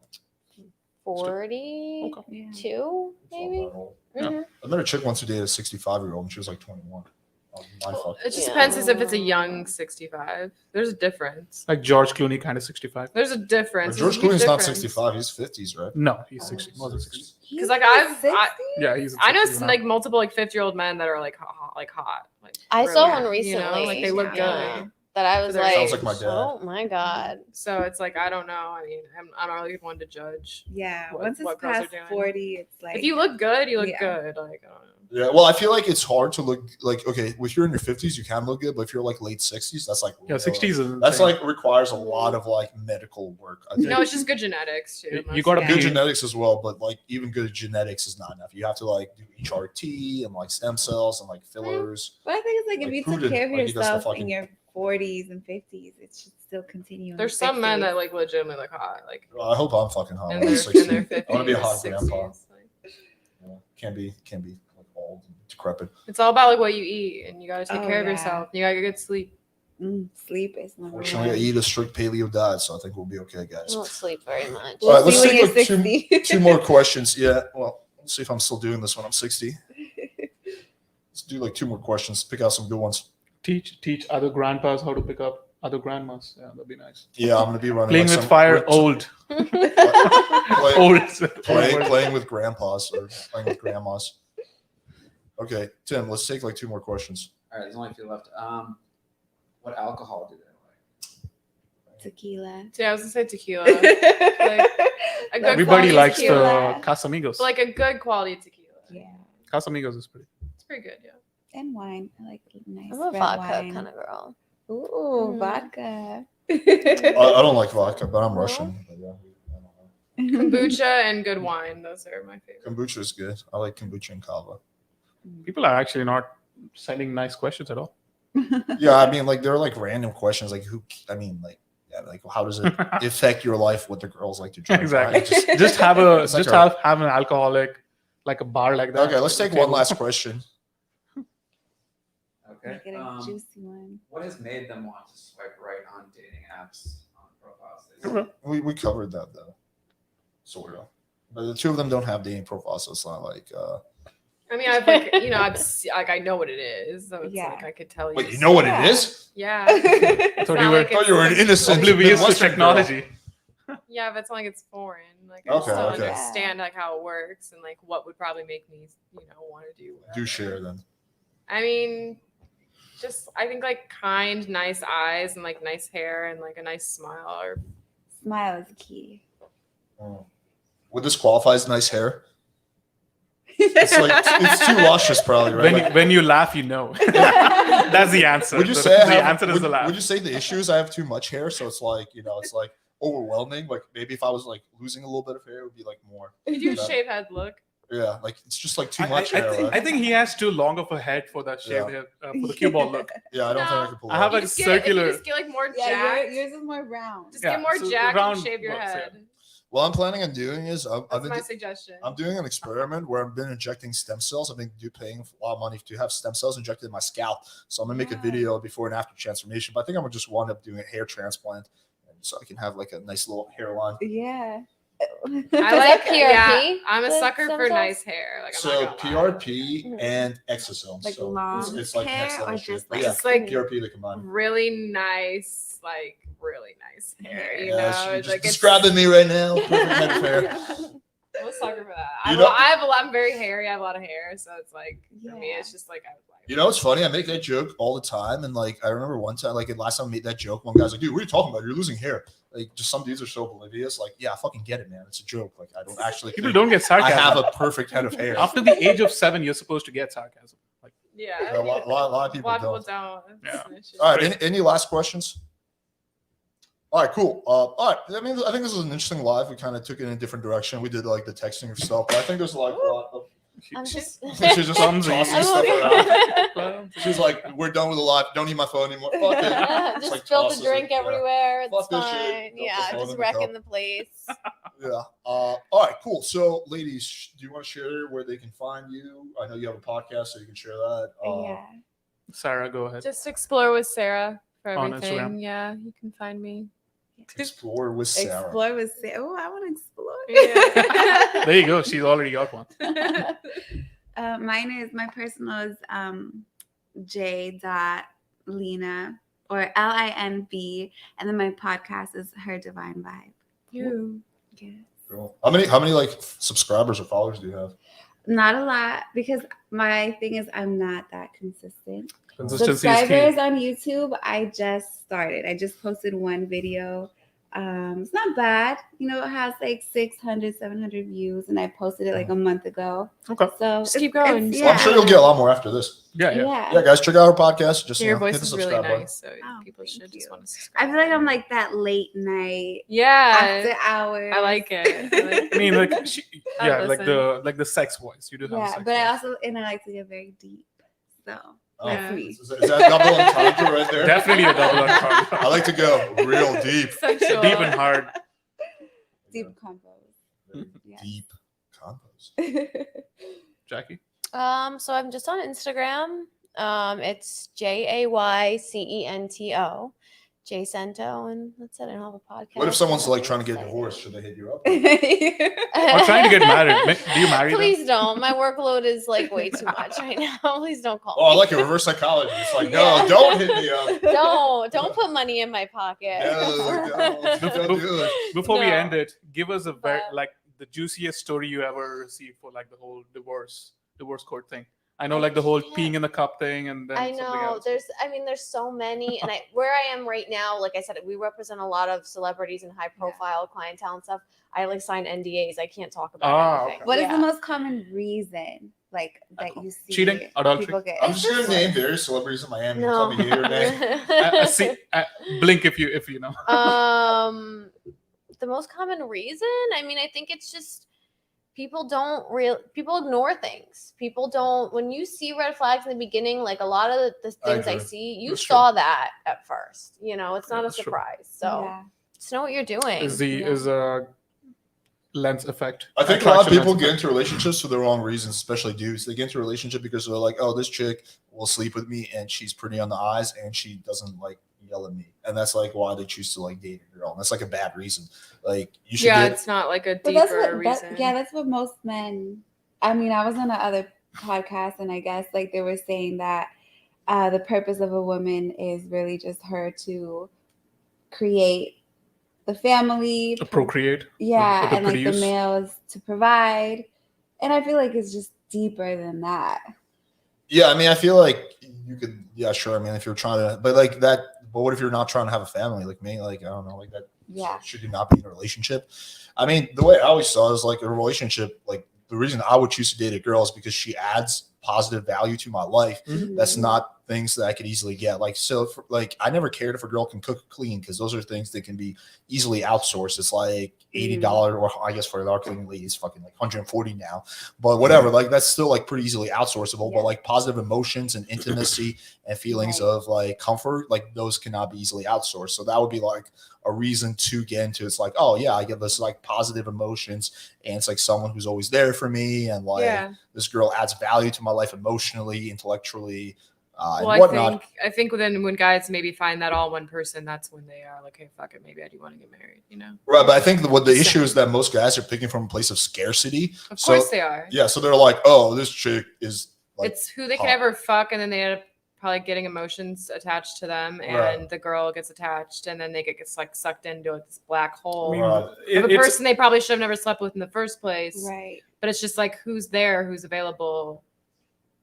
42 Okay. Yeah. maybe. Yeah. Mhm. I met a chick once who dated a 65-year-old and she was like 21. Mind fuck. It just Yeah. depends as if it's a young 65. There's a difference. Like George Clooney, kind of 65. There's a difference. George There's a huge Clooney's not difference. 65. He's 50s, right? No, he's 60. More than 60. Because like I Yeah, he's. I know 60 now. like multiple like 50-year-old men that are like hot. Like I really, saw one you recently. know, like they look Yeah. good. That I was Sounds like, like my dad. oh my god. So it's like I don't know. I mean, I'm not really one to judge. Yeah. What- Once it's what girls are past doing. 40, it's like. If you look good, you look Yeah. good. Like I don't know. Yeah, well, I feel like it's hard to look like, okay, if you're in your 50s, you can look good, but if you're like late 60s, that's like, Yeah, 60s is that's insane. like requires a lot of like medical work. I think No, it's just good genetics too. You gotta Yeah. good be. genetics as well, but like even good genetics is not enough. You have to like do HRT and like stem cells and like fillers. But I think it's like Like, if you who took did- care of like, he does the yourself fucking- in your 40s and 50s, it should still continue. in There's your some men 60s. that like legitimately look hot. Like Well, I hope I'm fucking hot. in I'm their, 60. in their 50s. I want to be a hot 60s. grandpa. Like, Yeah, can't be like old and decrepit. it's all about like what you eat, and you gotta take Oh, care of yeah. yourself. You gotta get good sleep. Sleep is number Fortunately, I one. eat a strict paleo diet, so I think we'll be okay, I guys. don't sleep very much. All right, We'll let's see when take you're like 60. two more questions. Yeah, well, let's see if I'm still doing this when I'm 60. Let's do like 2 more questions. Pick out some good ones. Teach other grandpas how to pick up other grandmas. Yeah, that'd be nice. Yeah, I'm gonna be running Playing like with some- fire, some- old. play- Old. playing with grandpas or playing with grandmas. Okay, Tim, let's take like 2 more questions. All right, there's only a few left. What alcohol do they like? Tequila. Yeah, I was gonna say tequila. A good Everybody quality likes tequila. the Casamigos. But, like a good quality tequila. Yeah. Casamigos is pretty. It's pretty good. Yeah. And wine. I like nice I'm a red vodka wine. kind of girl. Ooh, Mm. vodka. I don't like vodka, but I'm No? Russian. But yeah, I don't know. Kombucha and good wine. Those are my favorite. Kombucha is good. I like kombucha and kava. People are actually not sending nice questions at all. Yeah, I mean, like there are like random questions, like who? I mean, like yeah, like how does it affect your life? What the girls like to drink? Exactly. Right? Just have It's like have an alcoholic, like a bar like that. Okay, let's take one last question. Okay. Make it a juicy one. What has made them want to swipe right on dating apps on profiles? We covered that though, sort of. But the two of them don't have dating profiles, so it's not like. I mean, I've like, you know, I know what it is, so it's like I could tell you. Wait, you know what it is? Yeah. I thought you were an innocent, oblivious to technology. Yeah, but it's not like it's foreign. Like I Okay, just don't okay. understand like how it works and like what would probably make me, you know, want to do. Whatever. Do share then. I mean, just I think like kind, nice eyes and like nice hair and like a nice smile or. Smile is key. Would this qualify as nice hair? It's like it's too luscious, probably, right? When you laugh, you know. That's the answer. Would you the, say the answer is the laugh? Would you say the issue is I have too much hair, so it's like, you know, it's like overwhelming. Like maybe if I was like losing a little bit of hair, it would be like more. Could you shave head look? Yeah, like it's just like too much hair. I think he has too long of a head for that shaved head, for the cue ball look. Yeah, I don't think I could pull. I have it a circular. Just get like more Yeah, jacked. yours is more round. Just get more so jacked round and shave your works, head. What I'm planning on doing is That's my suggestion. I'm doing an experiment where I've been injecting stem cells. I've been paying a lot of money to have stem cells injected in my scalp. So I'm gonna make a video before and after transformation. But I think I'm gonna just wind up doing a hair transplant, and so I can have like a nice little hairline. Yeah. I like PRP? Yeah, I'm a The sucker stem for cells? nice hair. Like, I'm So not gonna lie. PRP and exosomes. Like so long it's like hair next level or shit. just But like yeah, It's like PRP to combine. really nice hair. You know, Yeah, it's she's like describing me right now. Perfect head of hair. I'm a sucker for that. You know- I'm very hairy. I have a lot of hair, so it's like for me, Yeah. it's just like I would like. You know, it's funny. I make that joke all the time, and like I remember one time, like last time I made that joke, one guy's like, "Dude, what are you talking about? You're losing hair." Like, just some dudes are so oblivious. Like, yeah, I fucking get it, man. It's a joke. Like, I don't actually. People think don't get I sarcasm. have a perfect head of hair. After the age of 7, you're supposed to get sarcasm. Like, Yeah, A lot of people don't. don't. Yeah. All right. Any last questions? All right, cool. All right. I mean, I think this was an interesting live. We kind of took it in a different direction. We did like the texting stuff, but I think there's like a lot of. I'm just. She's just Clumsy. tossing stuff around. She's like, "We're done with the live. Don't need my phone anymore." Fuck it. It's Just like spill tosses the drink it, yeah. everywhere. It's Fuck this shit. fine. Dump the Yeah, phone in just the wrecking cup. the place. Yeah. All right, cool. So, ladies, do you want to share where they can find you? I know you have a podcast, so you can share that. Yeah. Sarah, go ahead. Just explore with Sarah for On everything. Instagram. Yeah, you can find me. Explore with Sarah. Explore with Sarah. Oh, I want to explore. Yeah. There you go. She's already got one. My personal is j.lina or LINB, and then my podcast is Her Divine Vibe. You. Yes. Cool. How many like subscribers or followers do you have? Not a lot, because my thing is I'm not that consistent. Consistency is Subscribers key. on YouTube, I just started. I just posted one video. It's not bad. You know, it has like 600, 700 views, and I posted it like a month ago. Okay. So Just keep going. Well, I'm sure you'll get a lot more after this. Yeah, yeah. Yeah, guys, check out our podcast. Just Your hit voice the is really subscribe button. nice, so Oh, people thank should just you. want to subscribe. I feel like I'm like that late night Yeah, after hours. I like it. I like I mean, like, she, I yeah, like listen. the sex voice. You do have a Yeah, sex but I voice. also and I like to get very deep. So Oh, that's me. Is that double entendre right there? Definitely a double entendre. I like to go real deep. Sensual. Deep and hard. Deep combos. Yeah. Deep combos. Jackie? So I'm just on Instagram. It's JAYCENTO, Jcento, and that's it. I don't have a podcast. What if someone's like trying to get divorced? Should they hit you up? Or trying to get married. Do you marry them? Please don't. My workload is like way too much right now. Please don't call Oh, I me. like it. Reverse psychology. It's like, Yeah. no, don't hit me up. Don't put money in my pocket. No, don't do it. Before we No. end it, give us a very But- like the juiciest story you ever received for like the whole divorce court thing. I know like the whole peeing in the cup thing and then I something know else. there's so many, and where I am right now, like I said, we represent a lot of celebrities and high profile clientele and stuff. I like sign NDAs. I can't talk about anything. Okay. What is Yeah. the most common reason like that you see Cheating? Adultery? people get? I'm just gonna name various celebrities in Miami. Tell No. me your name. See, blink if you know. The most common reason, I mean, I think it's just people ignore things. People don't, when you see red flags in the beginning, like a lot of the things I agree. see, you That's saw that at first. It's not a that's true. surprise. So Yeah. just know what you're doing. Is a lens effect. I think a lot of Attraction people lens get effect. into relationships for the wrong reasons, especially dudes. They get into a relationship because they're like, oh, this chick will sleep with me and she's pretty on the eyes and she doesn't like yell at me. And that's like why they choose to like date a girl. And that's like a bad reason. Like you should get it's not like a But that's deeper what reason. that's what most men. I mean, I was on another podcast, and I guess like they were saying that the purpose of a woman is really just her to create the family, To procreate. yeah, to and like the produce. males to provide. And I feel like it's just deeper than that. Yeah, I mean, I feel like you could, yeah, sure. I mean, if you're trying to, but like that, but what if you're not trying to have a family like me? Like, I don't know, like that. Yeah. Should you not be in a relationship? I mean, the way I always saw it is like a relationship, like the reason I would choose to date a girl is because she adds positive value to my life. That's not things that I could easily get. Like, so for, like, I never cared if a girl can cook or clean because those are things that can be easily outsourced. It's like $80 or I guess for our cleaning lady, it's fucking like $140 now, but whatever, like that's still like pretty easily outsourceable. But like positive emotions and intimacy and feelings of like comfort, like those cannot be easily outsourced. So that would be like a reason to get into it's like, oh yeah, I get this like positive emotions and it's like someone who's always there for me and like this girl adds value to my life emotionally, intellectually, and whatnot. I think when guys maybe find that all one person, that's when they are like, hey, fuck it, maybe I do want to get married, Right, but I think what the issue is that most guys are picking from a place of scarcity. Of course they are. Yeah, so they're like, oh, this chick is like it's who they can ever fuck, and then they end up probably getting emotions attached to them, and the girl gets attached, and then they gets like sucked into this black hole of a person they probably should have never slept with in the first place. Right. But it's just like who's there, who's available.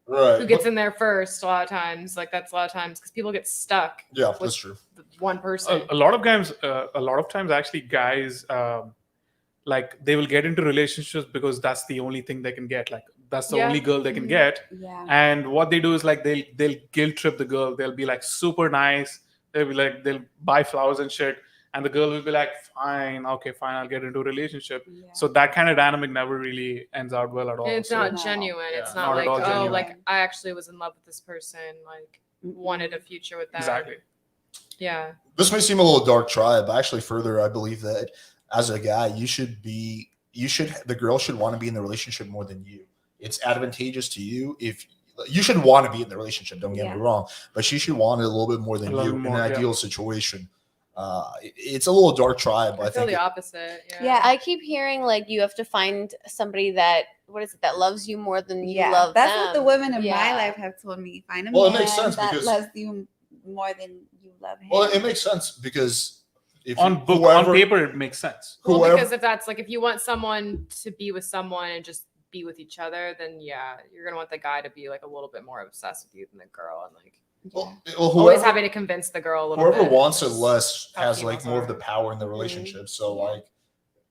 Right. Who gets in there first a lot of times. Like that's a lot of times because people get stuck. Yeah, that's true. One person. A lot of times actually guys like they will get into relationships because that's the only thing they can get. Like that's the only girl they can get. Yeah. And what they do is like they'll guilt trip the girl. They'll be like super nice. They'll be like they'll buy flowers and shit. And the girl will be like, fine, okay, fine, I'll get into a relationship. Yeah. So that kind of dynamic never really ends out well at all. And it's not genuine. Yeah, it's not not like, at all oh, genuine. like I actually was in love with this person, like wanted a future with them. Exactly. Yeah. This may seem a little dark tribe, but actually further, I believe that as a guy, the girl should want to be in the relationship more than you. It's advantageous to you if you should want to be in the relationship. Don't get me wrong, but she should want it a little bit more than you in an ideal situation. It's a little dark tribe. I feel the opposite. Yeah, I keep hearing like you have to find somebody that that loves you more than you love that's them. what the women in my life have told me. Find a Well, it man makes sense that because- loves you more than you love him. Well, it makes sense because if on paper it makes sense. Well, because if that's like if you want someone to be with someone and just be with each other, then yeah, you're gonna want the guy to be like a little bit more obsessed with you than the girl, and like always having to convince the girl a little bit. Whoever wants it less has like more of the power in the relationship. So like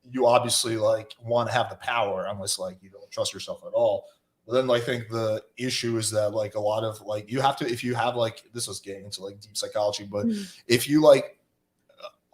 you obviously like want to have the power unless like you don't trust yourself at all. But then I think the issue is that like a lot of like you have to, if you have like, this was getting into like deep psychology, but if you like,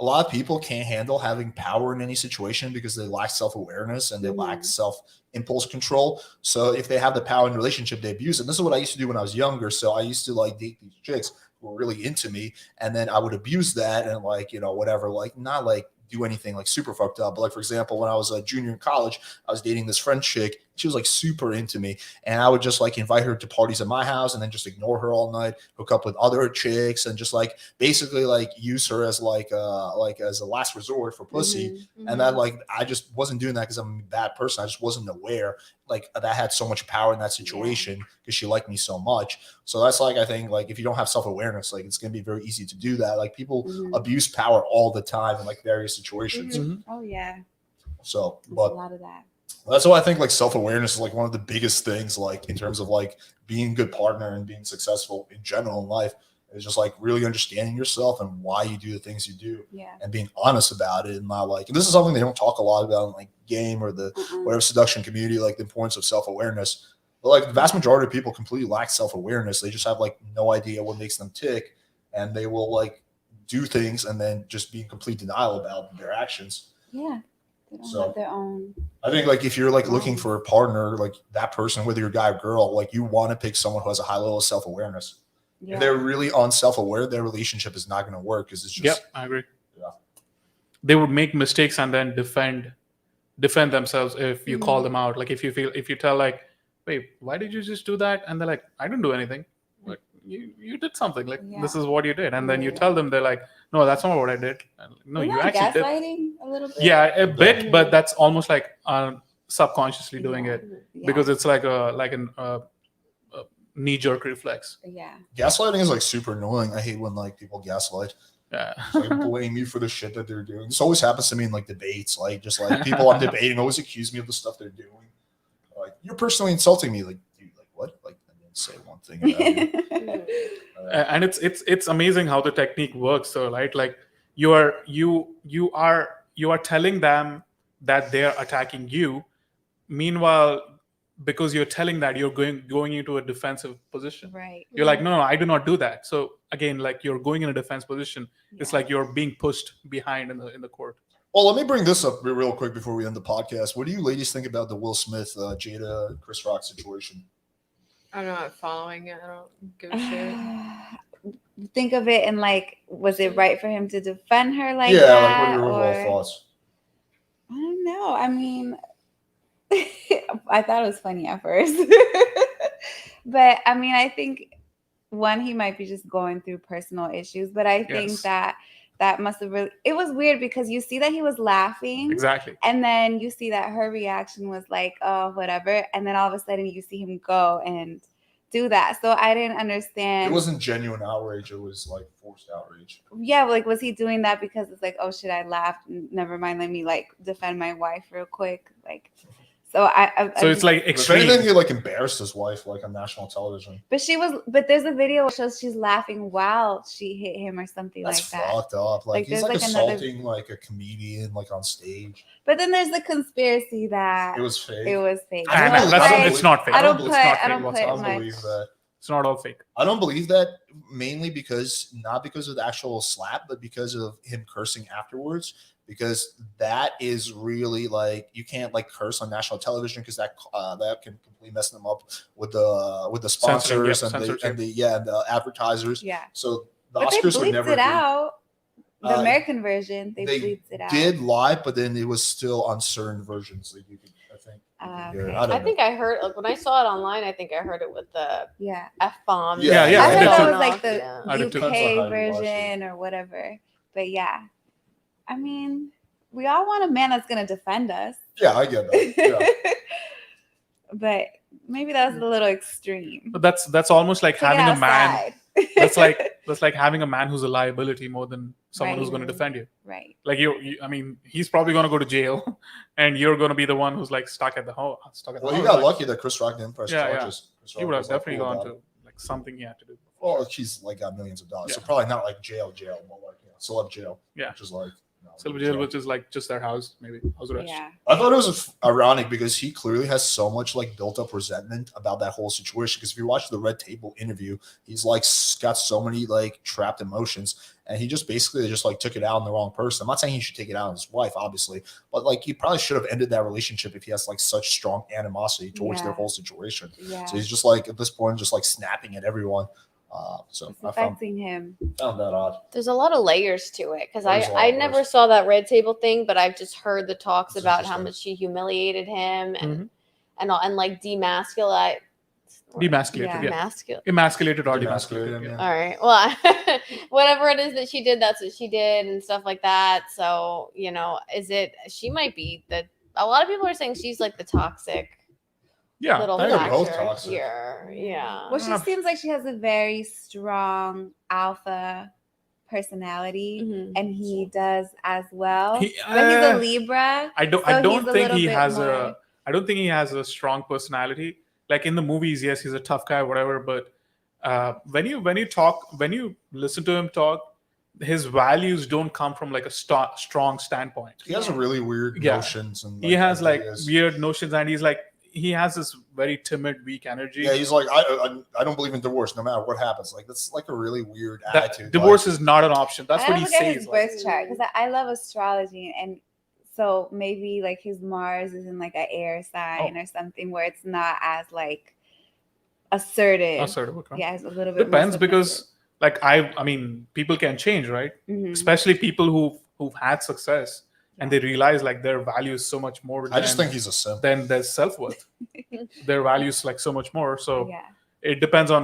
a lot of people can't handle having power in any situation because they lack self-awareness and they lack self-impulse control. So if they have the power in the relationship, they abuse it. And this is what I used to do when I was younger. So I used to like date these chicks who were really into me, and then I would abuse that and like, you know, whatever, like not like do anything like super fucked up. But like, for example, when I was a junior in college, I was dating this French chick. She was like super into me, and I would just like invite her to parties at my house and then just ignore her all night, hook up with other chicks, and just like basically like use her as like as a last resort for pussy. And that like I just wasn't doing that because I'm a bad person. I just wasn't aware like that had so much power in that situation because she liked me so much. So that's like I think like if you don't have self-awareness, like it's gonna be very easy to do that. Like people abuse power all the time in like various situations. Oh yeah. So There's but a lot of that. that's why I think like self-awareness is like one of the biggest things, like in terms of like being a good partner and being successful in general in life. Is just like really understanding yourself and why you do the things you do, and being honest about it, and not like. And this is something they don't talk a lot about in like game or the whatever seduction community, like the importance of self-awareness. But like the vast majority of people completely lack self-awareness. They just have like no idea what makes them tick, and they will like do things and then just be in complete denial about their actions. Yeah. They don't So- have their own. I think like if you're like looking for a partner, like that person, whether you're a guy or girl, like you want to pick someone who has a high level of self-awareness. Yeah. If they're really unself-aware, their relationship is not going to work because it's just. Yep, I agree. Yeah. They would make mistakes and then defend themselves if you call them out. Like if you tell like, wait, why did you just do that? And they're like, I didn't do anything. Like you did something. Like this is what you did. And then you tell them, they're like, no, that's not what I did. And, no, Isn't you that actually did. gaslighting a little bit? Yeah, a bit, but that's almost like subconsciously doing it Yeah. because it's like a knee-jerk reflex. Yeah. Gaslighting is like super annoying. I hate when like people gaslight. Yeah. Like blame you for the shit that they're doing. This always happens to me in like debates. Like just like people I'm debating always accuse me of the stuff they're doing. Like you're personally insulting me. Like dude, like what? Like I didn't say one thing about you. And it's amazing how the technique works. So right, like you are telling them that they're attacking you. Meanwhile, because you're telling that, you're going into a defensive position. Right. You're like, no, I do not do that. So again, like you're going in a defense position. It's Yeah. like you're being pushed behind in the court. Well, let me bring this up real quick before we end the podcast. What do you ladies think about the Will Smith, Jada, Chris Rock situation? I'm not following it. I don't give a shit. Think of it and like, was it right for him to defend her like yeah, that? like what are your overall or- thoughts? I don't know. I mean, I thought it was funny at first. But I mean, I think one, he might be just going through personal issues, but I think Yes. that must have really, it was weird because you see that he was laughing. Exactly. And then you see that her reaction was like, oh, whatever. And then all of a sudden you see him go and do that. So I didn't understand. It wasn't genuine outrage. It was like forced outrage. Yeah, like, was he doing that because it's like, oh shit, I laughed. Never mind, let me like defend my wife real quick. Like, so So it's like If extreme. anything, he like embarrassed his wife like on national television. but there's a video that shows she's laughing while she hit him or something That's like that. fucked up. Like Like, he's there's, like like, another- assaulting like a comedian like on stage. But then there's the conspiracy that It was fake. it was fake. I don't And know. that's, it's not fake. I don't It's put- not I fake don't put whatsoever. I don't much- believe that. It's not all fake. I don't believe that mainly because not because of the actual slap, but because of him cursing afterwards. Because that is really like you can't like curse on national television because that can completely mess them up with the sponsors Censoring, and the advertisers. Yeah. So the But they Oscars would bleeped never it agree. out. The Uh, American version, they they bleeped it out. did live, but then it was still on certain versions that you could, I think. you could hear it. Okay. I don't I know. think I heard like when I saw it online. I think I heard it with the Yeah. F-bomb. Yeah, yeah, I I heard did that too. was like the Yeah. I did too. Depends on how UK you watch version or whatever. But yeah. I mean, we all want a man that's gonna defend us. Yeah, I get that. Yeah. But maybe that was a little extreme. But that's almost like Take it having a man. outside. That's like having a man who's a liability more than someone who's Right. going to defend you. Right. Like I mean, he's probably going to go to jail, and you're going to be the one who's like stuck at the home. Well, he home. got Like, lucky that Chris Rock didn't press Yeah, yeah. charges. Chris He Rock would have was, like, definitely cool gone about to it. like something he had to do. Well, he's like got millions of dollars, so Yeah. probably not like jail, but like celeb jail. Yeah. Which is like Silver jail, which is like just their house, maybe house arrest. Yeah. I thought it was ironic because he clearly has so much like built up resentment about that whole situation. Because if you watch the Red Table interview, he's like got so many like trapped emotions, and he just basically just like took it out on the wrong person. I'm not saying he should take it out on his wife, obviously, but like he probably should have ended that relationship if he has like such strong animosity towards their Yeah. whole situation. Yeah. So he's just like at this point, just like snapping at everyone. So It's I found affecting him. that odd. There's a lot of layers to it because There's a lot I of never layers. saw that red table thing, but I've just heard the talks That's about how interesting. much she humiliated him Mm-hmm. and all, and like demasculate. Demasculated, Yeah. yeah. Emasculated or Demasculated, demasculated. yeah. Yeah. All right. Well, whatever it is that she did, that's what she did and stuff like that. So, she might be a lot of people are saying she's like the toxic Yeah, little I think agree. they're both factor toxic. here. Yeah. Well, she seems like she has a very strong alpha personality, Mhm. and he does as well. He- But he's a Libra. I don't. so I don't he's a think little he bit has more- a. I don't think he has a strong personality. Like in the movies, yes, he's a tough guy, whatever. But when you listen to him talk, his values don't come from like a strong standpoint. He has a really weird Yeah. notions and He has like ideas. weird notions, and he has this very timid, weak energy. Yeah, he's like I don't believe in divorce no matter what happens. Like that's like a really weird That attitude. divorce like, is not an option. That's I what gotta he look at his says. Like, birth chart because I love astrology, and So maybe like his Mars is in like an air sign or something where it's not as like assertive. Okay. Yeah, it's a little bit Depends more because like I mean people can change, right? Especially people who've had success and they realize like their value is so much more I just think he's a simp. than their self-worth. Their value is like so much more. So Yeah. it depends on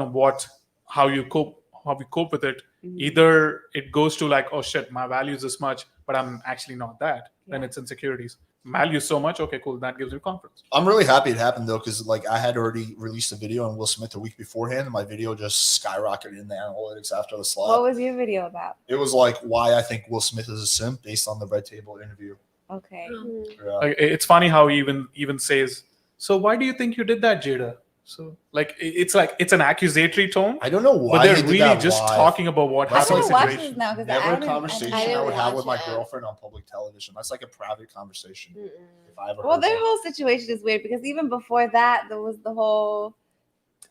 how you cope with it. Either it goes to like, oh shit, my value is this much, but I'm actually not that. Then it's insecurities. Value so much, okay, cool. That gives you confidence. I'm really happy it happened though, because like I had already released a video on Will Smith a week beforehand, and my video just skyrocketed in the analytics after the slap. What was your video about? It was like why I think Will Smith is a simp based on the Red Table interview. Okay. Yeah. Like, it's funny how he even says, so why do you think you did that, Jada? So like it's an accusatory tone. I don't know why, but they're they did really that just live. talking about what That's happened in I the gotta watch situation. this now because Never I a conversation I I, didn't would have with watch my it. girlfriend on public television. That's like a private conversation. If I ever Well, heard their one. whole situation is weird because even before that, there was the whole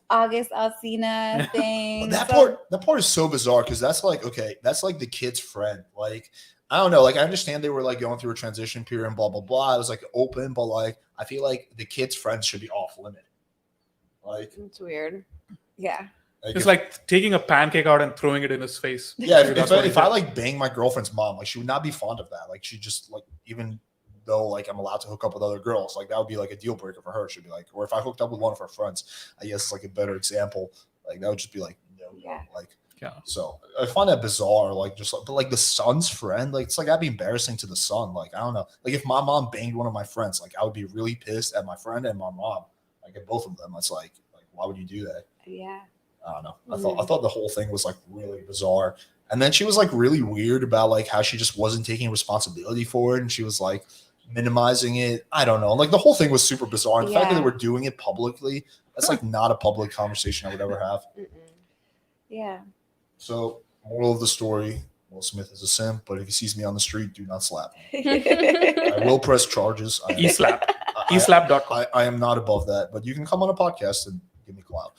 August Alsina thing. That So- part is so bizarre because that's like, okay, that's like the kid's friend. Like, I don't know. Like, I understand they were like going through a transition period and blah blah blah. It was like open, but like I feel like the kid's friends should be off limit. Like, It's weird. Yeah. It's if- like taking a pancake out and throwing it in his face. yeah, That's what he if I did. like bang my girlfriend's mom, like she would not be fond of that. Like she just like, even though like I'm allowed to hook up with other girls, like that would be like a deal breaker for her. She'd be like, or if I hooked up with one of her friends, I guess it's like a better example. Like that would just be like no, Yeah. like Yeah. So I find that bizarre. Like just like, but like the son's friend, like it's like that'd be embarrassing to the son. Like I don't know. Like if my mom banged one of my friends, like I would be really pissed at my friend and my mom. Like at both of them, it's like why would you do that? Yeah. I don't know. I thought the whole thing was like really bizarre. And then she was like really weird about like how she just wasn't taking responsibility for it, and she was like minimizing it. I don't know. Like the whole thing was super bizarre. And the fact that Yeah. they were doing it publicly, that's like not a public conversation I would ever have. Yeah. So, moral of the story: Will Smith is a simp, but if he sees me on the street, do not slap me. I will press charges. E-slap. I- eslap.com. I am not above that, but you can come on a podcast and give me clout.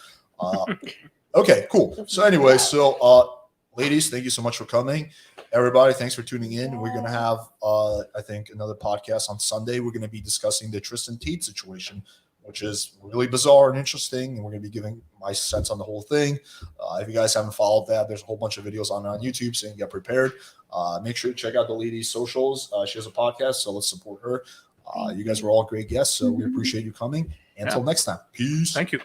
Okay, cool. So anyway, ladies, thank you so much for coming. Everybody, thanks for tuning in. We're gonna have I think another podcast on Sunday. We're gonna be discussing the Tristan Tate situation, which is really bizarre and interesting, and we're gonna be giving my sense on the whole thing. If you guys haven't followed that, there's a whole bunch of videos on YouTube, so you can get prepared. Make sure to check out the lady's socials. She has a podcast, so let's support her. You guys were all great guests, so we appreciate you coming. Until next time, peace. Thank you.